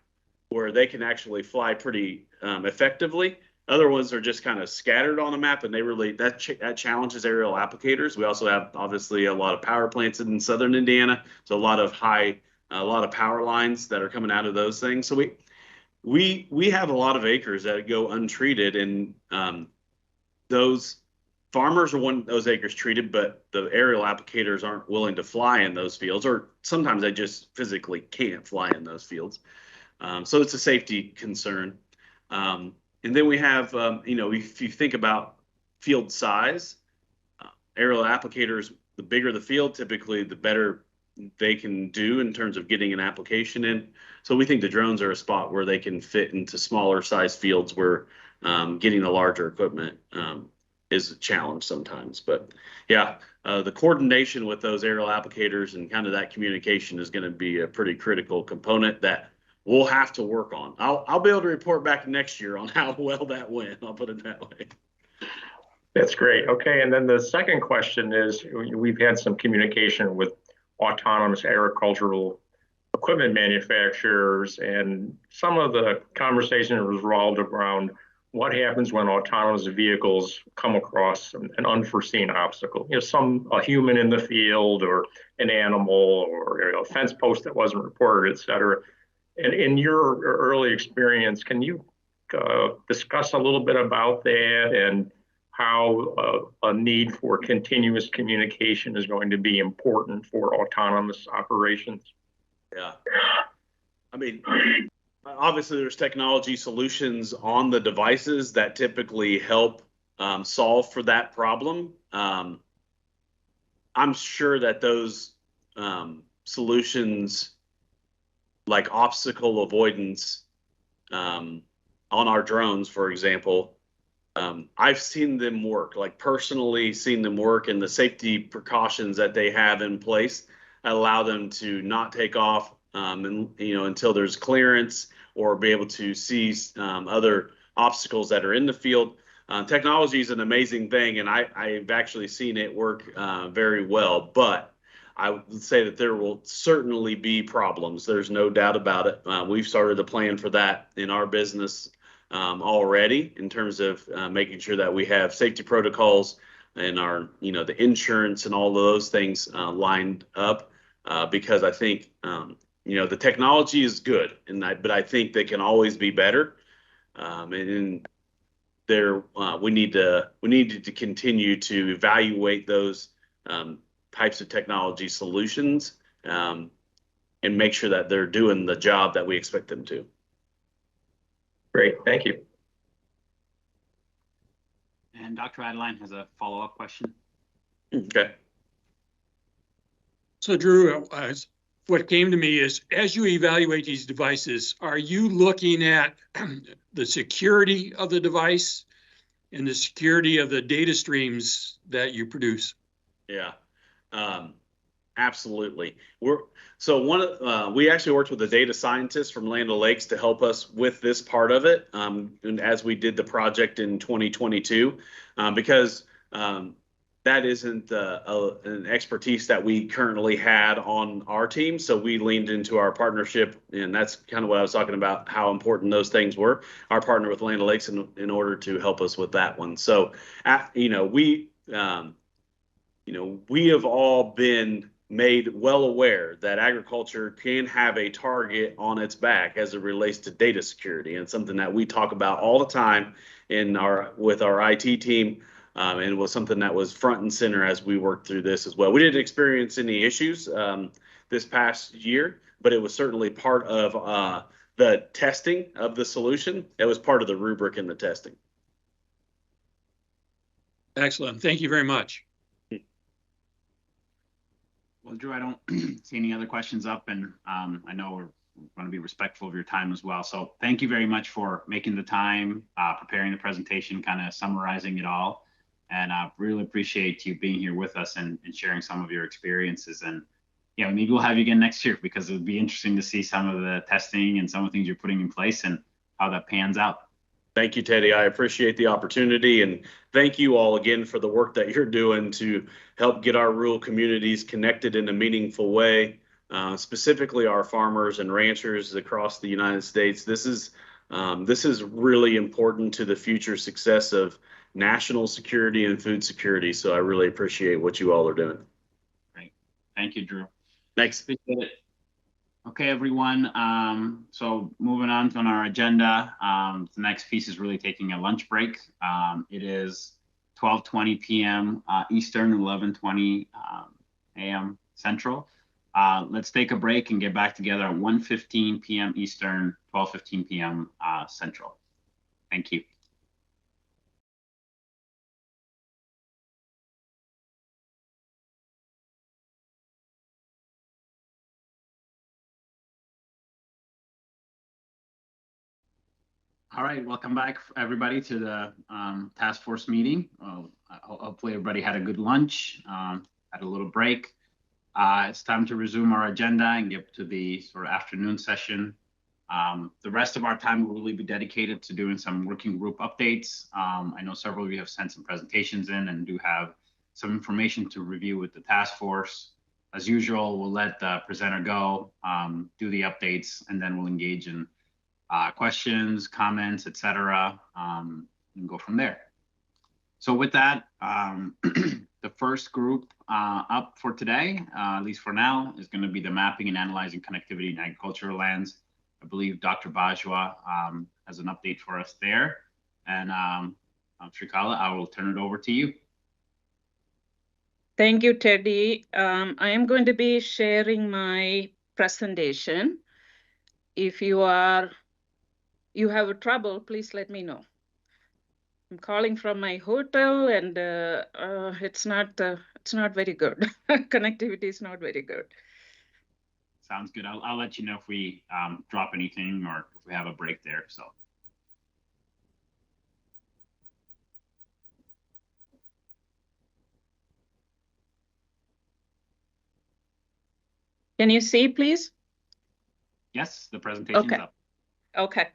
where they can actually fly pretty effectively. Other ones are just kind of scattered on the map, and that challenges aerial applicators. We also have obviously a lot of power plants in southern Indiana, so a lot of power lines that are coming out of those things. So we have a lot of acres that go untreated, and those farmers want those acres treated, but the aerial applicators aren't willing to fly in those fields, or sometimes they just physically can't fly in those fields. So it's a safety concern. And then we have, if you think about field size, aerial applicators, the bigger the field, typically the better they can do in terms of getting an application in. So we think the drones are a spot where they can fit into smaller size fields where getting the larger equipment is a challenge sometimes. But yeah, the coordination with those aerial applicators and kind of that communication is going to be a pretty critical component that we'll have to work on. I'll be able to report back next year on how well that went. I'll put it that way. That's great. Okay, and then the second question is, we've had some communication with autonomous agricultural equipment manufacturers, and some of the conversation revolved around what happens when autonomous vehicles come across an unforeseen obstacle. A human in the field, or an animal, or a fence post that wasn't reported, et cetera. And in your early experience, can you discuss a little bit about that and how a need for continuous communication is going to be important for autonomous operations? Yeah. I mean, obviously there's technology solutions on the devices that typically help solve for that problem. I'm sure that those solutions, like obstacle avoidance on our drones, for example, I've seen them work, like personally seen them work, and the safety precautions that they have in place allow them to not take off until there's clearance, or be able to see other obstacles that are in the field. Technology is an amazing thing, and I've actually seen it work very well, but I would say that there will certainly be problems. There's no doubt about it. We've started a plan for that in our business already, in terms of making sure that we have safety protocols and our, the insurance and all of those things lined up, because I think, the technology is good, but I think they can always be better. And there, we need to continue to evaluate those types of technology solutions, and make sure that they're doing the job that we expect them to. Great, thank you. And Dr. Adeline has a follow-up question. Okay. So Drew, what came to me is, as you evaluate these devices, are you looking at the security of the device and the security of the data streams that you produce? Yeah, absolutely. We actually worked with a data scientist from Land O'Lakes to help us with this part of it, and as we did the project in 2022, because that isn't an expertise that we currently had on our team. So we leaned into our partnership, and that's kind of what I was talking about, how important those things were. Our partner with Land O'Lakes in order to help us with that one. So, we have all been made well aware that agriculture can have a target on its back as it relates to data security, and something that we talk about all the time with our IT team. And it was something that was front and center as we worked through this as well. We didn't experience any issues this past year, but it was certainly part of the testing of the solution. It was part of the rubric in the testing. Excellent. Thank you very much. Well, Drew, I don't see any other questions up, and I know we're going to be respectful of your time as well. So thank you very much for making the time, preparing the presentation, kind of summarizing it all. And I really appreciate you being here with us and sharing some of your experiences. And maybe we'll have you again next year, because it would be interesting to see some of the testing and some of the things you're putting in place and how that pans out. Thank you, Teddy. I appreciate the opportunity, and thank you all again for the work that you're doing to help get our rural communities connected in a meaningful way, specifically our farmers and ranchers across the United States. This is really important to the future success of national security and food security. So I really appreciate what you all are doing. Great. Thank you, Drew. Thanks. Appreciate it. Okay, everyone. So moving on to our agenda, the next piece is really taking a lunch break. It is 12:20 p.m. Eastern, 11:20 a.m. Central. Let's take a break and get back together at 1:15 p.m. Eastern, 12:15 p.m. Central. Thank you. All right, welcome back, everybody, to the task force meeting. Hopefully everybody had a good lunch, had a little break. It's time to resume our agenda and get to the sort of afternoon session. The rest of our time will really be dedicated to doing some working group updates. I know several of you have sent some presentations in and do have some information to review with the task force. as usual, we'll let the presenter go, do the updates, and then we'll engage in questions, comments, etc., and go from there. So with that, the first group up for today, at least for now, is going to be the mapping and analyzing connectivity in agricultural lands. I believe Dr. Bajwa has an update for us there. And Shrikala, I will turn it over to you. Thank you, Teddy. I am going to be sharing my presentation. If you have trouble, please let me know. I'm calling from my hotel, and it's not very good. Connectivity is not very good. Sounds good. I'll let you know if we drop anything or if we have a break there. So. Can you see, please? Yes, the presentation's up. Okay.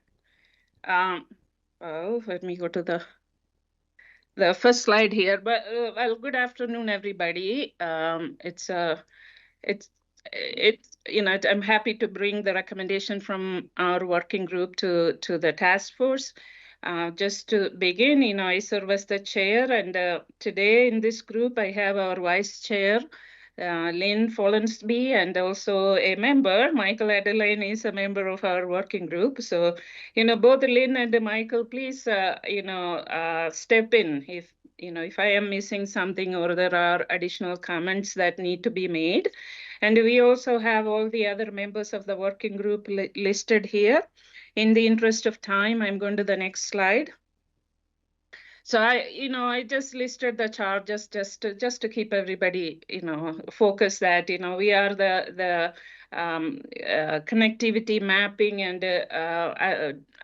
Well, let me go to the first slide here. But well, good afternoon, everybody. It's you know, I'm happy to bring the recommendation from our working group to the task force. Just to begin, you know, I serve as the chair, and today in this group I have our vice chair, Lynn Follensby, and also a member, Michael Adeline is a member of our working group. So, you know, both Lynn and Michael, please, you know, step in if, you know, if I am missing something or there are additional comments that need to be made. And we also have all the other members of the working group listed here. In the interest of time, I'm going to the next slide. So I just listed the charges just to keep everybody, you know, focused that, you know, we are the connectivity mapping and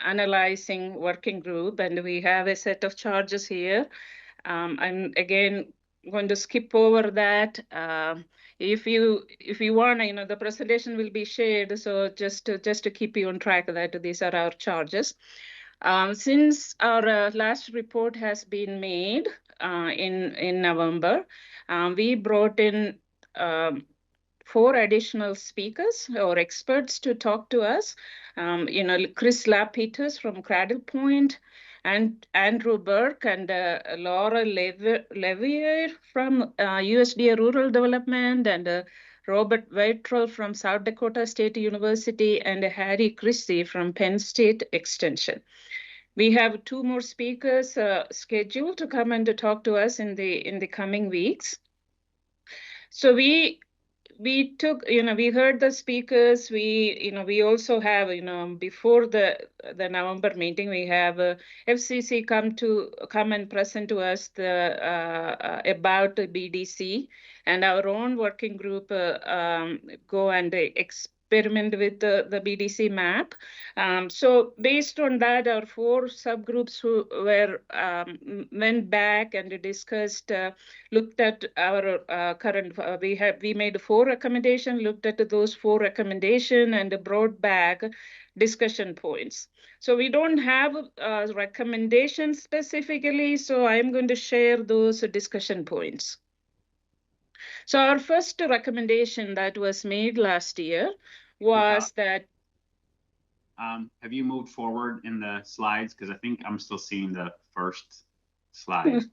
analyzing working group, and we have a set of charges here. I'm again going to skip over that. If you want, you know, the presentation will be shared. So just to keep you on track that these are our charges. Since our last report has been made in November, we brought in 4 additional speakers or experts to talk to us. You know, Chris Lapeters from Cradle Point, and Andrew Burke and Laura Levier from USDA Rural Development, and Robert Waitrell from South Dakota State University, and Harry Christie from Penn State Extension. We have 2 more speakers scheduled to come and to talk to us in the coming weeks. So we took, you know, we heard the speakers. We also have, you know, before the November meeting, we have FCC come and present to us about the BDC, and our own working group go and experiment with the BDC map. So based on that, our 4 subgroups who were went back and discussed, looked at our current. We made 4 recommendations, looked at those 4 recommendations, and brought back discussion points. So we don't have recommendations specifically, so I'm going to share those discussion points. So our first recommendation that was made last year was that. Have you moved forward in the slides? Because I think I'm still seeing the first slide.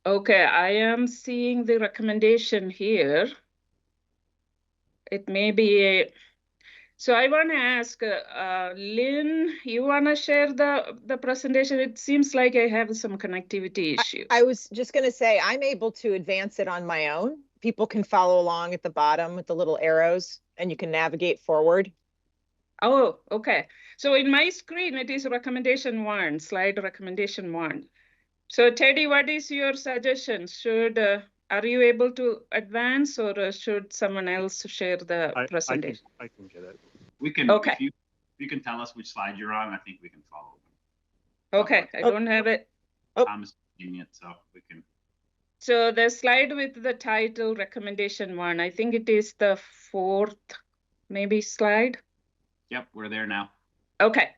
Okay, I am seeing the recommendation here. It may be so I want to ask Lynn, you want to share the presentation? It seems like I have some connectivity issue. I was just going to say I'm able to advance it on my own. People can follow along at the bottom with the little arrows, and you can navigate forward. Oh, okay. So in my screen, it is recommendation 1, slide recommendation 1. So Teddy, what is your suggestion? Are you able to advance, or should someone else share the presentation? I can get it. We can. Okay. If you can tell us which slide you're on, I think we can follow. Okay, I don't have it. Thomas it, so we can. So the slide with the title recommendation 1, I think it is the 4th maybe slide. Yep, we're there now. Okay.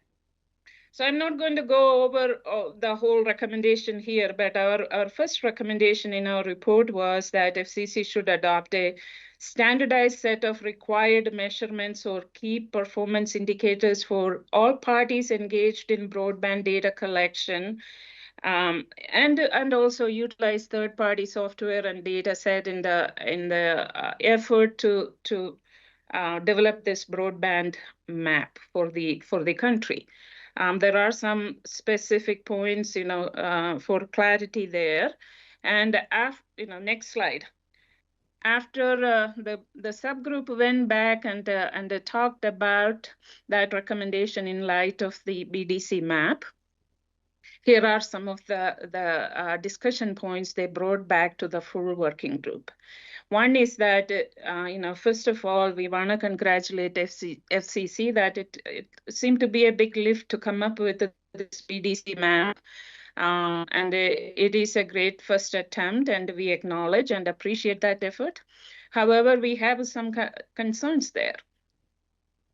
So I'm not going to go over the whole recommendation here, but our first recommendation in our report was that FCC should adopt a standardized set of required measurements or key performance indicators for all parties engaged in broadband data collection, and also utilize third-party software and data set in the effort to develop this broadband map for the country. There are some specific points, for clarity there. And next slide. After the subgroup went back and talked about that recommendation in light of the BDC map, here are some of the discussion points they brought back to the full working group. One is that, first of all, we want to congratulate FCC that it seemed to be a big lift to come up with this BDC map. And it is a great first attempt, and we acknowledge and appreciate that effort. However, we have some concerns there.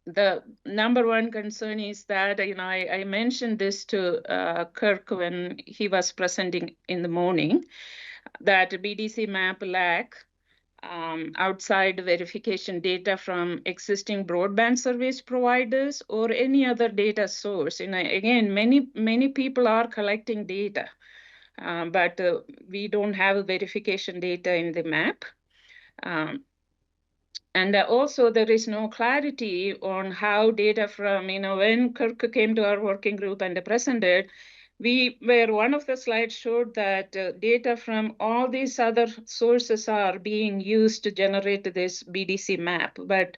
The number one concern is that, I mentioned this to Kirk when he was presenting in the morning, that BDC map lack outside verification data from existing broadband service providers or any other data source. Again, many people are collecting data, but we don't have verification data in the map. And also there is no clarity on how data from, when Kirk came to our working group and presented, where one of the slides showed that data from all these other sources are being used to generate this BDC map, but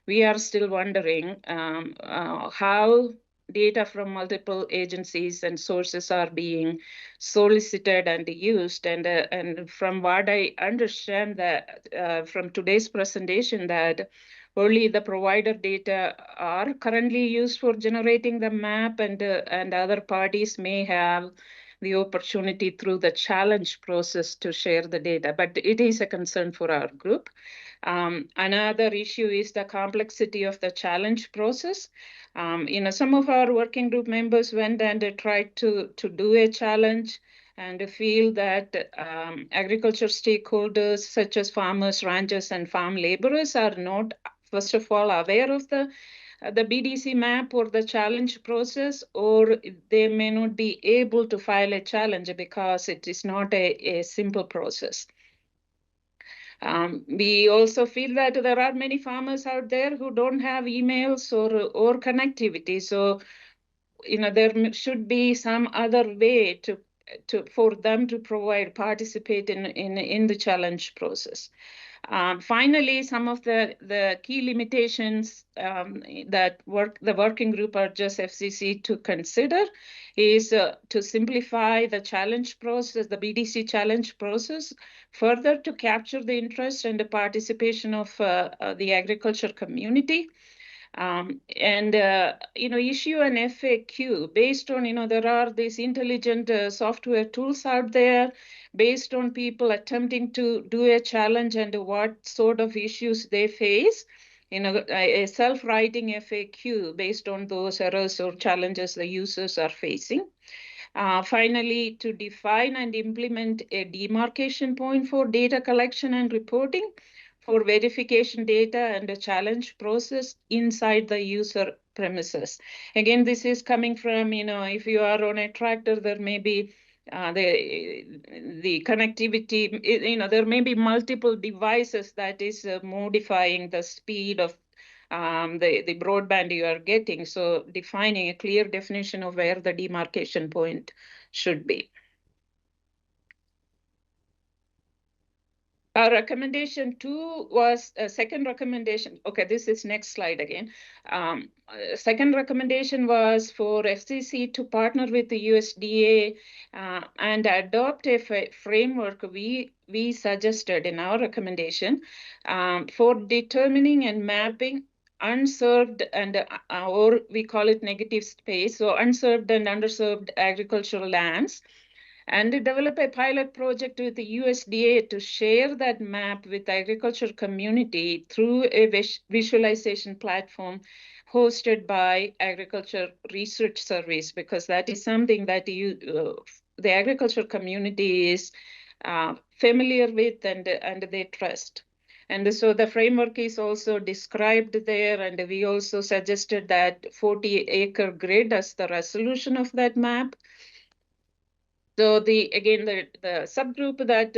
we are still wondering how data from multiple agencies and sources are being solicited and used. And from what I understand that from today's presentation, that only the provider data are currently used for generating the map, and other parties may have the opportunity through the challenge process to share the data. But it is a concern for our group. Another issue is the complexity of the challenge process. Some of our working group members went and tried to do a challenge and feel that agriculture stakeholders such as farmers, ranchers, and farm laborers are not, first of all, aware of the BDC map or the challenge process, or they may not be able to file a challenge because it is not a simple process. We also feel that there are many farmers out there who don't have emails or connectivity. So, there should be some other way for them to participate in the challenge process. Finally, some of the key limitations that the working group urges FCC to consider is to simplify the challenge process, the BDC challenge process, further to capture the interest and the participation of the agriculture community. Issue an FAQ based on, there are these intelligent software tools out there based on people attempting to do a challenge and what sort of issues they face. A self-writing FAQ based on those errors or challenges the users are facing. Finally, to define and implement a demarcation point for data collection and reporting for verification data and a challenge process inside the user premises. Again, this is coming from, if you are on a tractor, there may be the connectivity, there may be multiple devices that is modifying the speed of the broadband you are getting. So defining a clear definition of where the demarcation point should be. Our recommendation 2 was a second recommendation. Okay, this is next slide again. Second recommendation was for FCC to partner with the USDA and adopt a framework we suggested in our recommendation for determining and mapping unserved and or we call it negative space, so unserved and underserved agricultural lands and develop a pilot project with the USDA to share that map with the agriculture community through a visualization platform hosted by Agriculture Research Service, because that is something that the agriculture community is familiar with and they trust. And so the framework is also described there, and we also suggested that 40-acre grid as the resolution of that map. So the subgroup that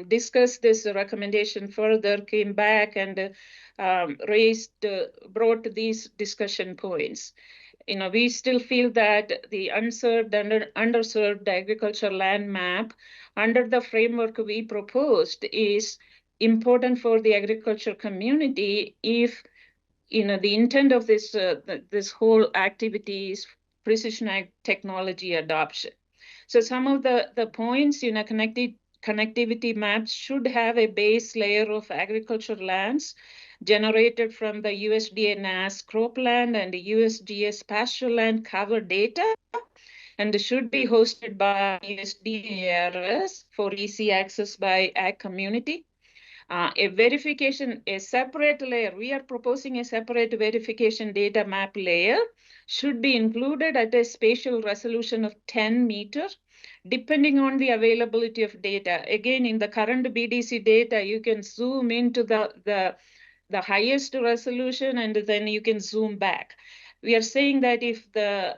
discussed this recommendation further came back and brought these discussion points. We still feel that the unserved and underserved agriculture land map under the framework we proposed is important for the agriculture community if the intent of this whole activity is precision ag technology adoption. So some of the points, connectivity maps should have a base layer of agriculture lands generated from the USDA NAS cropland and USGS pasture land cover data, and should be hosted by USDA ARS for easy access by ag community. A separate layer, we are proposing a separate verification data map layer, should be included at a spatial resolution of 10 meters, depending on the availability of data. Again, in the current BDC data, you can zoom into the highest resolution and then you can zoom back. We are saying that if the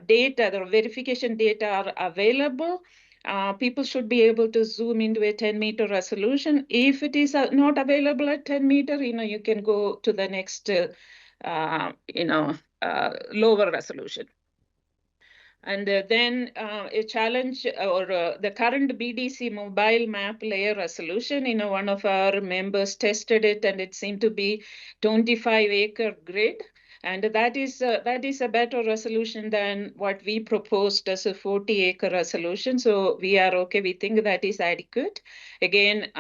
the verification data are available, people should be able to zoom into a 10-meter resolution. If it is not available at 10 meter, you can go to the next, lower resolution. And then a challenge or the current BDC mobile map layer resolution, one of our members tested it and it seemed to be 25-acre grid. And that is a better resolution than what we proposed as a 40-acre resolution. So we are okay. We think that is adequate. Again,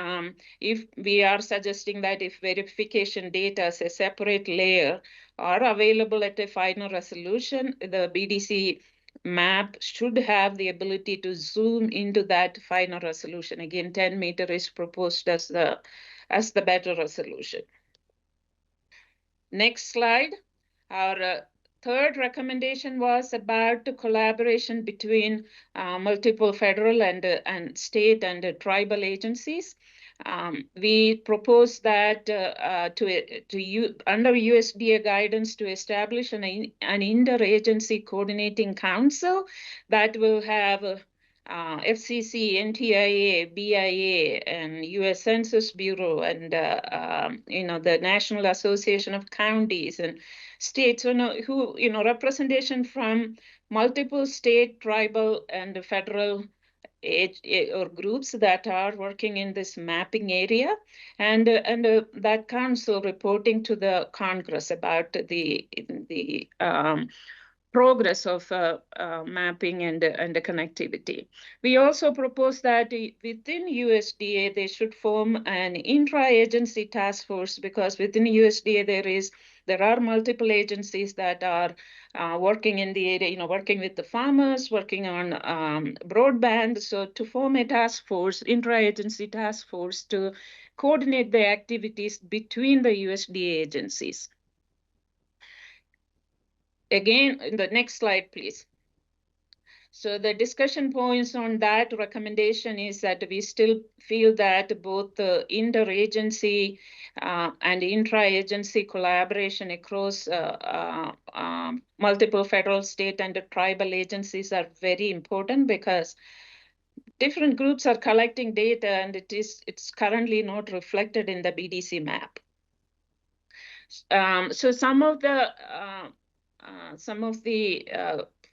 if we are suggesting that if verification data as a separate layer are available at a final resolution, the BDC map should have the ability to zoom into that final resolution. Again, 10 meter is proposed as the better resolution. Next slide. Our third recommendation was about the collaboration between multiple federal and state and tribal agencies. We proposed that under USDA guidance to establish an interagency coordinating council that will have FCC, NTIA, BIA, and U.S. Census Bureau, and the National Association of Counties and states, representation from multiple state, tribal, and federal or groups that are working in this mapping area, and that council reporting to the Congress about the progress of mapping and the connectivity. We also propose that within USDA, they should form an intra-agency task force, because within USDA there are multiple agencies that are working in the area, working with the farmers, working on broadband. So to form a task force, intra-agency task force to coordinate the activities between the USDA agencies. Again, in the next slide, please. So the discussion points on that recommendation is that we still feel that both the interagency and intra-agency collaboration across multiple federal, state, and tribal agencies are very important, because different groups are collecting data and it's currently not reflected in the BDC map. So some of the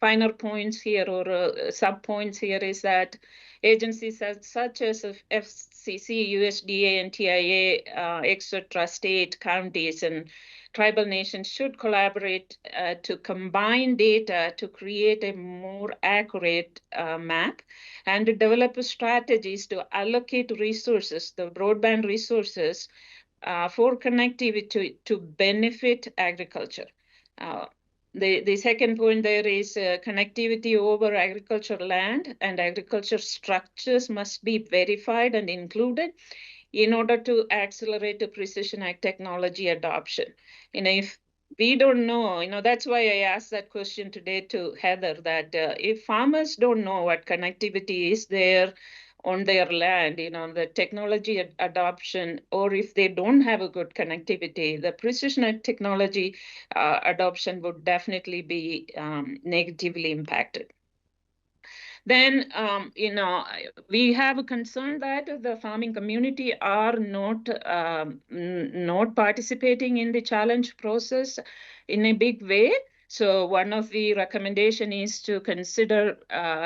finer points here or sub points here is that agencies such as FCC, USDA, NTIA, etc., state, counties, and tribal nations should collaborate to combine data to create a more accurate map and to develop strategies to allocate resources, the broadband resources, for connectivity to benefit agriculture. The second point there is connectivity over agricultural land and agriculture structures must be verified and included in order to accelerate the precision ag technology adoption. If we don't know, that's why I asked that question today to Heather, that if farmers don't know what connectivity is there on their land, the technology adoption, or if they don't have a good connectivity, the precision ag technology adoption would definitely be negatively impacted. Then, we have a concern that the farming community are not participating in the challenge process in a big way. So one of the recommendation is to consider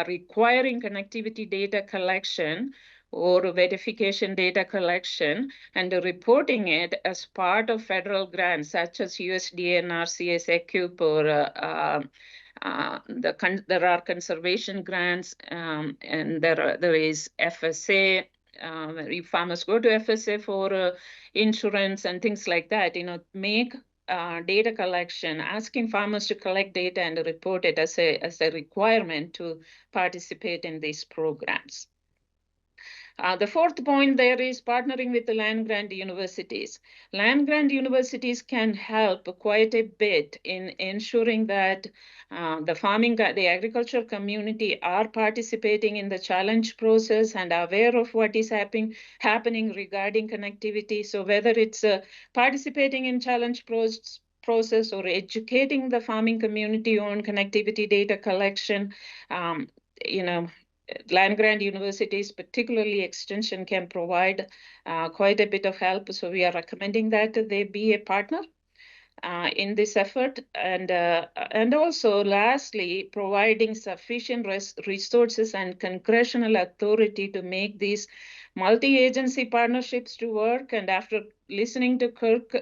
requiring connectivity data collection or verification data collection and reporting it as part of federal grants such as USDA and RCS EQUIP or there are conservation grants and there is FSA. If farmers go to FSA for insurance and things like that, make data collection, asking farmers to collect data and report it as a requirement to participate in these programs. The fourth point there is partnering with the land-grant universities. Land-grant universities can help quite a bit in ensuring that the agricultural community are participating in the challenge process and aware of what is happening regarding connectivity. So whether it's participating in challenge process or educating the farming community on connectivity data collection, land-grant universities, particularly extension, can provide quite a bit of help. So we are recommending that they be a partner in this effort. And also, lastly, providing sufficient resources and congressional authority to make these multi-agency partnerships to work. And after listening to Kirk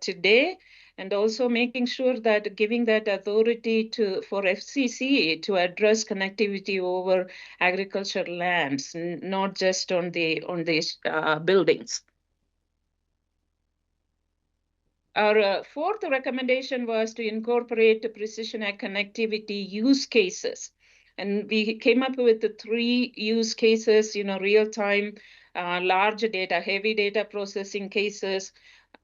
today, and also making sure that giving that authority for FCC to address connectivity over agricultural lands, not just on these buildings. Our fourth recommendation was to incorporate precision ag connectivity use cases. And we came up with the 3 use cases, real-time, large data, heavy data processing cases,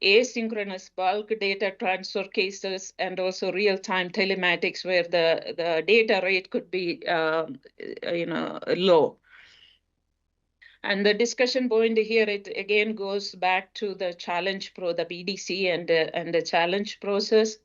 asynchronous bulk data transfer cases, and also real-time telematics where the data rate could be low. And the discussion point here, it again goes back to the challenge the BDC and the challenge process.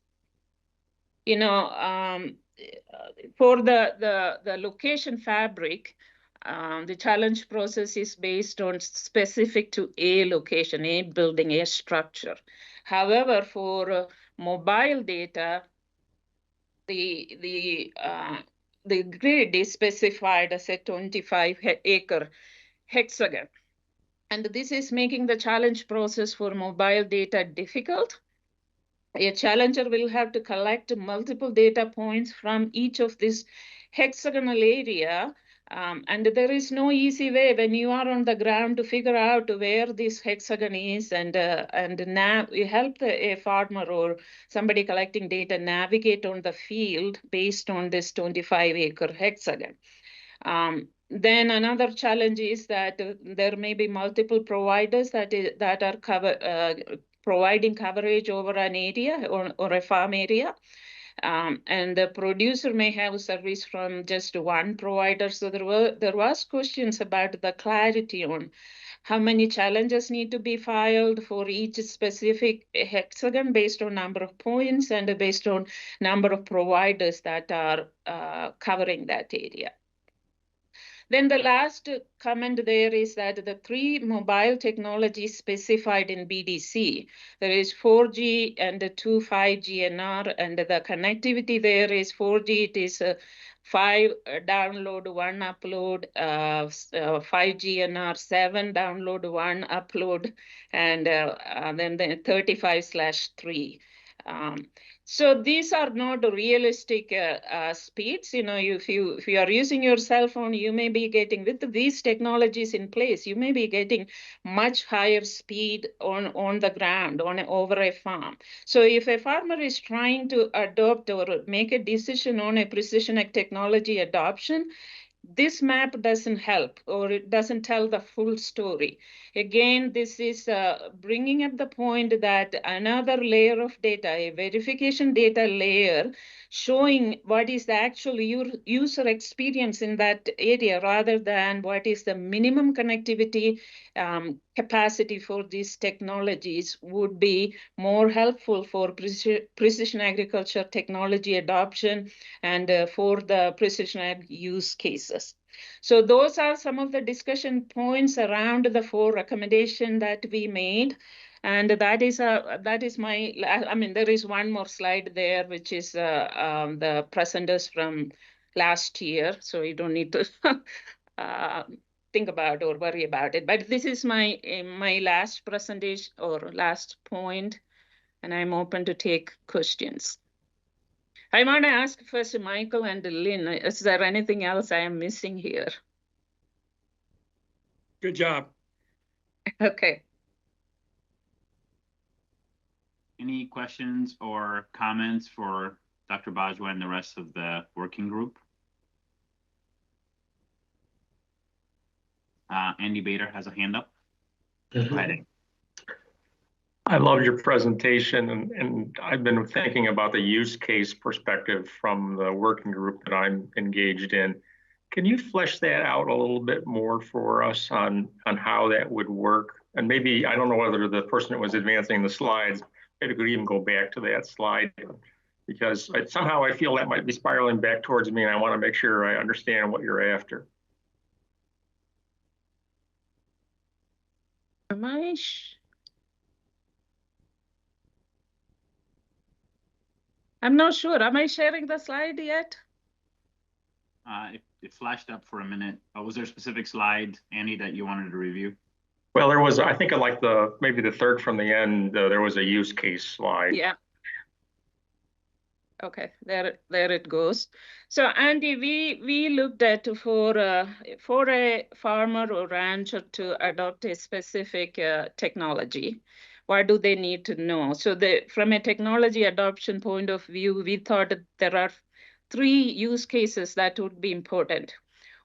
For the location fabric, the challenge process is based on specific to a location, a building, a structure. However, for mobile data, the grid is specified as a 25-acre hexagon. And this is making the challenge process for mobile data difficult. A challenger will have to collect multiple data points from each of this hexagonal area. And there is no easy way when you are on the ground to figure out where this hexagon is and help a farmer or somebody collecting data navigate on the field based on this 25-acre hexagon. Then another challenge is that there may be multiple providers that are providing coverage over an area or a farm area. And the producer may have service from just one provider. So there was questions about the clarity on how many challenges need to be filed for each specific hexagon based on number of points and based on number of providers that are covering that area. Then the last comment there is that the 3 mobile technologies specified in BDC, there is 4G and 2 5G NR, and the connectivity there is 4G, it is 5 download, 1 upload, 5G NR 7 download, 1 upload, and then the 35/3. So these are not realistic speeds. You know, if you are using your cell phone, you may be getting, with these technologies in place, you may be getting much higher speed on the ground, over a farm. So if a farmer is trying to adopt or make a decision on a precision ag technology adoption, this map doesn't help, or it doesn't tell the full story. Again, this is bringing up the point that another layer of data, a verification data layer, showing what is the actual user experience in that area rather than what is the minimum connectivity capacity for these technologies, would be more helpful for precision agriculture technology adoption and for the precision ag use cases. So those are some of the discussion points around the 4 recommendations that we made. And that is my, I mean, there is one more slide there, which is the presenters from last year. So you don't need to think about or worry about it. But this is my last presentation or last point, and I'm open to take questions. I want to ask first Michael and Lynn, is there anything else I am missing here? Good job. Okay. Any questions or comments for Dr. Bajwa and the rest of the working group? Andy Bader has a hand up. Go ahead. I love your presentation, and I've been thinking about the use case perspective from the working group that I'm engaged in. Can you flesh that out a little bit more for us on how that would work? And maybe, I don't know whether the person that was advancing the slides, maybe could even go back to that slide, because somehow I feel that might be spiraling back towards me, and I want to make sure I understand what you're after. I'm not sure. Am I sharing the slide yet? It flashed up for a minute. Was there a specific slide, Andy, that you wanted to review? Well, there was, I think, like maybe the third from the end, there was a use case slide. Yeah. Okay, there it goes. So Andy, we looked at for a farmer or rancher to adopt a specific technology. What do they need to know? So from a technology adoption point of view, we thought that there are 3 use cases that would be important.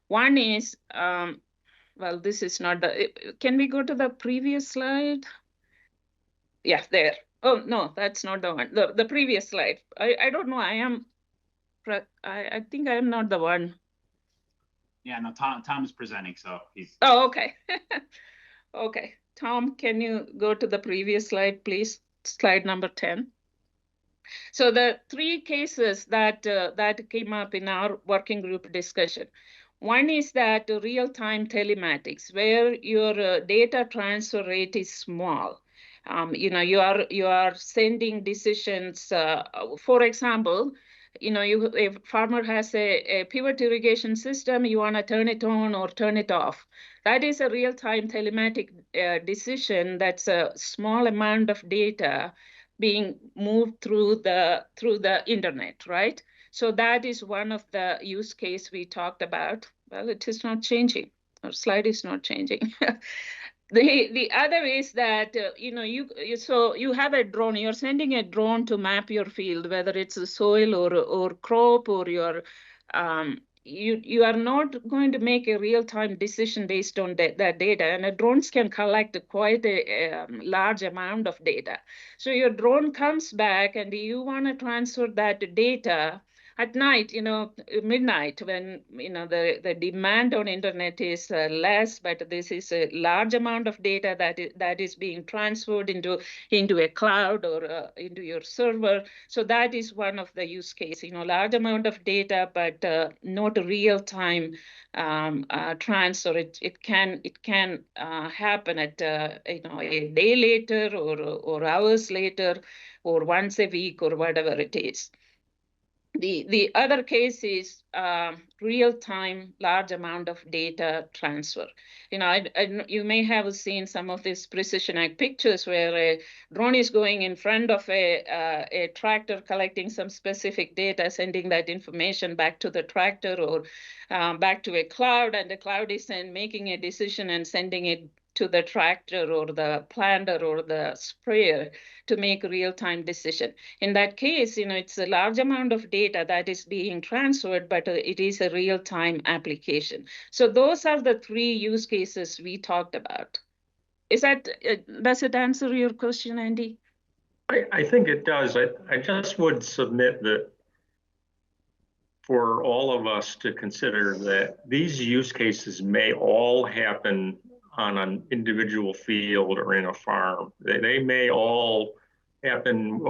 One is, well, this is not the, can we go to the previous slide? Yeah, there. Oh, no, that's not the one. The previous slide. I don't know. I think I am not the one. Yeah, no, Tom is presenting, so he's. Oh, okay. Okay. Tom, can you go to the previous slide, please? Slide number 10. So the 3 cases that came up in our working group discussion. One is that real-time telematics, where your data transfer rate is small. You know, you are sending decisions. For example, you know, a farmer has a pivot irrigation system, you want to turn it on or turn it off. That is a real-time telematic decision. That's a small amount of data being moved through the internet, right? So that is one of the use case we talked about. Well, it is not changing. Our slide is not changing. The other is that you know, you have a drone. You're sending a drone to map your field, whether it's a soil or crop or your you are not going to make a real-time decision based on that data, and drones can collect quite a large amount of data. So your drone comes back and you want to transfer that data at night, you know, midnight, when, you know, the demand on internet is less, but this is a large amount of data that is being transferred into a cloud or into your server. So that is one of the use case, you know, large amount of data, but not real time transfer. It can happen at you know, a day later or hours later or once a week or whatever it is. The other case is real-time large amount of data transfer. You know, you may have seen some of these precision ag pictures where a drone is going in front of a tractor collecting some specific data, sending that information back to the tractor or back to a cloud, and the cloud is then making a decision and sending it to the tractor or the planter or the sprayer to make a real-time decision. In that case, you know, it's a large amount of data that is being transferred, but it is a real-time application. So those are the three use cases we talked about. Is that, does it answer your question, Andy? I think it does. I just would submit that for all of us to consider that these use cases may all happen on an individual field or in a farm. They may all happen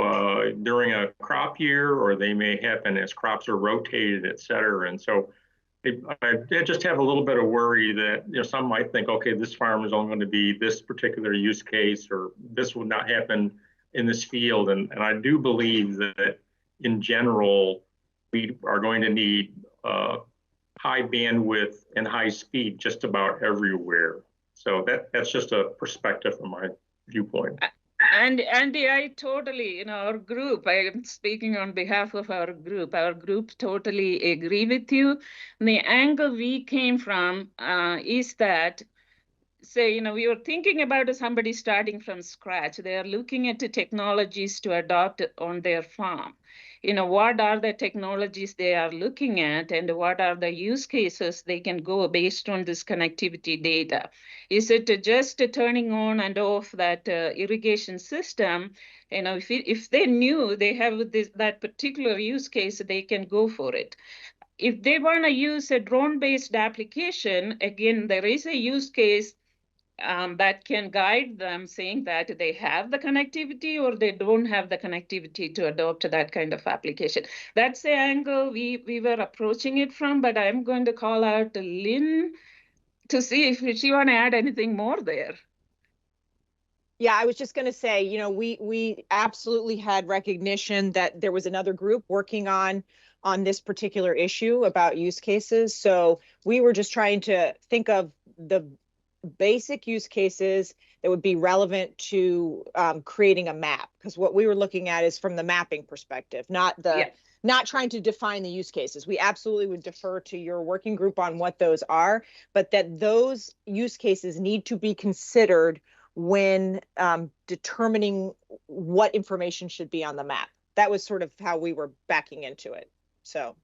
during a crop year, or they may happen as crops are rotated, et cetera. And so I just have a little bit of worry that, you know, some might think, okay, this farm is only going to be this particular use case, or this will not happen in this field. And I do believe that in general, we are going to need high bandwidth and high speed just about everywhere. So that's just a perspective from my viewpoint. And Andy, I totally, you know, our group, I am speaking on behalf of our group totally agree with you. And the angle we came from is that, say, you know, we were thinking about somebody starting from scratch. They are looking at the technologies to adopt on their farm. You know, what are the technologies they are looking at, and what are the use cases they can go based on this connectivity data? Is it just turning on and off that irrigation system? You know, if they knew they have that particular use case, they can go for it. If they want to use a drone-based application, again, there is a use case that can guide them, saying that they have the connectivity or they don't have the connectivity to adopt that kind of application. That's the angle we were approaching it from, but I'm going to call out Lynn to see if she want to add anything more there. Yeah, I was just going to say, you know, we absolutely had recognition that there was another group working on this particular issue about use cases. So we were just trying to think of the basic use cases that would be relevant to creating a map, because what we were looking at is from the mapping perspective, not trying to define the use cases. We absolutely would defer to your working group on what those are, but that those use cases need to be considered when determining what information should be on the map. That was sort of how we were backing into it. So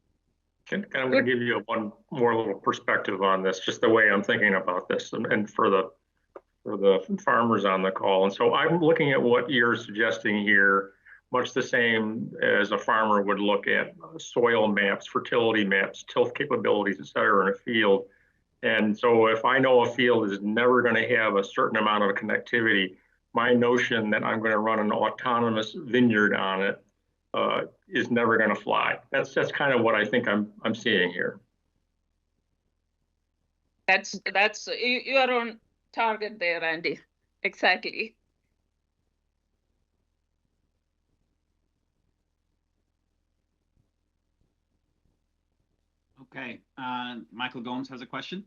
I'm going to give you one more little perspective on this, just the way I'm thinking about this, and for the farmers on the call. And so I'm looking at what you're suggesting here, much the same as a farmer would look at soil maps, fertility maps, tilth capabilities, et cetera, in a field. And so if I know a field is never going to have a certain amount of connectivity, my notion that I'm going to run an autonomous vineyard on it is never going to fly. That's kind of what I think I'm seeing here. That's you are on target there, Andy. Exactly. Okay, Michael Gomes has a question.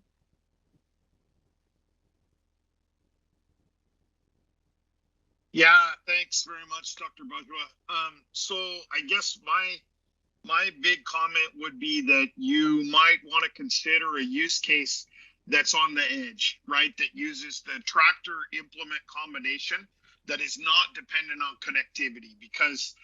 Yeah, thanks very much, Dr. Bajwa. So I guess my big comment would be that you might want to consider a use case that's on the edge, right? That uses the tractor implement combination that is not dependent on connectivity, because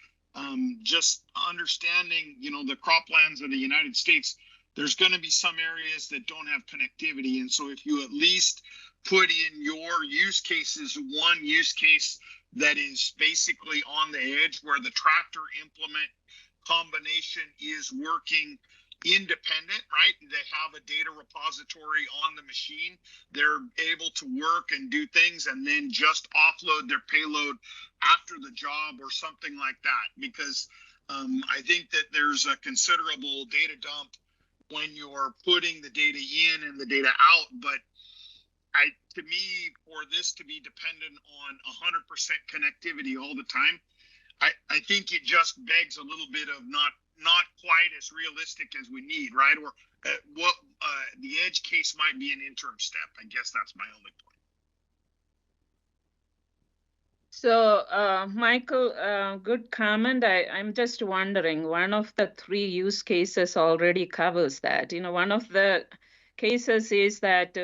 just understanding, you know, the croplands of the United States, there's going to be some areas that don't have connectivity. And so if you at least put in your use cases, one use case that is basically on the edge where the tractor implement combination is working independent, right? They have a data repository on the machine. They're able to work and do things and then just offload their payload after the job or something like that. Because I think that there's a considerable data dump when you're putting the data in and the data out. But to me, for this to be dependent on 100% connectivity all the time, I think it just begs a little bit of not not quite as realistic as we need, right? Or what the edge case might be an interim step. I guess that's my only point. So, Michael, good comment. I'm just wondering, one of the 3 use cases already covers that. One of the cases is that,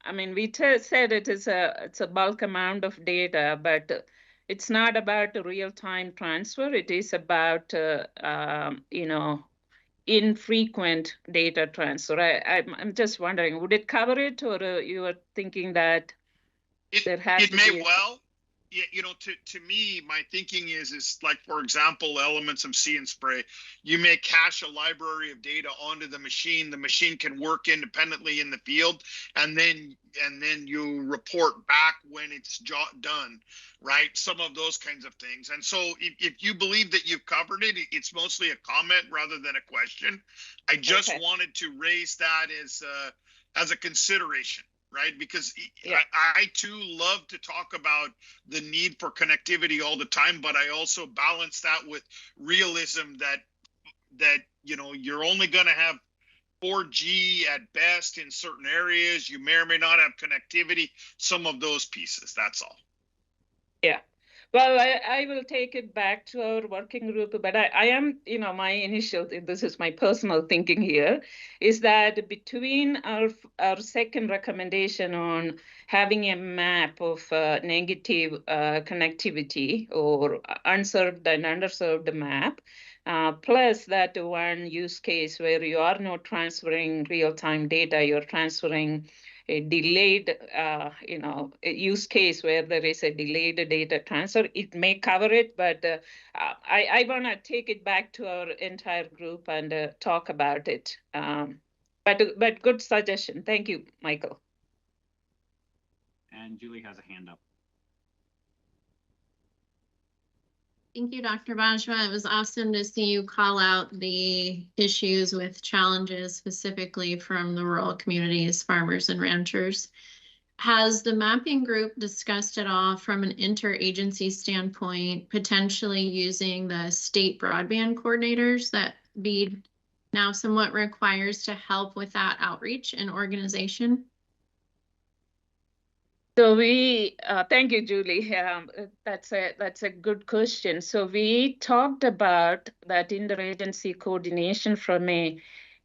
I mean, we said it's a bulk amount of data, but it's not about a real-time transfer. It is about, infrequent data transfer. I'm just wondering, would it cover it, or you are thinking that there has to be? It may well. Yeah, to me, my thinking is like, for example, elements of See and Spray. You may cache a library of data onto the machine. The machine can work independently in the field, and then you report back when it's done, right? Some of those kinds of things. And so, if you believe that you've covered it, it's mostly a comment rather than a question. I just wanted to raise that as a consideration. Right, because I too love to talk about the need for connectivity all the time, but I also balance that with realism that you're only going to have 4G at best in certain areas. You may or may not have connectivity. Some of those pieces. That's all. Yeah. Well, I will take it back to our working group, but I am, my initial, this is my personal thinking here, is that between our second recommendation on having a map of negative connectivity or unserved and underserved map, plus that one use case where you are not transferring real-time data, you're transferring a delayed, use case where there is a delayed data transfer. It may cover it, but I want to take it back to our entire group and talk about it. But good suggestion. Thank you, Michael. And Julie has a hand up. Thank you, Dr. Bajwa. It was awesome to see you call out the issues with challenges specifically from the rural communities, farmers and ranchers. Has the mapping group discussed at all from an interagency standpoint, potentially using the state broadband coordinators that BEAD now somewhat requires to help with that outreach and organization? So we, thank you, Julie. That's a good question. So we talked about that interagency coordination from a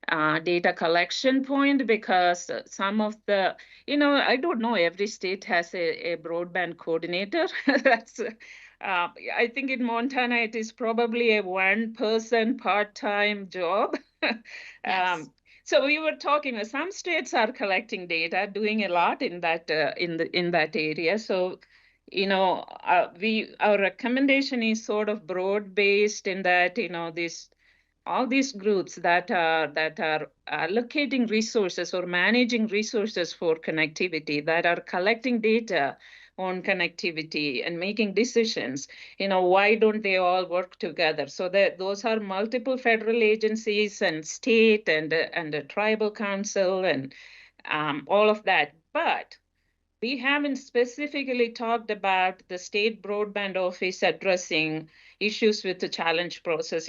data collection point, because some of the, I don't know, every state has a broadband coordinator. That's, I think in Montana, it is probably a 1-person part-time job. Yes. So we were talking. Some states are collecting data, doing a lot in that in that area. So, our recommendation is sort of broad based in that all these groups that are allocating resources or managing resources for connectivity, that are collecting data on connectivity and making decisions, why don't they all work together? So that those are multiple federal agencies and state and a tribal council and all of that. But we haven't specifically talked about the state broadband office addressing issues with the challenge process.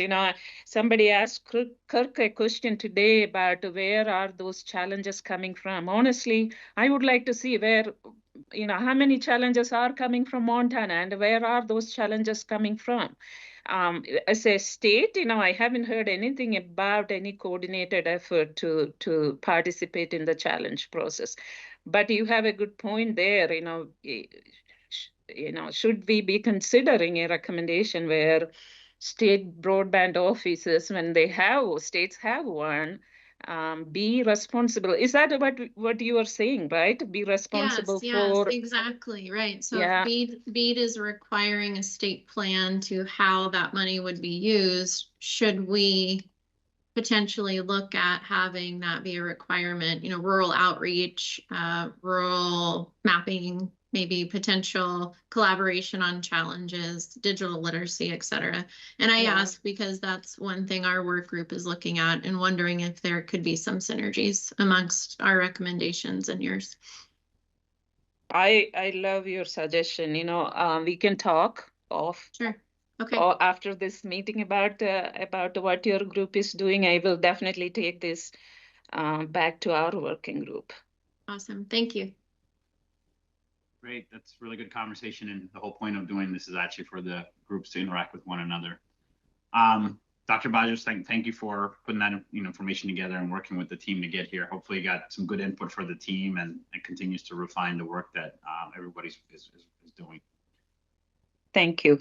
Somebody asked Kirk a question today about where are those challenges coming from. Honestly, I would like to see where, how many challenges are coming from Montana and where are those challenges coming from. As a state, I haven't heard anything about any coordinated effort to participate in the challenge process. But you have a good point there. Should we be considering a recommendation where state broadband offices, when states have one, be responsible? Is that what you are saying, right? Be responsible yes, exactly, right. So yeah. If BEAD is requiring a state plan to how that money would be used, should we potentially look at having that be a requirement, rural outreach, rural mapping, maybe potential collaboration on challenges, digital literacy, et cetera. And I ask because that's one thing our work group is looking at and wondering if there could be some synergies amongst our recommendations and yours. I love your suggestion. We can talk off. Sure. Okay. or after this meeting about what your group is doing, I will definitely take this back to our working group. Awesome. Thank you. Great. That's really good conversation. And the whole point of doing this is actually for the groups to interact with one another. Dr. Bajos, thank you for putting that information together and working with the team to get here. Hopefully you got some good input for the team, and it continues to refine the work that everybody is doing. Thank you.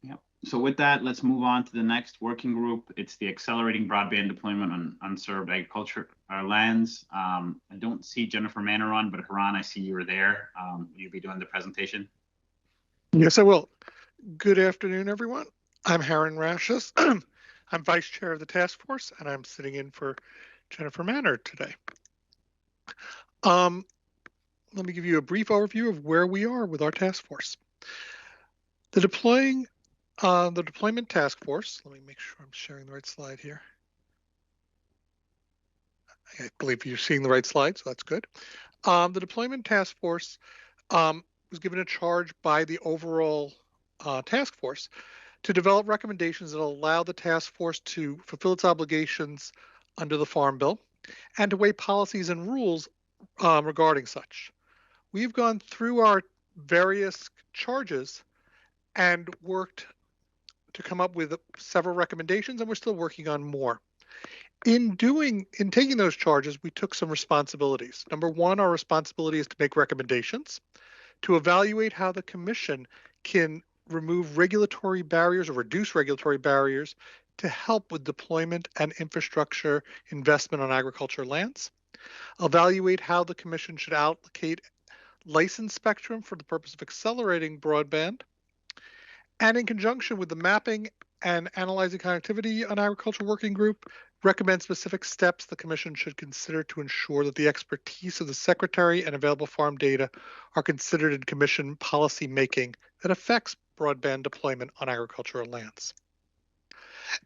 Yeah. So with that, let's move on to the next working group. It's the Accelerating Broadband Deployment on Unserved Agriculture Lands. I don't see Jennifer Manor on, but Haran, I see you were there. You'll be doing the presentation. Yes, I will. Good afternoon, everyone. I'm Haran Rashis. I'm Vice Chair of the task force, and I'm sitting in for Jennifer Manor today. Let me give you a brief overview of where we are with our task force. The deployment task force, let me make sure I'm sharing the right slide here. I believe you're seeing the right slide, so that's good. The deployment task force was given a charge by the overall task force to develop recommendations that allow the task force to fulfill its obligations under the Farm Bill and to weigh policies and rules regarding such. We've gone through our various charges and worked to come up with several recommendations, and we're still working on more. In taking those charges, we took some responsibilities. Number one, our responsibility is to make recommendations, to evaluate how the Commission can remove regulatory barriers or reduce regulatory barriers to help with deployment and infrastructure investment on agriculture lands, evaluate how the Commission should allocate licensed spectrum for the purpose of accelerating broadband, and in conjunction with the mapping and analyzing connectivity on agriculture working group, recommend specific steps the Commission should consider to ensure that the expertise of the Secretary and available farm data are considered in Commission policy making that affects broadband deployment on agricultural lands.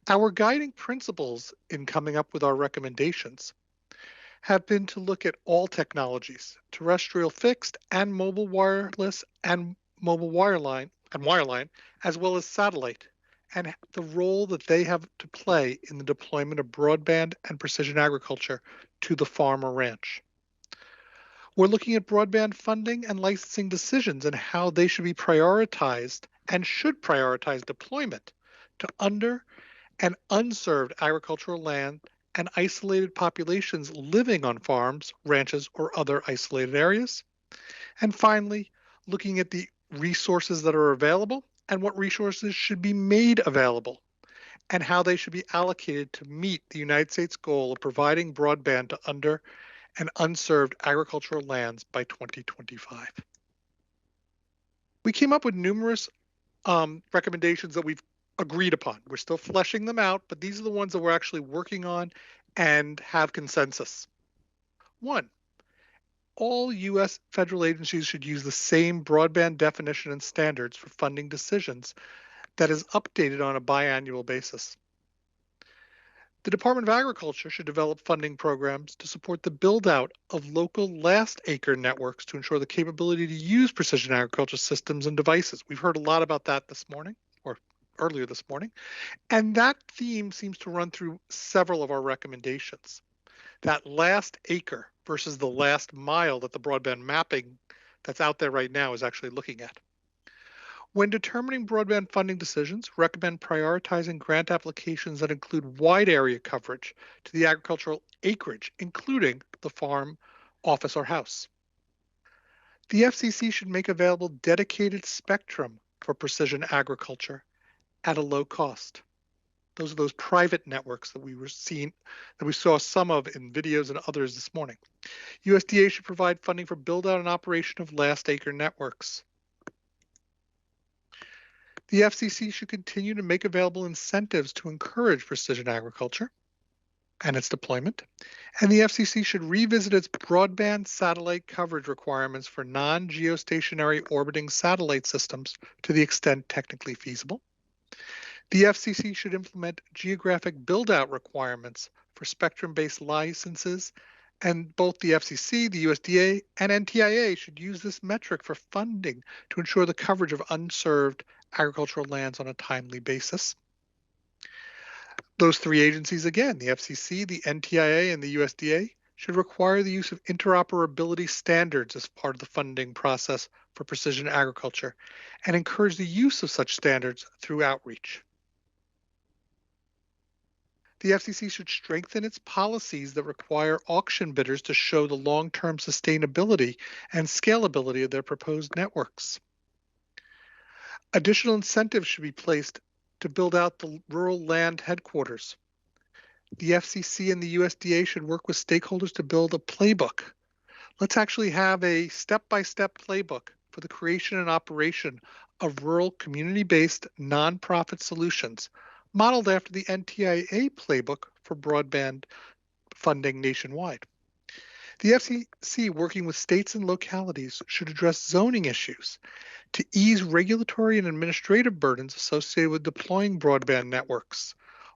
Our guiding principles in coming up with our recommendations have been to look at all technologies, terrestrial fixed and mobile wireless and mobile wireline, as well as satellite, and the role that they have to play in the deployment of broadband and precision agriculture to the farm or ranch. We're looking at broadband funding and licensing decisions and how they should be prioritized and should prioritize deployment to under and unserved agricultural land and isolated populations living on farms, ranches, or other isolated areas. And finally, looking at the resources that are available and what resources should be made available and how they should be allocated to meet the United States goal of providing broadband to under and unserved agricultural lands by 2025. We came up with numerous recommendations that we've agreed upon. We're still fleshing them out, but these are the ones that we're actually working on and have consensus. One, all U.S. federal agencies should use the same broadband definition and standards for funding decisions that is updated on a biannual basis. The Department of Agriculture should develop funding programs to support the build-out of local last acre networks to ensure the capability to use precision agriculture systems and devices. We've heard a lot about that this morning, or earlier this morning, and that theme seems to run through several of our recommendations. That last acre versus the last mile that the broadband mapping that's out there right now is actually looking at. When determining broadband funding decisions, recommend prioritizing grant applications that include wide area coverage to the agricultural acreage, including the farm, office, or house. The FCC should make available dedicated spectrum for precision agriculture at a low cost. Those are those private networks that we saw some of in videos and others this morning. USDA should provide funding for build-out and operation of last acre networks. The FCC should continue to make available incentives to encourage precision agriculture and its deployment, and the FCC should revisit its broadband satellite coverage requirements for non-geostationary orbiting satellite systems to the extent technically feasible. The FCC should implement geographic build-out requirements for spectrum-based licenses And both the FCC, the USDA, and NTIA should use this metric for funding to ensure the coverage of unserved agricultural lands on a timely basis. Those three agencies, again, the FCC, the NTIA, and the USDA, should require the use of interoperability standards as part of the funding process for precision agriculture and encourage the use of such standards through outreach. The FCC should strengthen its policies that require auction bidders to show the long-term sustainability and scalability of their proposed networks. Additional incentives should be placed to build out the rural land headquarters. The FCC and the USDA should work with stakeholders to build a playbook. Let's actually have a step-by-step playbook for the creation and operation of rural community-based nonprofit solutions, modeled after the NTIA playbook for broadband funding nationwide. The FCC, working with states and localities, should address zoning issues to ease regulatory and administrative burdens associated with deploying broadband networks.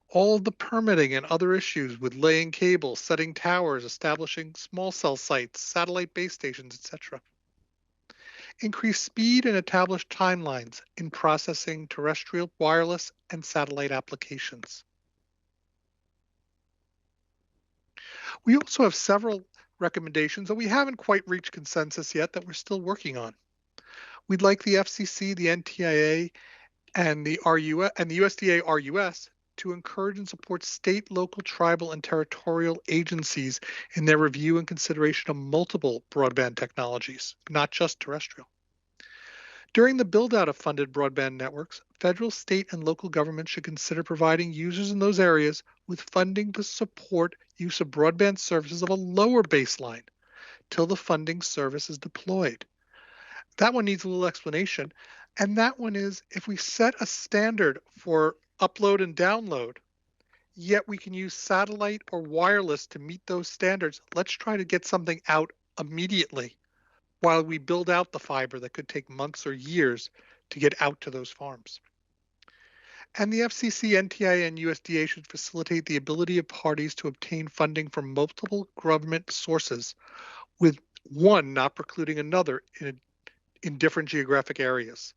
All of the permitting and other issues with laying cables, setting towers, establishing small cell sites, satellite base stations, etc. Increase speed and establish timelines in processing terrestrial, wireless, and satellite applications. We also have several recommendations that we haven't quite reached consensus yet that we're still working on. We'd like the FCC, the NTIA, and the USDA RUS to encourage and support state, local, tribal, and territorial agencies in their review and consideration of multiple broadband technologies, not just terrestrial. During the build-out of funded broadband networks, federal, state, and local governments should consider providing users in those areas with funding to support use of broadband services of a lower baseline till the funding service is deployed. That one needs a little explanation, and that one is if we set a standard for upload and download, yet we can use satellite or wireless to meet those standards, let's try to get something out immediately while we build out the fiber that could take months or years to get out to those farms. And the FCC, NTIA, and USDA should facilitate the ability of parties to obtain funding from multiple government sources, with one not precluding another in different geographic areas.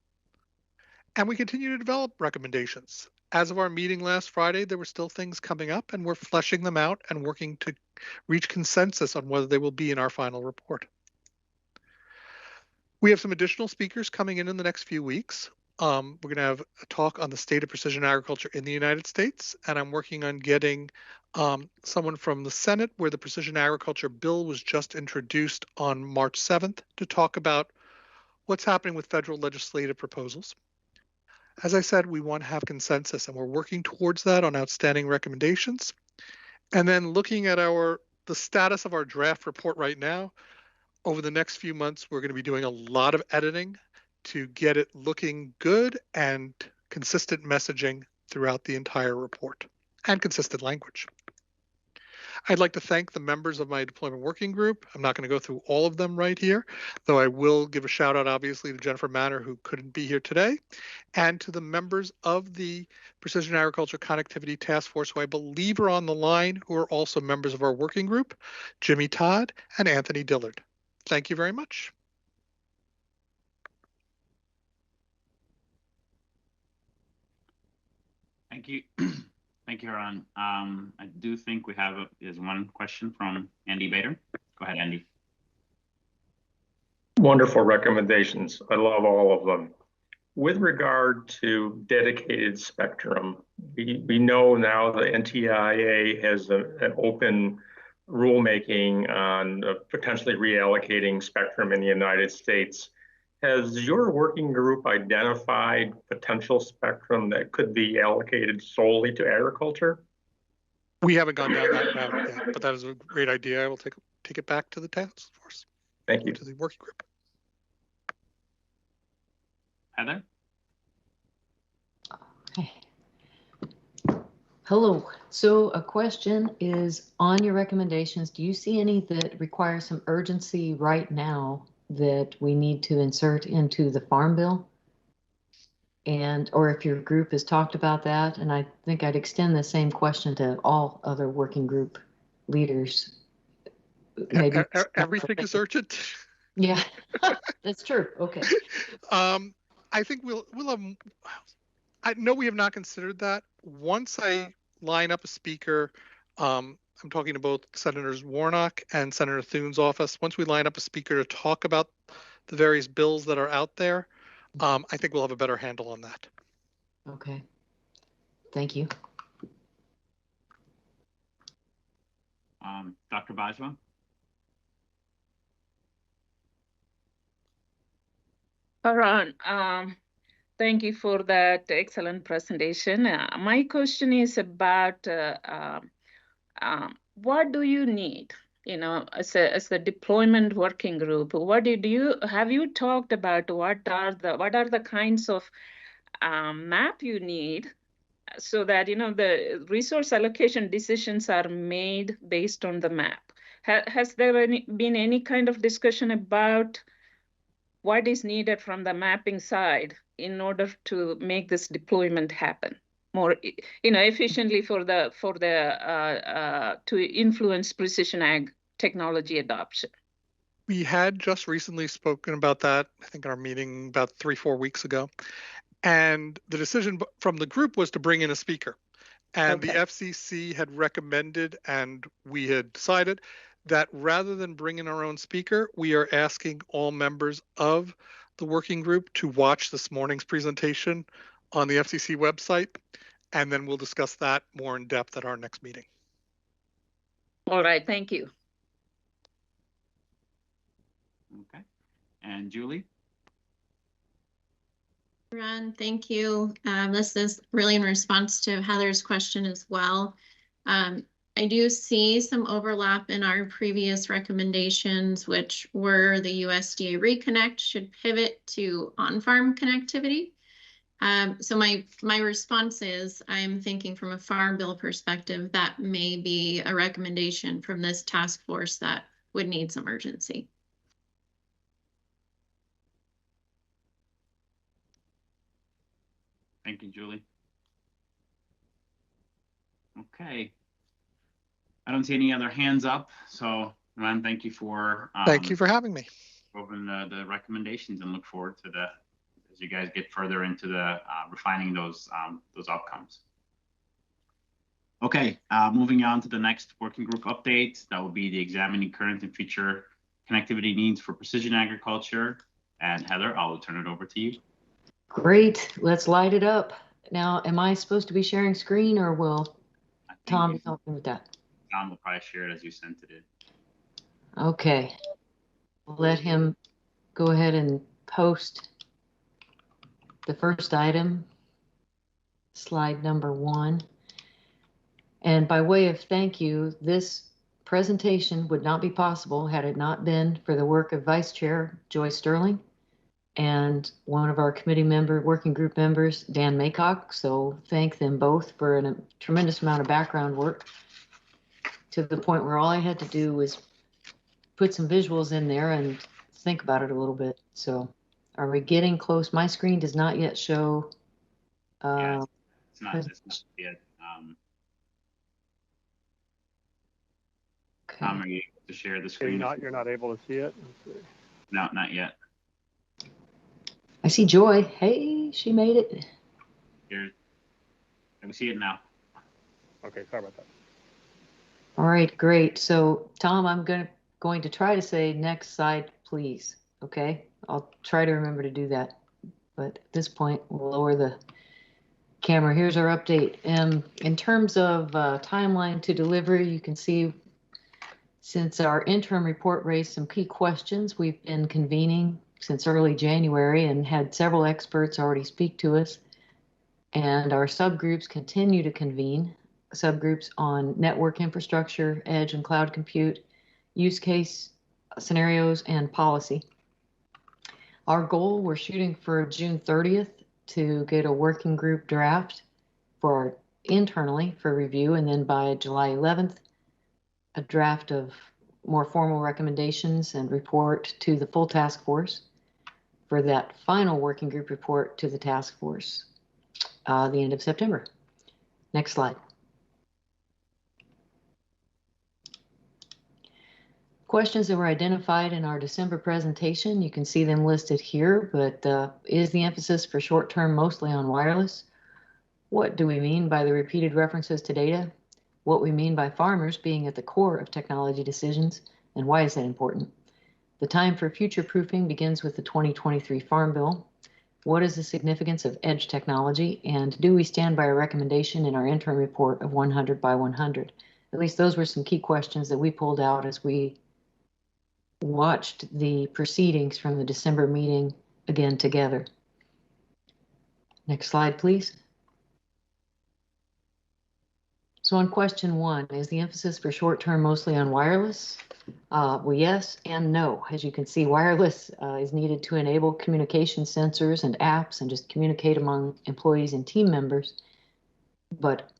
And we continue to develop recommendations. As of our meeting last Friday, there were still things coming up, and we're fleshing them out and working to reach consensus on whether they will be in our final report. We have some additional speakers coming in the next few weeks. We're going to have a talk on the state of precision agriculture in the United States, and I'm working on getting someone from the Senate, where the precision agriculture bill was just introduced on March 7th, to talk about what's happening with federal legislative proposals. As I said, we want to have consensus, and we're working towards that on outstanding recommendations. And then looking at the status of our draft report right now, over the next few months, we're going to be doing a lot of editing to get it looking good and consistent messaging throughout the entire report and consistent language. I'd like to thank the members of my deployment working group. I'm not going to go through all of them right here, though I will give a shout out, obviously, to Jennifer Manor, who couldn't be here today, and to the members of the Precision Agriculture Connectivity Task Force, who I believe are on the line, who are also members of our working group, Jimmy Todd and Anthony Dillard. Thank you very much. Thank you. Thank you, Ron. I do think we have is one question from Andy Bader. Go ahead, Andy. Wonderful recommendations. I love all of them. With regard to dedicated spectrum, we know now the NTIA has an open rulemaking on potentially reallocating spectrum in the United States. Has your working group identified potential spectrum that could be allocated solely to agriculture? We haven't gone down that route yet, but that is a great idea. I will take it back to the task force. Thank you. To the working group. Heather? Hello. So a question is, on your recommendations, do you see any that require some urgency right now that we need to insert into the Farm Bill? Or if your group has talked about that, and I think I'd extend the same question to all other working group leaders. maybe. Everything is urgent. Yeah, that's true. Okay. I think we'll have. I know we have not considered that. Once I line up a speaker, I'm talking to both Senators Warnock and Senator Thune's office. Once we line up a speaker to talk about the various bills that are out there, I think we'll have a better handle on that. Okay. Thank you. Dr. Bajwa? Karan, thank you for that excellent presentation. My question is about what do you need, as a deployment working group? What have you talked about? What are the kinds of map you need so that the resource allocation decisions are made based on the map? Has there been any kind of discussion about what is needed from the mapping side in order to make this deployment happen more efficiently to influence precision ag technology adoption? We had just recently spoken about that, I think in our meeting about 3-4 weeks ago. And the decision from the group was to bring in a speaker. And the FCC had recommended, and we had decided that rather than bring in our own speaker, we are asking all members of the working group to watch this morning's presentation on the FCC website, and then we'll discuss that more in depth at our next meeting. All right, thank you. Okay, and Julie? Ron, thank you. This is really in response to Heather's question as well. I do see some overlap in our previous recommendations, which were the USDA Reconnect should pivot to on-farm connectivity. So my response is I'm thinking from a farm bill perspective that may be a recommendation from this task force that would need some urgency. Thank you, Julie. Okay. I don't see any other hands up, so Ron, thank you for having me. Open the recommendations and look forward to as you guys get further into the refining those outcomes. Okay, moving on to the next working group update. That will be the examining current and future connectivity needs for precision agriculture. And Heather, I'll turn it over to you. Great, let's light it up. Now, am I supposed to be sharing screen, or will Tom be helping with that? Tom will probably share it as you sent it in. Okay, we'll let him go ahead and post the first item, slide number 1. And by way of thank you, this presentation would not be possible had it not been for the work of Vice Chair Joy Sterling and one of our committee working group members, Dan Maycock. So thank them both for a tremendous amount of background work, to the point where all I had to do was put some visuals in there and think about it a little bit. So are we getting close? My screen does not yet show. Yeah, it's not yet. Okay. Tom, are you able to share the screen? You're not able to see it? No, not yet. I see Joy. Hey, she made it. Here, let me see it now. Okay, sorry about that. All right, great. So Tom, I'm going to try to say next slide, please. Okay, I'll try to remember to do that. But at this point, we'll lower the camera. Here's our update. In terms of timeline to delivery, you can see since our interim report raised some key questions, we've been convening since early January and had several experts already speak to us. And our subgroups continue to convene, subgroups on network infrastructure, edge and cloud compute, use case scenarios, and policy. Our goal, we're shooting for June 30th to get a working group draft for internally for review, and then by July 11th, a draft of more formal recommendations and report to the full task force for that final working group report to the task force the end of September. Next slide. Questions that were identified in our December presentation, you can see them listed here, but is the emphasis for short-term mostly on wireless? What do we mean by the repeated references to data? What we mean by farmers being at the core of technology decisions, and why is that important? The time for future-proofing begins with the 2023 Farm Bill. What is the significance of edge technology, and do we stand by a recommendation in our interim report of 100 by 100? At least those were some key questions that we pulled out as we watched the proceedings from the December meeting again together. Next slide, please. So on question 1, is the emphasis for short-term mostly on wireless? Well, yes and no. As you can see, wireless is needed to enable communication sensors and apps and just communicate among employees and team members. But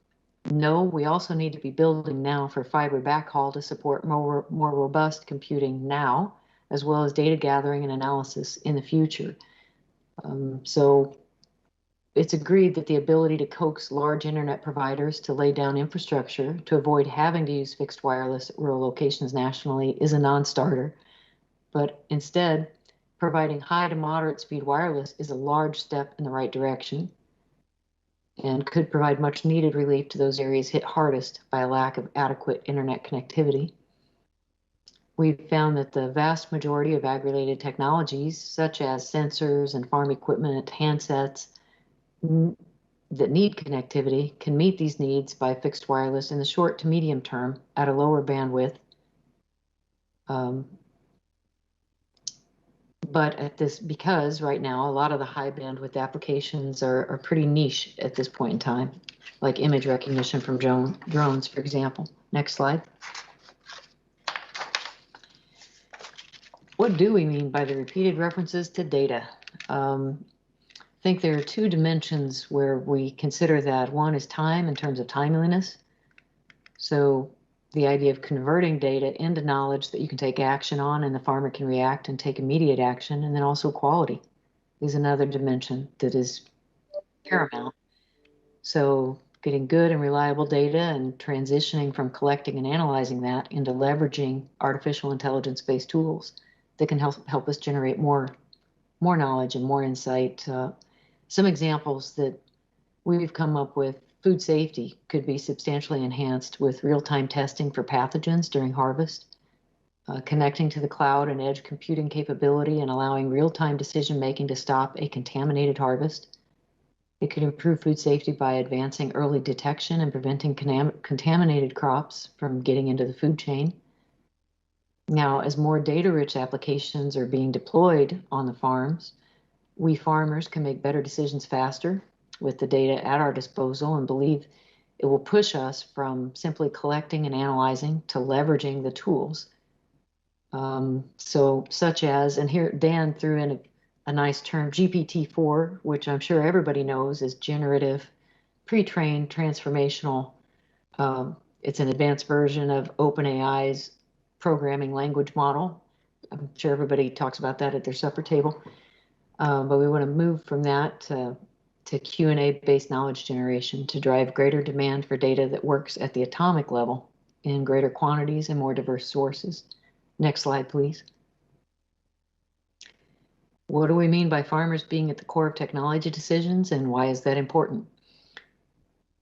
no, we also need to be building now for fiber backhaul to support more robust computing now, as well as data gathering and analysis in the future. So it's agreed that the ability to coax large internet providers to lay down infrastructure to avoid having to use fixed wireless at rural locations nationally is a non-starter. But instead, providing high to moderate speed wireless is a large step in the right direction and could provide much needed relief to those areas hit hardest by a lack of adequate internet connectivity. We've found that the vast majority of ag-related technologies, such as sensors and farm equipment, handsets, that need connectivity can meet these needs by fixed wireless in the short to medium term at a lower bandwidth. But because right now a lot of the high bandwidth applications are pretty niche at this point in time, like image recognition from drones, for example. Next slide. What do we mean by the repeated references to data? I think there are two dimensions where we consider that. One is time in terms of timeliness. So the idea of converting data into knowledge that you can take action on and the farmer can react and take immediate action. And then also quality is another dimension that is paramount. So getting good and reliable data and transitioning from collecting and analyzing that into leveraging artificial intelligence-based tools that can help us generate more knowledge and more insight. Some examples that we've come up with: food safety could be substantially enhanced with real-time testing for pathogens during harvest, connecting to the cloud and edge computing capability and allowing real-time decision-making to stop a contaminated harvest. It could improve food safety by advancing early detection and preventing contaminated crops from getting into the food chain. Now, as more data-rich applications are being deployed on the farms, we farmers can make better decisions faster with the data at our disposal and believe it will push us from simply collecting and analyzing to leveraging the tools. So such as, and here Dan threw in a nice term, GPT-4, which I'm sure everybody knows is generative, pre-trained, transformational. It's an advanced version of OpenAI's programming language model. I'm sure everybody talks about that at their supper table. But we want to move from that to Q&A based knowledge generation to drive greater demand for data that works at the atomic level in greater quantities and more diverse sources. Next slide, please. What do we mean by farmers being at the core of technology decisions, and why is that important?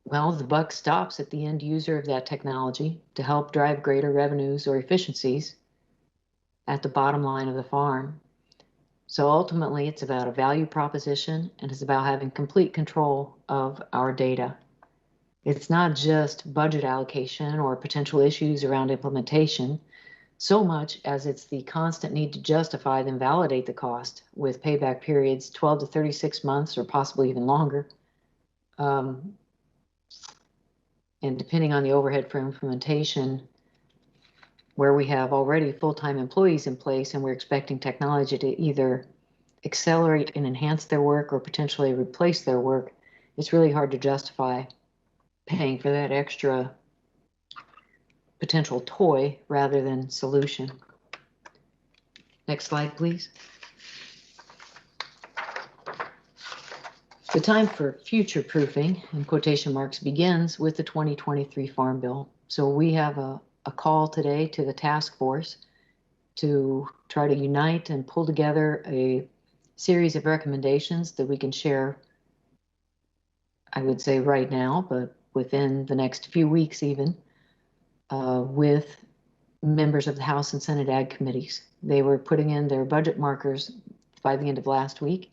Well, the buck stops at the end user of that technology to help drive greater revenues or efficiencies at the bottom line of the farm. So ultimately, it's about a value proposition, and it's about having complete control of our data. It's not just budget allocation or potential issues around implementation, so much as it's the constant need to justify then validate the cost with payback periods 12 to 36 months or possibly even longer. And depending on the overhead for implementation, where we have already full-time employees in place and we're expecting technology to either accelerate and enhance their work or potentially replace their work, it's really hard to justify paying for that extra potential toy rather than solution. Next slide, please. The time for future-proofing, in quotation marks, begins with the 2023 Farm Bill. So we have a call today to the task force to try to unite and pull together a series of recommendations that we can share, I would say right now, but within the next few weeks even, with members of the House and Senate Ag Committees. They were putting in their budget markers by the end of last week,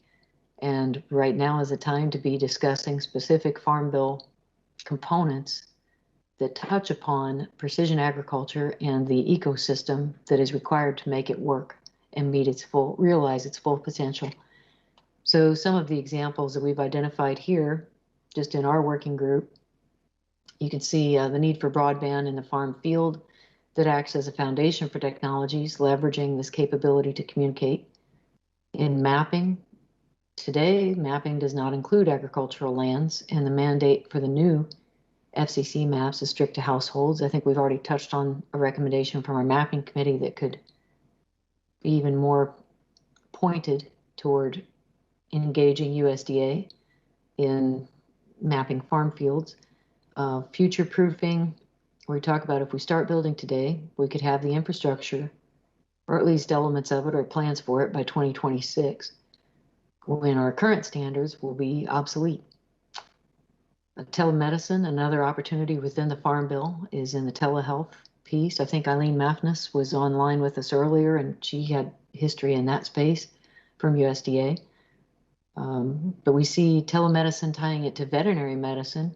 and right now is the time to be discussing specific Farm Bill components that touch upon precision agriculture and the ecosystem that is required to make it work and realize its full potential. So some of the examples that we've identified here, just in our working group, you can see the need for broadband in the farm field that acts as a foundation for technologies, leveraging this capability to communicate. In mapping, today, mapping does not include agricultural lands, and the mandate for the new FCC maps is strict to households. I think we've already touched on a recommendation from our mapping committee that could be even more pointed toward engaging USDA in mapping farm fields. Future proofing, we talk about if we start building today, we could have the infrastructure, or at least elements of it or plans for it, by 2026, when our current standards will be obsolete. Telemedicine, another opportunity within the Farm Bill, is in the telehealth piece. I think Eileen Maffness was online with us earlier, and she had history in that space from USDA. But we see telemedicine tying it to veterinary medicine,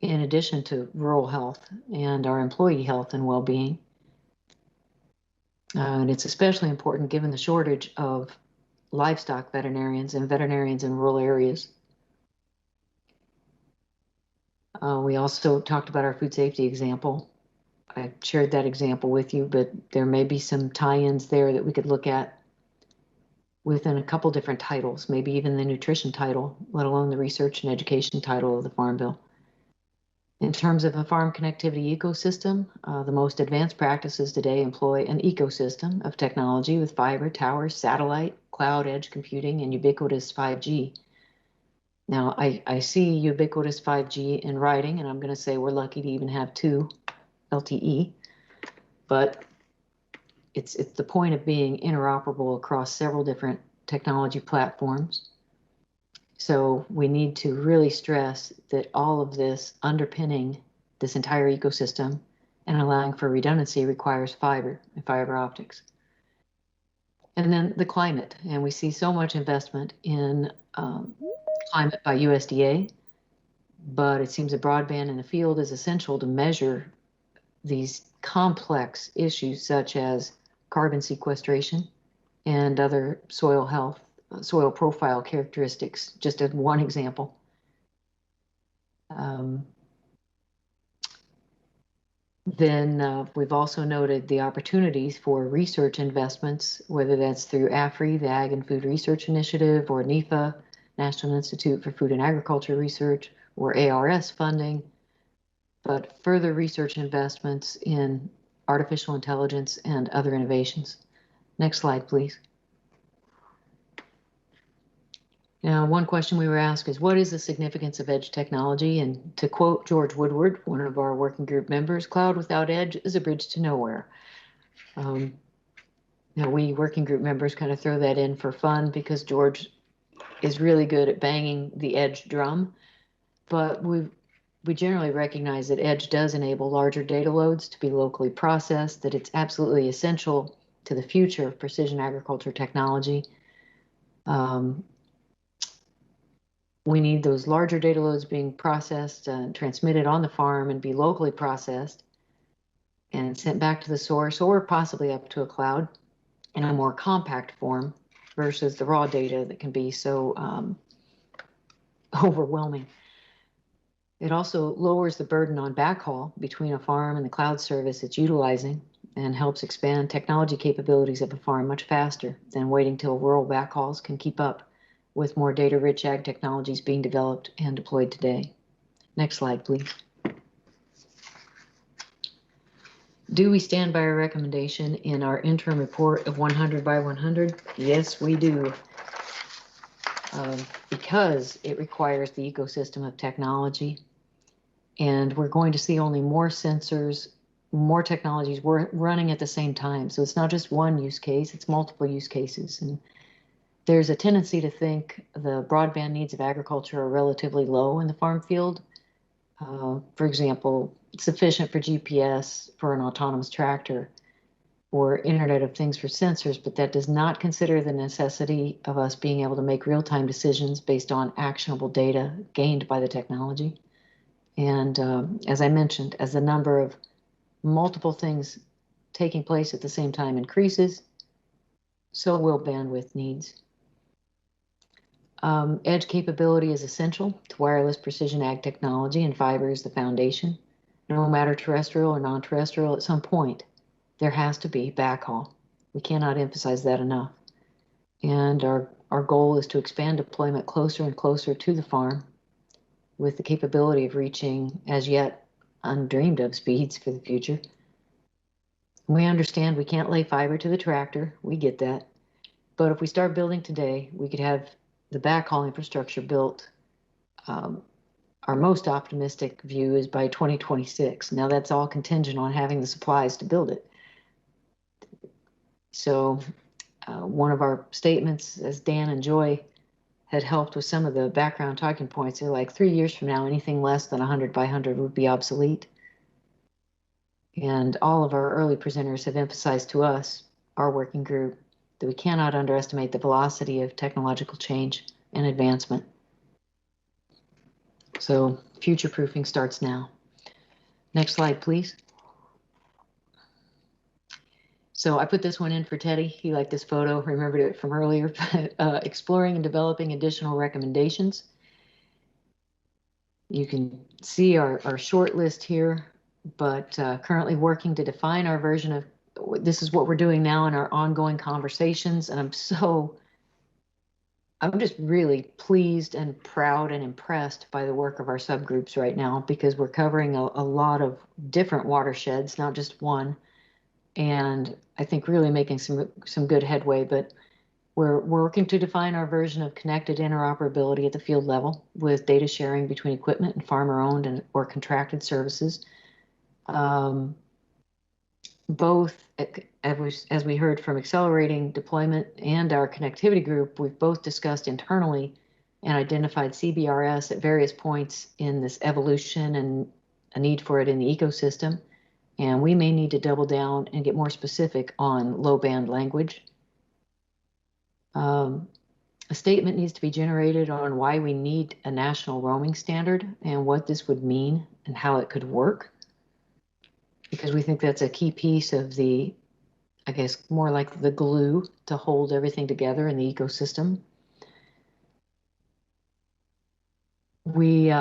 in addition to rural health and our employee health and well-being. And it's especially important given the shortage of livestock veterinarians and veterinarians in rural areas. We also talked about our food safety example. I shared that example with you, but there may be some tie-ins there that we could look at within a couple different titles, maybe even the nutrition title, let alone the research and education title of the Farm Bill. In terms of a farm connectivity ecosystem, the most advanced practices today employ an ecosystem of technology with fiber, towers, satellite, cloud, edge computing, and ubiquitous 5G. Now, I see ubiquitous 5G in writing, and I'm going to say we're lucky to even have 2 LTE, but it's the point of being interoperable across several different technology platforms. So we need to really stress that all of this underpinning this entire ecosystem and allowing for redundancy requires fiber and fiber optics. And then the climate, and we see so much investment in climate by USDA, but it seems that broadband in the field is essential to measure these complex issues such as carbon sequestration and other soil health, soil profile characteristics, just as one example. Then we've also noted the opportunities for research investments, whether that's through AFRI, the Ag and Food Research Initiative, or NIFA, National Institute for Food and Agriculture Research, or ARS funding, but further research investments in artificial intelligence and other innovations. Next slide, please. Now, one question we were asked is, what is the significance of edge technology? And to quote George Woodward, one of our working group members, cloud without edge is a bridge to nowhere. Now, we working group members kind of throw that in for fun because George is really good at banging the edge drum, but we generally recognize that edge does enable larger data loads to be locally processed, that it's absolutely essential to the future of precision agriculture technology. We need those larger data loads being processed and transmitted on the farm and be locally processed and sent back to the source or possibly up to a cloud in a more compact form versus the raw data that can be so overwhelming. It also lowers the burden on backhaul between a farm and the cloud service it's utilizing and helps expand technology capabilities of a farm much faster than waiting till rural backhauls can keep up with more data-rich ag technologies being developed and deployed today. Next slide, please. Do we stand by our recommendation in our interim report of 100 by 100? Yes, we do. Because it requires the ecosystem of technology. And we're going to see only more sensors, more technologies running at the same time. So it's not just one use case, it's multiple use cases. And there's a tendency to think the broadband needs of agriculture are relatively low in the farm field. For example, sufficient for GPS for an autonomous tractor or Internet of Things for sensors, but that does not consider the necessity of us being able to make real-time decisions based on actionable data gained by the technology. And as I mentioned, as the number of multiple things taking place at the same time increases, so will bandwidth needs. Edge capability is essential to wireless precision ag technology, and fiber is the foundation. No matter terrestrial or non-terrestrial, at some point, there has to be backhaul. We cannot emphasize that enough. And our goal is to expand deployment closer and closer to the farm with the capability of reaching as yet undreamed of speeds for the future. We understand we can't lay fiber to the tractor. We get that. But if we start building today, we could have the backhaul infrastructure built. Our most optimistic view is by 2026. Now that's all contingent on having the supplies to build it. So one of our statements, as Dan and Joy had helped with some of the background talking points, they're like 3 years from now, anything less than 100 by 100 would be obsolete. And all of our early presenters have emphasized to us, our working group, that we cannot underestimate the velocity of technological change and advancement. So future-proofing starts now. Next slide, please. So I put this one in for Teddy. He liked this photo, remembered it from earlier. Exploring and developing additional recommendations. You can see our short list here, but currently working to define our version of, this is what we're doing now in our ongoing conversations. And I'm just really pleased and proud and impressed by the work of our subgroups right now, because we're covering a lot of different watersheds, not just one. And I think really making some good headway, but we're working to define our version of connected interoperability at the field level with data sharing between equipment and farmer-owned and or contracted services. Both, as we heard from Accelerating Deployment and our connectivity group, we've both discussed internally and identified CBRS at various points in this evolution and a need for it in the ecosystem. And we may need to double down and get more specific on low-band language. A statement needs to be generated on why we need a national roaming standard and what this would mean and how it could work, because we think that's a key piece of the, I guess, more like the glue to hold everything together in the ecosystem. We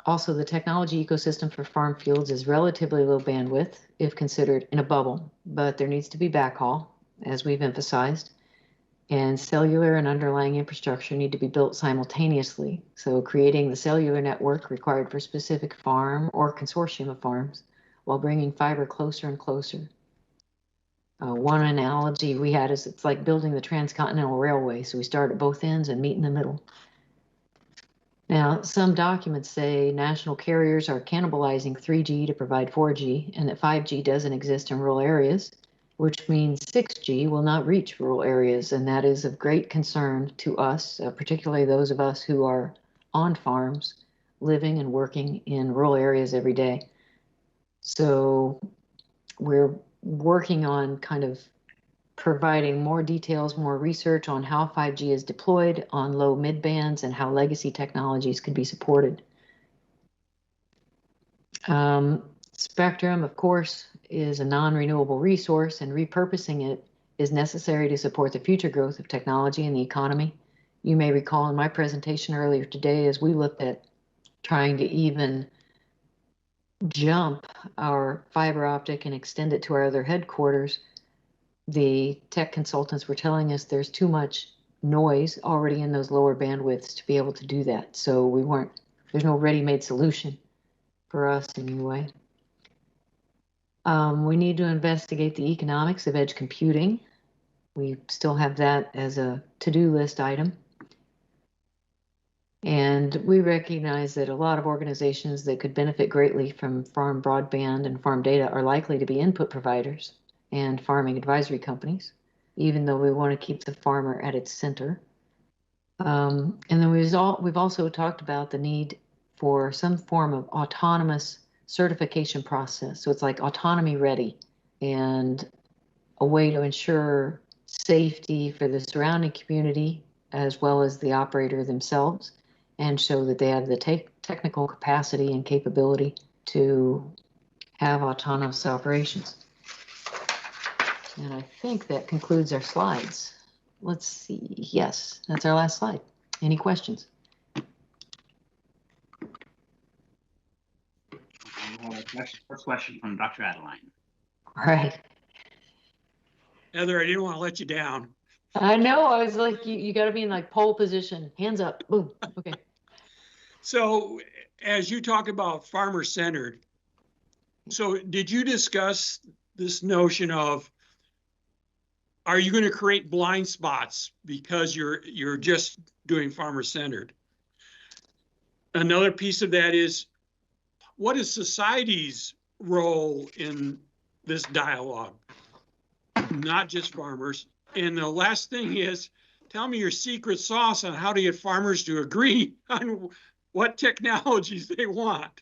also, the technology ecosystem for farm fields is relatively low bandwidth if considered in a bubble, but there needs to be backhaul, as we've emphasized, and cellular and underlying infrastructure need to be built simultaneously. So creating the cellular network required for specific farm or consortium of farms while bringing fiber closer and closer. One analogy we had is it's like building the transcontinental railway. So we start at both ends and meet in the middle. Now, some documents say national carriers are cannibalizing 3G to provide 4G, and that 5G doesn't exist in rural areas, which means 6G will not reach rural areas, and that is of great concern to us, particularly those of us who are on farms, living and working in rural areas every day. So we're working on kind of providing more details, more research on how 5G is deployed on low mid bands and how legacy technologies could be supported. Spectrum, of course, is a non-renewable resource, and repurposing it is necessary to support the future growth of technology and the economy. You may recall in my presentation earlier today, as we looked at trying to even jump our fiber optic and extend it to our other headquarters, the tech consultants were telling us there's too much noise already in those lower bandwidths to be able to do that. So there's no ready-made solution for us anyway. We need to investigate the economics of edge computing. We still have that as a to-do list item. And we recognize that a lot of organizations that could benefit greatly from farm broadband and farm data are likely to be input providers and farming advisory companies, even though we want to keep the farmer at its center. And then we've also talked about the need for some form of autonomous certification process. So it's like autonomy ready and a way to ensure safety for the surrounding community as well as the operator themselves, and show that they have the technical capacity and capability to have autonomous operations. And I think that concludes our slides. Let's see. Yes, that's our last slide. Any questions? First question from Dr. Adeline. All right. Heather, I didn't want to let you down. I know. I was like, you got to be in like pole position. Hands up. Boom. Okay. So as you talk about farmer-centered, so did you discuss this notion of, are you going to create blind spots because you're just doing farmer-centered? Another piece of that is, what is society's role in this dialogue? Not just farmers. And the last thing is, tell me your secret sauce on how to get farmers to agree on what technologies they want.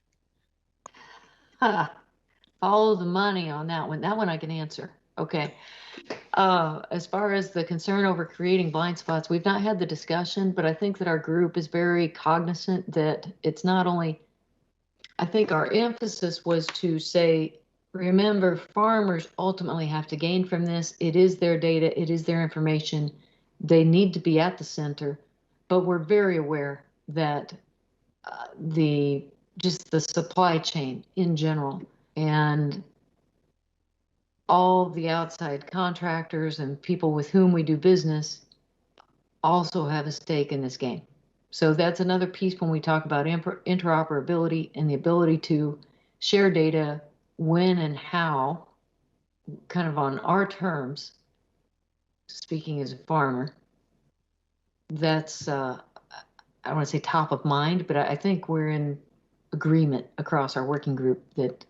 Follow the money on that one. That one I can answer. Okay. As far as the concern over creating blind spots, we've not had the discussion, but I think that our group is very cognizant that it's not only, I think our emphasis was to say, remember, farmers ultimately have to gain from this. It is their data, it is their information. They need to be at the center, but we're very aware that just the supply chain in general and all the outside contractors and people with whom we do business also have a stake in this game. So that's another piece when we talk about interoperability and the ability to share data when and how, kind of on our terms, speaking as a farmer. That's, I don't want to say top of mind, but I think we're in agreement across our working group that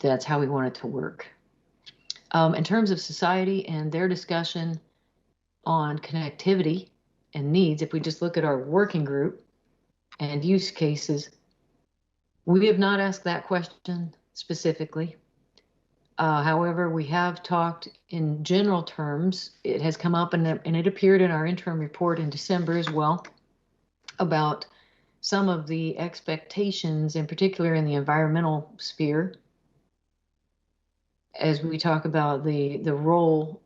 that's how we want it to work. In terms of society and their discussion on connectivity and needs, if we just look at our working group and use cases, we have not asked that question specifically. However, we have talked in general terms. It has come up and it appeared in our interim report in December as well about some of the expectations, in particular in the environmental sphere, as we talk about the role,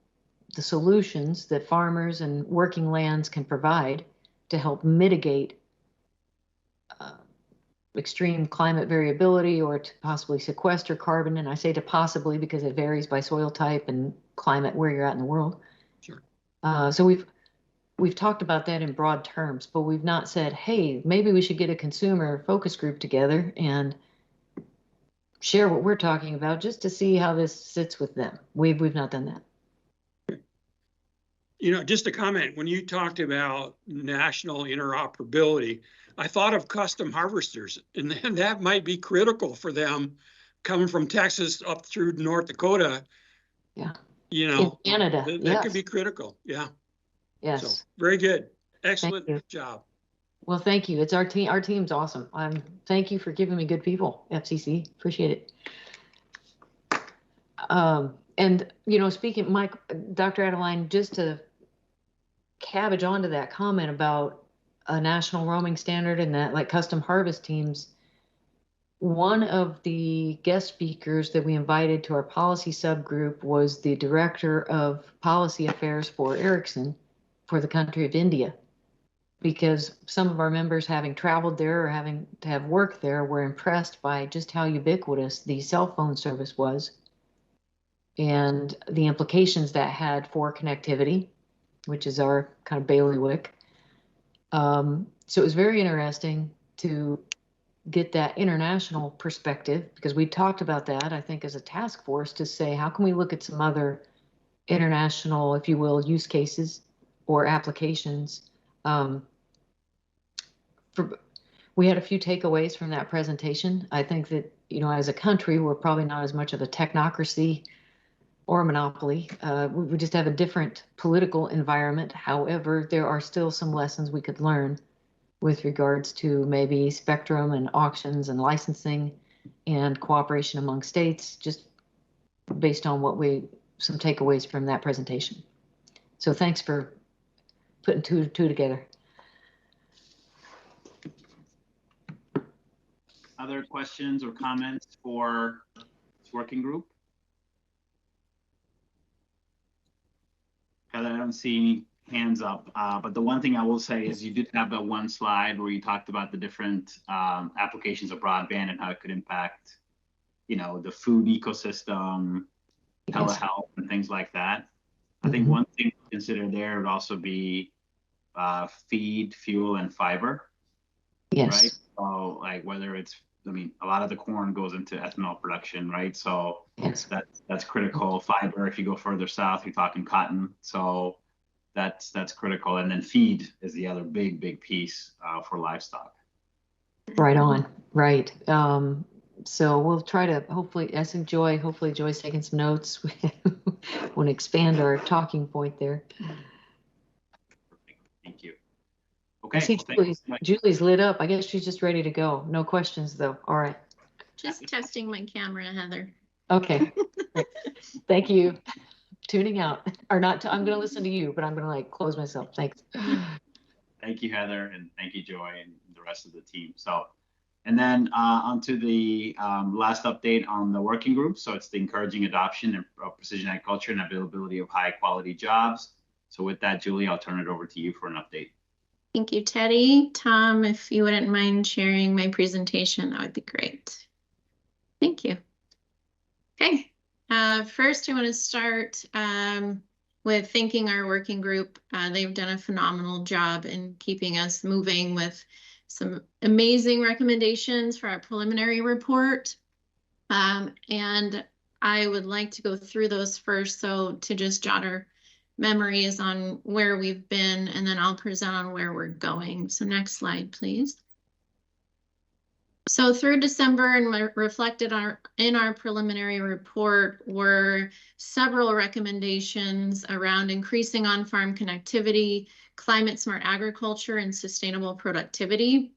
the solutions that farmers and working lands can provide to help mitigate extreme climate variability or to possibly sequester carbon. And I say to possibly because it varies by soil type and climate where you're at in the world. Sure. So we've talked about that in broad terms, but we've not said, hey, maybe we should get a consumer focus group together and share what we're talking about just to see how this sits with them. We've not done that. You know, just a comment, when you talked about national interoperability, I thought of custom harvesters, and that might be critical for them coming from Texas up through North Dakota. Yeah. You know, in Canada. That could be critical. Yeah. Yes. So, very good. Excellent job. Well, thank you. It's our team. Our team's awesome. Thank you for giving me good people, FCC. Appreciate it. And, you know, speaking, Mike, Dr. Adeline, just to cabbage onto that comment about a national roaming standard and that like custom harvest teams, one of the guest speakers that we invited to our policy subgroup was the director of policy affairs for Ericsson for the country of India, because some of our members, having traveled there or having to have worked there, were impressed by just how ubiquitous the cell phone service was and the implications that had for connectivity, which is our kind of bailiwick. So it was very interesting to get that international perspective, because we talked about that, I think, as a task force to say, how can we look at some other international, if you will, use cases or applications we had a few takeaways from that presentation. I think that, as a country, we're probably not as much of a technocracy or a monopoly. We just have a different political environment. However, there are still some lessons we could learn with regards to maybe spectrum and auctions and licensing and cooperation among states, just based on some takeaways from that presentation. So thanks for putting two together. Other questions or comments for this working group? Heather, I don't see any hands up, but the one thing I will say is you did have that one slide where you talked about the different applications of broadband and how it could impact, the food ecosystem, telehealth, and things like that. I think one thing to consider there would also be feed, fuel, and fiber. Yes. Right. So, like, whether it's, a lot of the corn goes into ethanol production, right? So yes, that's critical. Fiber, if you go further south, you're talking cotton. So that's critical. And then feed is the other big piece for livestock. Right on. Right. So we'll try to hopefully Joy's taking some notes. We want to expand our talking point there. Thank you. Okay. I see Julie's lit up. I guess she's just ready to go. No questions though. All right. Just testing my camera, Heather. Okay. Thank you. Tuning out or not. I'm going to listen to you, but I'm going to close myself. Thanks. Thank you, Heather, and thank you, Joy, and the rest of the team. So, and then onto the last update on the working group. So it's the encouraging adoption of precision agriculture and availability of high quality jobs. So with that, Julie, I'll turn it over to you for an update. Thank you, Teddy. Tom, if you wouldn't mind sharing my presentation, that would be great. Thank you. Okay. First, I want to start with thanking our working group. They've done a phenomenal job in keeping us moving with some amazing recommendations for our preliminary report. And I would like to go through those first, so to just jot our memories on where we've been, and then I'll present on where we're going. So next slide, please. So through December and reflected in our preliminary report were several recommendations around increasing on-farm connectivity, climate smart agriculture and sustainable productivity,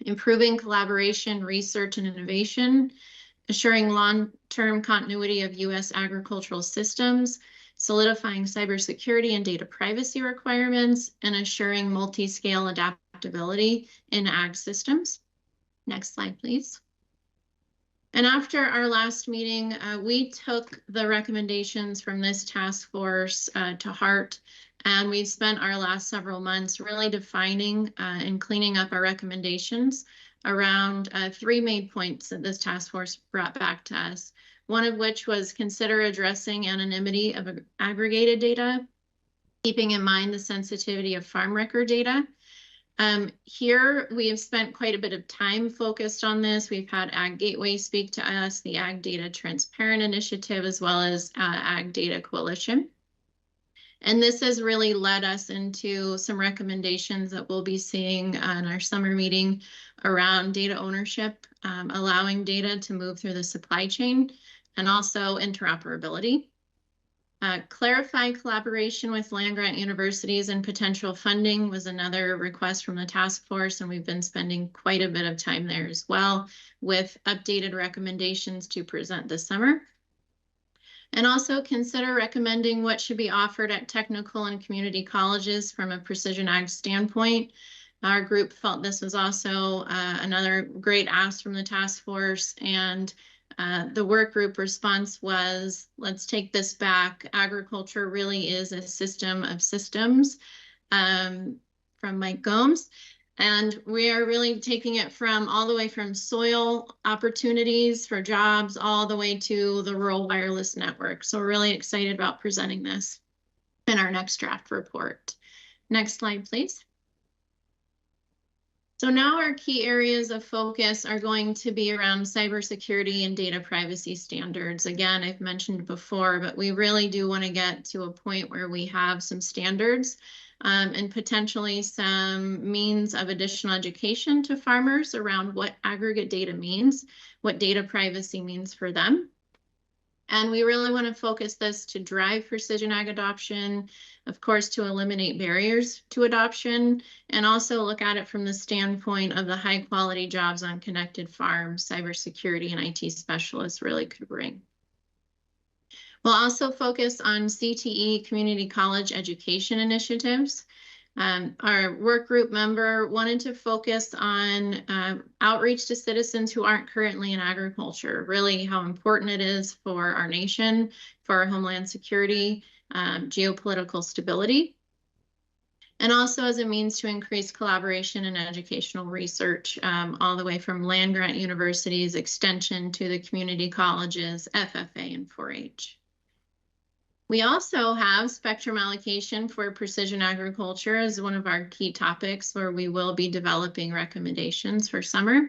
improving collaboration, research and innovation, assuring long-term continuity of U.S. agricultural systems, solidifying cybersecurity and data privacy requirements, and assuring multi-scale adaptability in ag systems. Next slide, please. And after our last meeting, we took the recommendations from this task force to heart, and we've spent our last several months really defining and cleaning up our recommendations around three main points that this task force brought back to us. One of which was consider addressing anonymity of aggregated data, keeping in mind the sensitivity of farm record data. Here we have spent quite a bit of time focused on this. We've had Ag Gateway speak to us, the Ag Data Transparent Initiative, as well as Ag Data Coalition. And this has really led us into some recommendations that we'll be seeing in our summer meeting around data ownership, allowing data to move through the supply chain, and also interoperability. Clarify collaboration with land-grant universities and potential funding was another request from the task force, and we've been spending quite a bit of time there as well with updated recommendations to present this summer. And also consider recommending what should be offered at technical and community colleges from a precision ag standpoint. Our group felt this was also another great ask from the task force, and the work group response was, let's take this back. Agriculture really is a system of systems, from Mike Gomes. And we are really taking it from all the way from soil opportunities for jobs all the way to the rural wireless network. So we're really excited about presenting this in our next draft report. Next slide, please. So now our key areas of focus are going to be around cybersecurity and data privacy standards. Again, I've mentioned before, but we really do want to get to a point where we have some standards and potentially some means of additional education to farmers around what aggregate data means, what data privacy means for them. And we really want to focus this to drive precision ag adoption, of course, to eliminate barriers to adoption, and also look at it from the standpoint of the high quality jobs on connected farms, cybersecurity and IT specialists really could bring. We'll also focus on CTE community college education initiatives. Our work group member wanted to focus on outreach to citizens who aren't currently in agriculture, really how important it is for our nation, for our homeland security, geopolitical stability, and also as a means to increase collaboration and educational research all the way from land-grant universities, extension to the community colleges, FFA, and 4-H. We also have spectrum allocation for precision agriculture as one of our key topics where we will be developing recommendations for summer.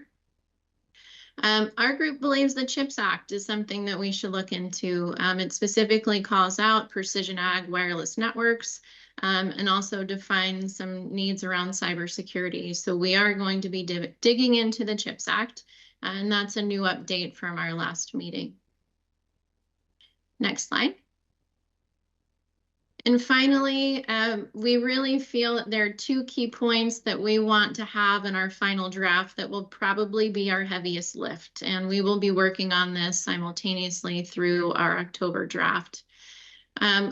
Our group believes the CHIPS Act is something that we should look into. It specifically calls out precision ag wireless networks and also defines some needs around cybersecurity. So we are going to be digging into the CHIPS Act, and that's a new update from our last meeting. Next slide. And finally, we really feel that there are two key points that we want to have in our final draft that will probably be our heaviest lift. And we will be working on this simultaneously through our October draft.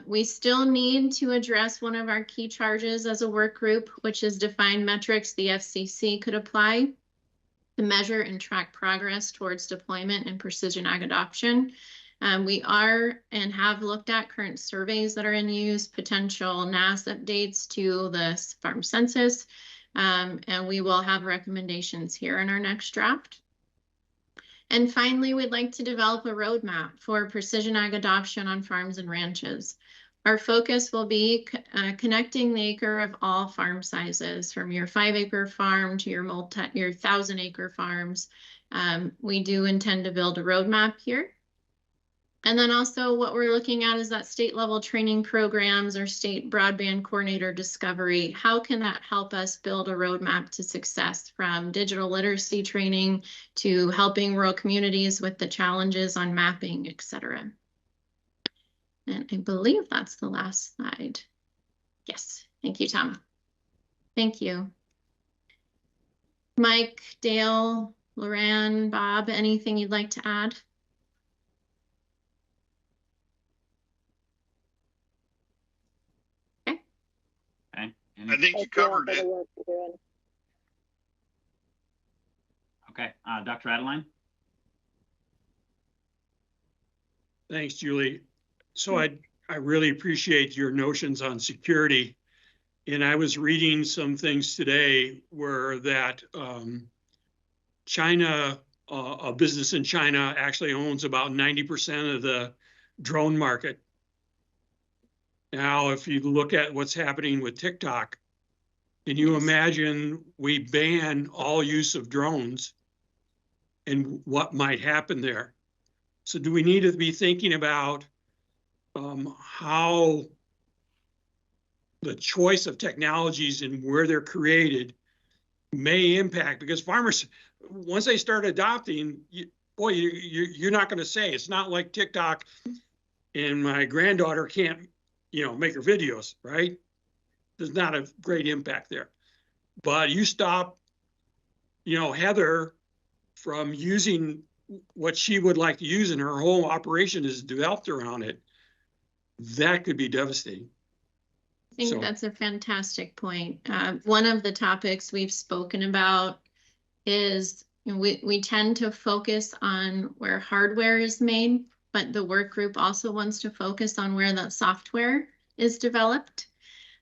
We still need to address one of our key charges as a work group, which is defined metrics the FCC could apply to measure and track progress towards deployment and precision ag adoption. We are and have looked at current surveys that are in use, potential NAS updates to the farm census, and we will have recommendations here in our next draft. And finally, we'd like to develop a roadmap for precision ag adoption on farms and ranches. Our focus will be connecting the acre of all farm sizes, from your 5-acre farm to your 1,000-acre farms. We do intend to build a roadmap here. And then also what we're looking at is that state level training programs or state broadband coordinator discovery. How can that help us build a roadmap to success, from digital literacy training to helping rural communities with the challenges on mapping, et cetera. And I believe that's the last slide. Yes, thank you, Tom. Thank you. Mike, Dale, Loran, Bob, anything you'd like to add? I think you covered it. Okay, Dr. Adeline? Thanks, Julie. So I really appreciate your notions on security. And I was reading some things today where that China, a business in China actually owns about 90% of the drone market. Now, if you look at what's happening with TikTok, can you imagine we ban all use of drones and what might happen there? So do we need to be thinking about how the choice of technologies and where they're created may impact? Because farmers, once they start adopting, you're not going to say, it's not like TikTok and my granddaughter can't make her videos, right? There's not a great impact there. But you stop, Heather from using what she would like to use and her whole operation is developed around it, that could be devastating. I think that's a fantastic point. One of the topics we've spoken about is we tend to focus on where hardware is made, but the work group also wants to focus on where that software is developed.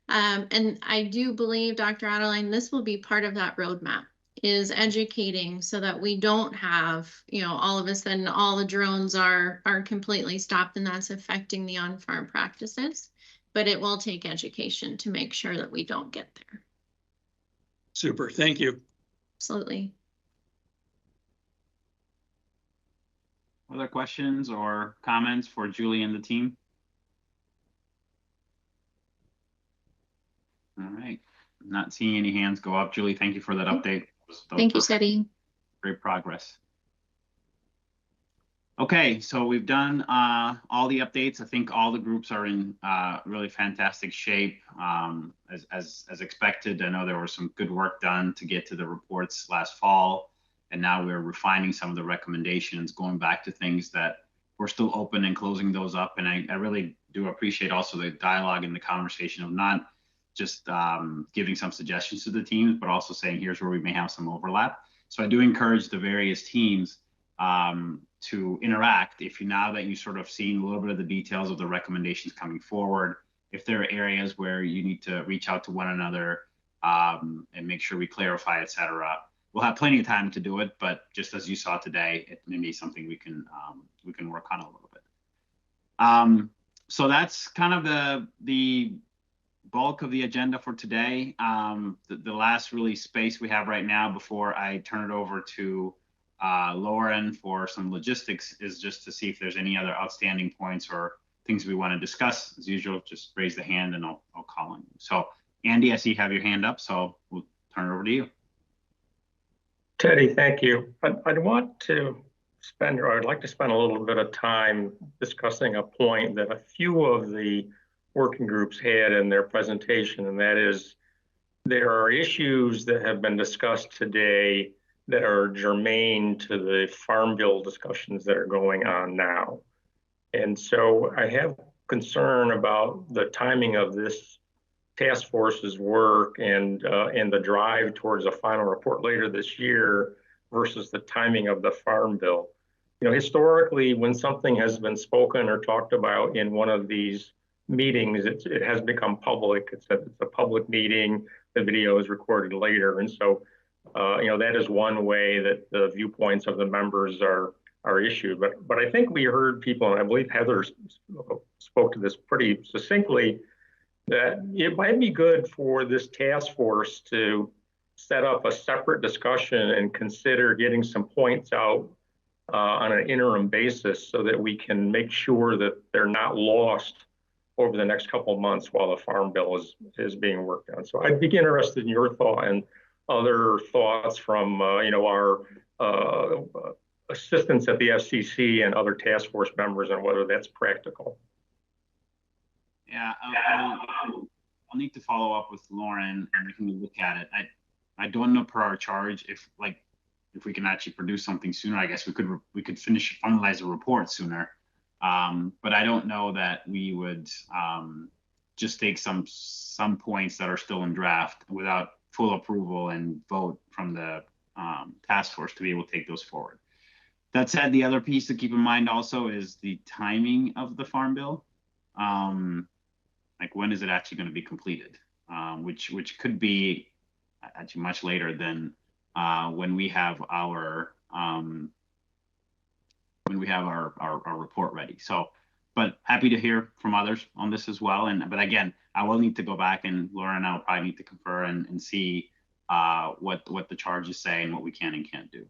And I do believe, Dr. Adeline, this will be part of that roadmap, is educating so that we don't have, all of a sudden all the drones are completely stopped and that's affecting the on-farm practices. But it will take education to make sure that we don't get there. Super, thank you. Absolutely. Other questions or comments for Julie and the team? All right. Not seeing any hands go up. Julie, thank you for that update. Thank you, Teddy. Great progress. Okay, so we've done all the updates. I think all the groups are in really fantastic shape. As expected, I know there was some good work done to get to the reports last fall, and now we're refining some of the recommendations, going back to things that we're still open and closing those up. And I really do appreciate also the dialogue and the conversation of not just giving some suggestions to the teams, but also saying here's where we may have some overlap. So I do encourage the various teams to interact. If you, now that you sort of seen a little bit of the details of the recommendations coming forward, if there are areas where you need to reach out to one another and make sure we clarify, etc., we'll have plenty of time to do it. But just as you saw today, it may be something we can work on a little bit. So that's kind of the bulk of the agenda for today. The last really space we have right now before I turn it over to Lauren for some logistics is just to see if there's any other outstanding points or things we want to discuss. As usual, just raise the hand and I'll call on you. So Andy, I see you have your hand up, so we'll turn it over to you. Teddy, thank you. I'd like to spend a little bit of time discussing a point that a few of the working groups had in their presentation, and that is there are issues that have been discussed today that are germane to the Farm Bill discussions that are going on now. And so I have concern about the timing of this task force's work and the drive towards a final report later this year versus the timing of the Farm Bill. You know, historically, when something has been spoken or talked about in one of these meetings, it has become public. It's a public meeting. The video is recorded later. And so you know, that is one way that the viewpoints of the members are issued. But I think we heard people, and I believe Heather spoke to this pretty succinctly, that it might be good for this task force to set up a separate discussion and consider getting some points out on an interim basis so that we can make sure that they're not lost over the next couple of months while the Farm Bill is being worked on. So I'd be interested in your thought and other thoughts from you know, our assistants at the FCC and other task force members on whether that's practical. Yeah, I'll need to follow up with Lauren and we can look at it. I don't know per our charge if we can actually produce something sooner. I guess we could finalize the report sooner. But I don't know that we would just take some points that are still in draft without full approval and vote from the task force to be able to take those forward. That said, the other piece to keep in mind also is the timing of the Farm Bill. Like when is it actually going to be completed? Which could be actually much later than when we have our report ready. So, but happy to hear from others on this as well. But again, I will need to go back, and Laura and I will probably need to confer and see what the charges say and what we can and can't do.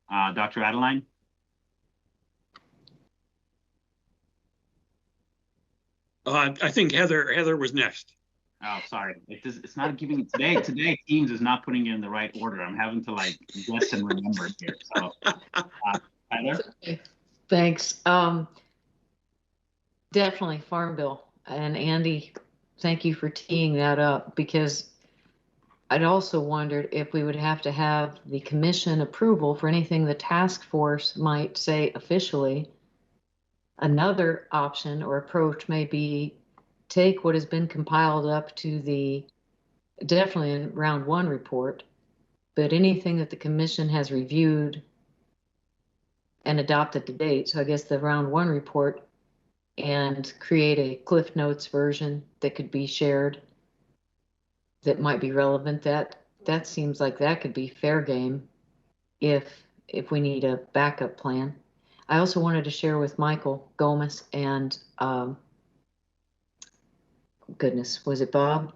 Dr. Adeline? I think Heather was next. Oh, sorry. It's not giving it today. Today, Teams is not putting it in the right order. I'm having to like guess and remember here. So, Heather? Okay. Thanks. Definitely Farm Bill. And Andy, thank you for teeing that up, because I'd also wondered if we would have to have the commission approval for anything the task force might say officially. Another option or approach may be take what has been compiled up to the definitely in round one report, but anything that the commission has reviewed and adopted to date. So I guess the round one report, and create a Cliff Notes version that could be shared that might be relevant. That seems like that could be fair game if we need a backup plan. I also wanted to share with Michael Gomez and goodness, was it Bob?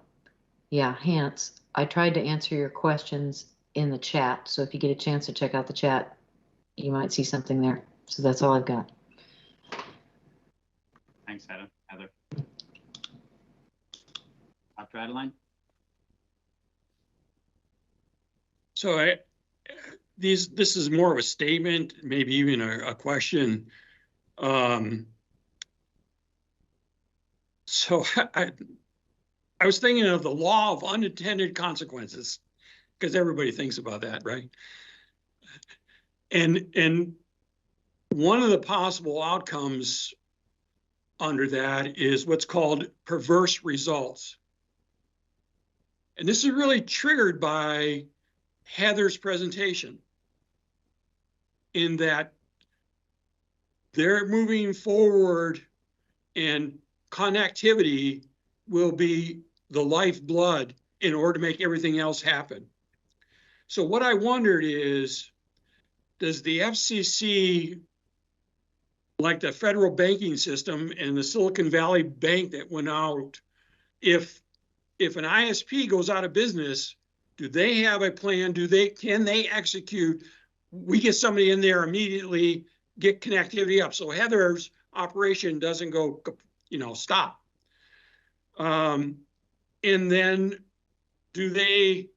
Yeah, Hance. I tried to answer your questions in the chat. So if you get a chance to check out the chat, you might see something there. So that's all I've got. Thanks, Heather. Dr. Adeline? So this is more of a statement, maybe even a question. So I was thinking of the law of unintended consequences, because everybody thinks about that, right? And one of the possible outcomes under that is what's called perverse results. And this is really triggered by Heather's presentation, in that they're moving forward and connectivity will be the lifeblood in order to make everything else happen. So what I wondered is, does the FCC, like the federal banking system and the Silicon Valley Bank that went out, if an ISP goes out of business, do they have a plan? Can they execute? We get somebody in there immediately, get connectivity up, so Heather's operation doesn't go, stop. And then do they,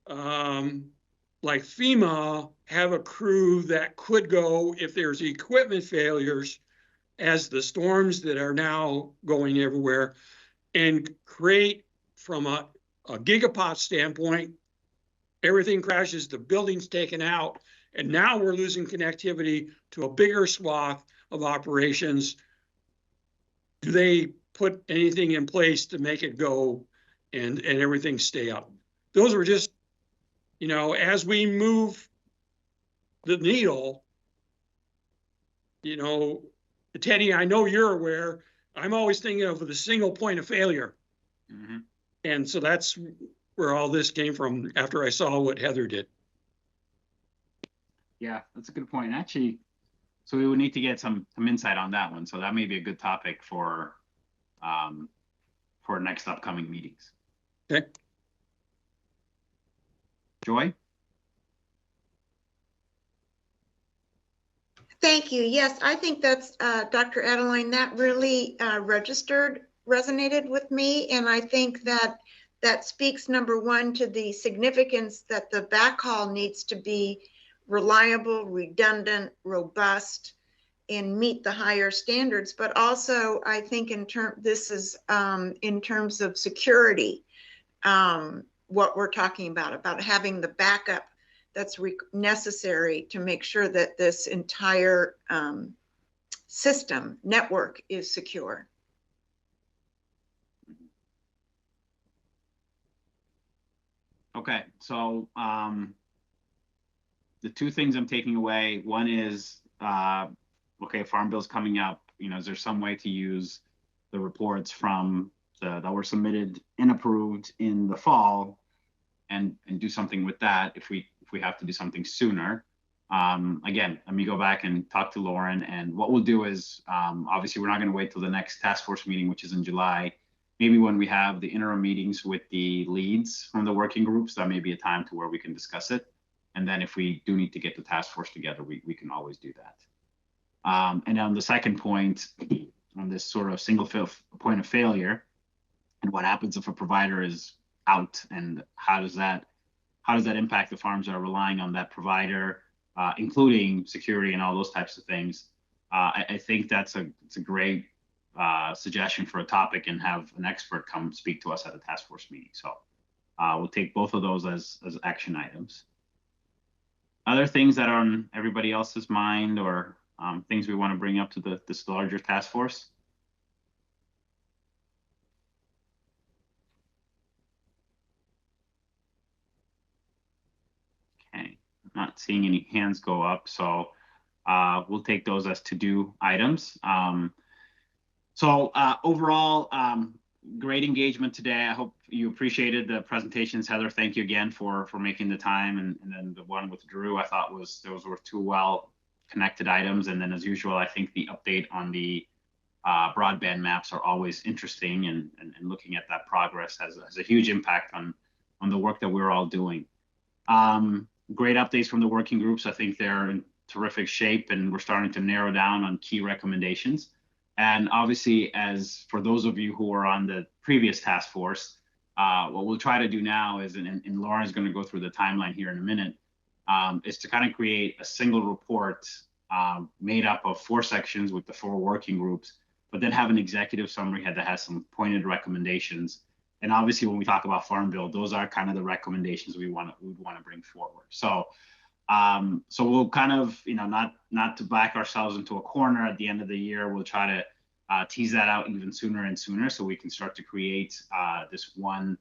like FEMA, have a crew that could go if there's equipment failures, as the storms that are now going everywhere, and create from a gigapot standpoint, everything crashes, the building's taken out, and now we're losing connectivity to a bigger swath of operations. Do they put anything in place to make it go and everything stay up? Those were just, as we move the needle, Teddy, I know you're aware, I'm always thinking of the single point of failure. Mm-hmm. And so that's where all this came from after I saw what Heather did. Yeah, that's a good point. Actually, so we would need to get some insight on that one. So that may be a good topic for next upcoming meetings. Okay. Joy? Thank you. Yes, I think that's, Dr. Adeline, that really resonated with me. And I think that speaks, number one, to the significance that the backhaul needs to be reliable, redundant, robust, and meet the higher standards. But also, I think in terms of security, what we're talking about having the backup that's necessary to make sure that this entire system network is secure. Okay, so the two things I'm taking away, one is, okay, Farm Bill's coming up, is there some way to use the reports from that were submitted and approved in the fall and do something with that if we have to do something sooner. Again, let me go back and talk to Lauren, and what we'll do is, obviously we're not going to wait till the next task force meeting, which is in July. Maybe when we have the interim meetings with the leads from the working groups, that may be a time to where we can discuss it. And then if we do need to get the task force together, we can always do that. And on the second point, on this sort of single point of failure, and what happens if a provider is out, and how does that impact the farms that are relying on that provider, including security and all those types of things. I think it's a great suggestion for a topic, and have an expert come speak to us at a task force meeting. So we'll take both of those as action items. Other things that are on everybody else's mind, or things we want to bring up to this larger task force? Okay, I'm not seeing any hands go up, so we'll take those as to-do items. So overall, great engagement today. I hope you appreciated the presentations. Heather, thank you again for making the time, and then the one with Drew, I thought those were two well-connected items. And then, as usual, I think the update on the broadband maps are always interesting, and looking at that progress has a huge impact on the work that we're all doing. Great updates from the working groups. I think they're in terrific shape, and we're starting to narrow down on key recommendations. And obviously, as for those of you who are on the previous task force, what we'll try to do now is, and Lauren's going to go through the timeline here in a minute, is to kind of create a single report made up of 4 sections with the 4 working groups, but then have an executive summary that has some pointed recommendations. And obviously, when we talk about Farm Bill, those are kind of the recommendations we would want to bring forward. So, so we'll kind of, not to back ourselves into a corner at the end of the year, we'll try to tease that out even sooner and sooner, so we can start to create this one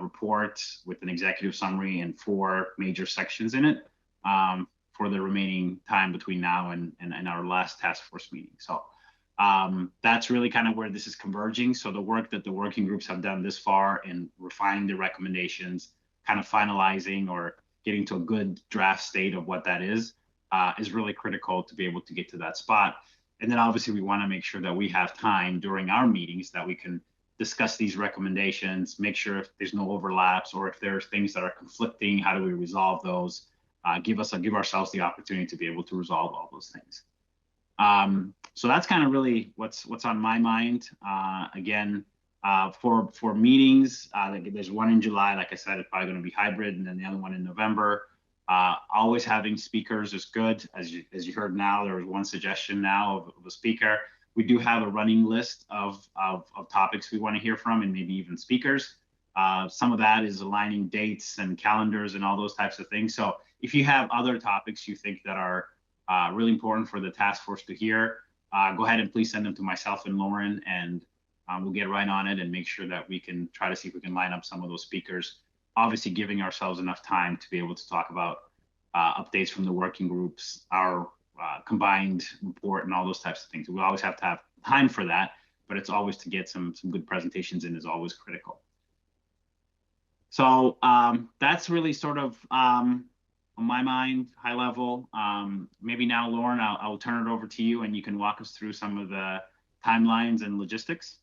report with an executive summary and 4 major sections in it for the remaining time between now and our last task force meeting. So that's really kind of where this is converging. So the work that the working groups have done this far in refining the recommendations, kind of finalizing or getting to a good draft state of what that is really critical to be able to get to that spot. And then obviously we want to make sure that we have time during our meetings that we can discuss these recommendations, make sure if there's no overlaps, or if there's things that are conflicting, how do we resolve those? Give ourselves the opportunity to be able to resolve all those things. So that's kind of really what's on my mind. Again, for meetings, there's one in July. Like I said, it's probably going to be hybrid, and then the other one in November. Always having speakers is good. As you heard now, there was one suggestion now of a speaker. We do have a running list of topics we want to hear from, and maybe even speakers. Some of that is aligning dates and calendars and all those types of things. So if you have other topics you think that are really important for the task force to hear, go ahead and please send them to myself and Lauren, and we'll get right on it and make sure that we can try to see if we can line up some of those speakers, obviously giving ourselves enough time to be able to talk about updates from the working groups, our combined report, and all those types of things. We always have to have time for that, but it's always to get some good presentations in is always critical. So that's really sort of on my mind, high level. Maybe now, Lauren, I'll turn it over to you, and you can walk us through some of the timelines and logistics.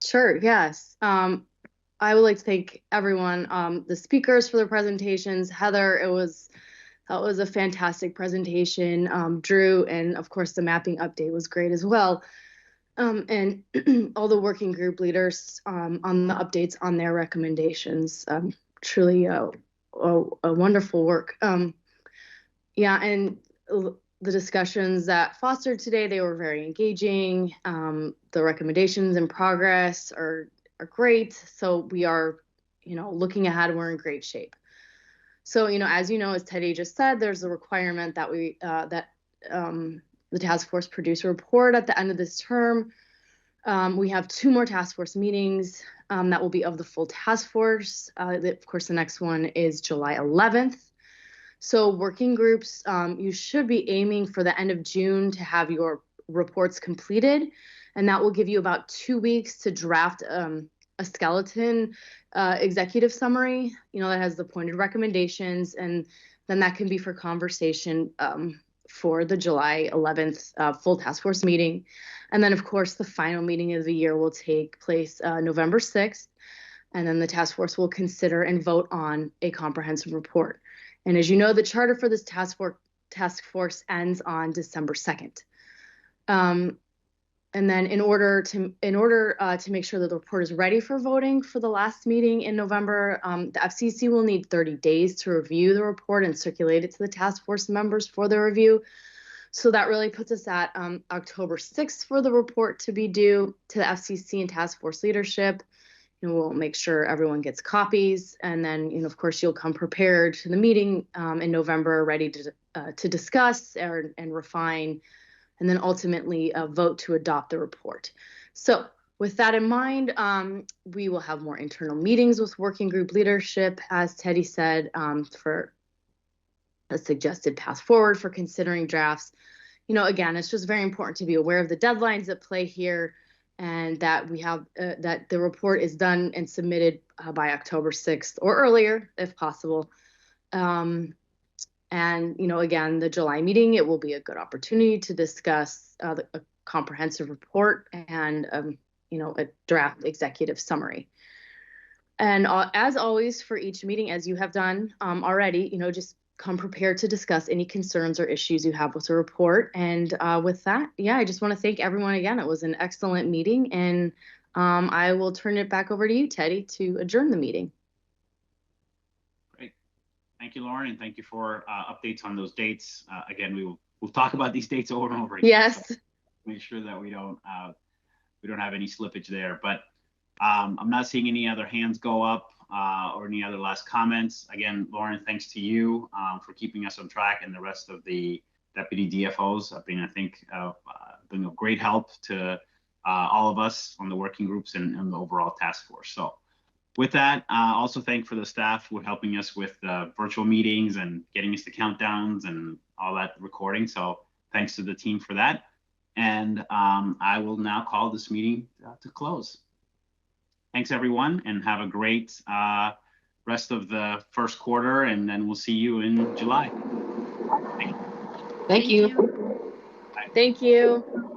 Sure, yes. I would like to thank everyone, the speakers for their presentations. Heather, that was a fantastic presentation. Drew, and of course the mapping update was great as well. And all the working group leaders on the updates on their recommendations. Truly a wonderful work. Yeah, and the discussions that fostered today, they were very engaging. The recommendations in progress are great. So we are, looking ahead, we're in great shape. So, as you know, as Teddy just said, there's a requirement that the task force produce a report at the end of this term. We have 2 more task force meetings that will be of the full task force. Of course, the next one is July 11th. So working groups, you should be aiming for the end of June to have your reports completed, and that will give you about 2 weeks to draft a skeleton executive summary, that has the pointed recommendations, and then that can be for conversation for the July 11th full task force meeting. And then, of course, the final meeting of the year will take place November 6th, and then the task force will consider and vote on a comprehensive report. And as you know, the charter for this task force ends on December 2nd. And then in order to make sure that the report is ready for voting for the last meeting in November, the FCC will need 30 days to review the report and circulate it to the task force members for their review. So that really puts us at October 6th for the report to be due to the FCC and task force leadership. We'll make sure everyone gets copies, and then, of course, you'll come prepared to the meeting in November, ready to discuss and refine, and then ultimately vote to adopt the report. So with that in mind, we will have more internal meetings with working group leadership, as Teddy said, for a suggested path forward for considering drafts. Again, it's just very important to be aware of the deadlines at play here, and that we have that the report is done and submitted by October 6th or earlier, if possible. And, again, the July meeting, it will be a good opportunity to discuss a comprehensive report and, a draft executive summary. And as always, for each meeting, as you have done already, just come prepared to discuss any concerns or issues you have with the report. And with that, yeah, I just want to thank everyone again. It was an excellent meeting, and I will turn it back over to you, Teddy, to adjourn the meeting. Great. Thank you, Lauren, and thank you for updates on those dates. Again, we'll talk about these dates over and over again. Yes. So make sure that we don't have any slippage there. But I'm not seeing any other hands go up or any other last comments. Again, Lauren, thanks to you for keeping us on track, and the rest of the deputy DFOs have been, I think, been a great help to all of us on the working groups and the overall task force. So with that, also thank for the staff for helping us with virtual meetings and getting us the countdowns and all that recording. So thanks to the team for that. And I will now call this meeting to close. Thanks, everyone, and have a great rest of the first quarter, and then we'll see you in July. Thank you. Thank you.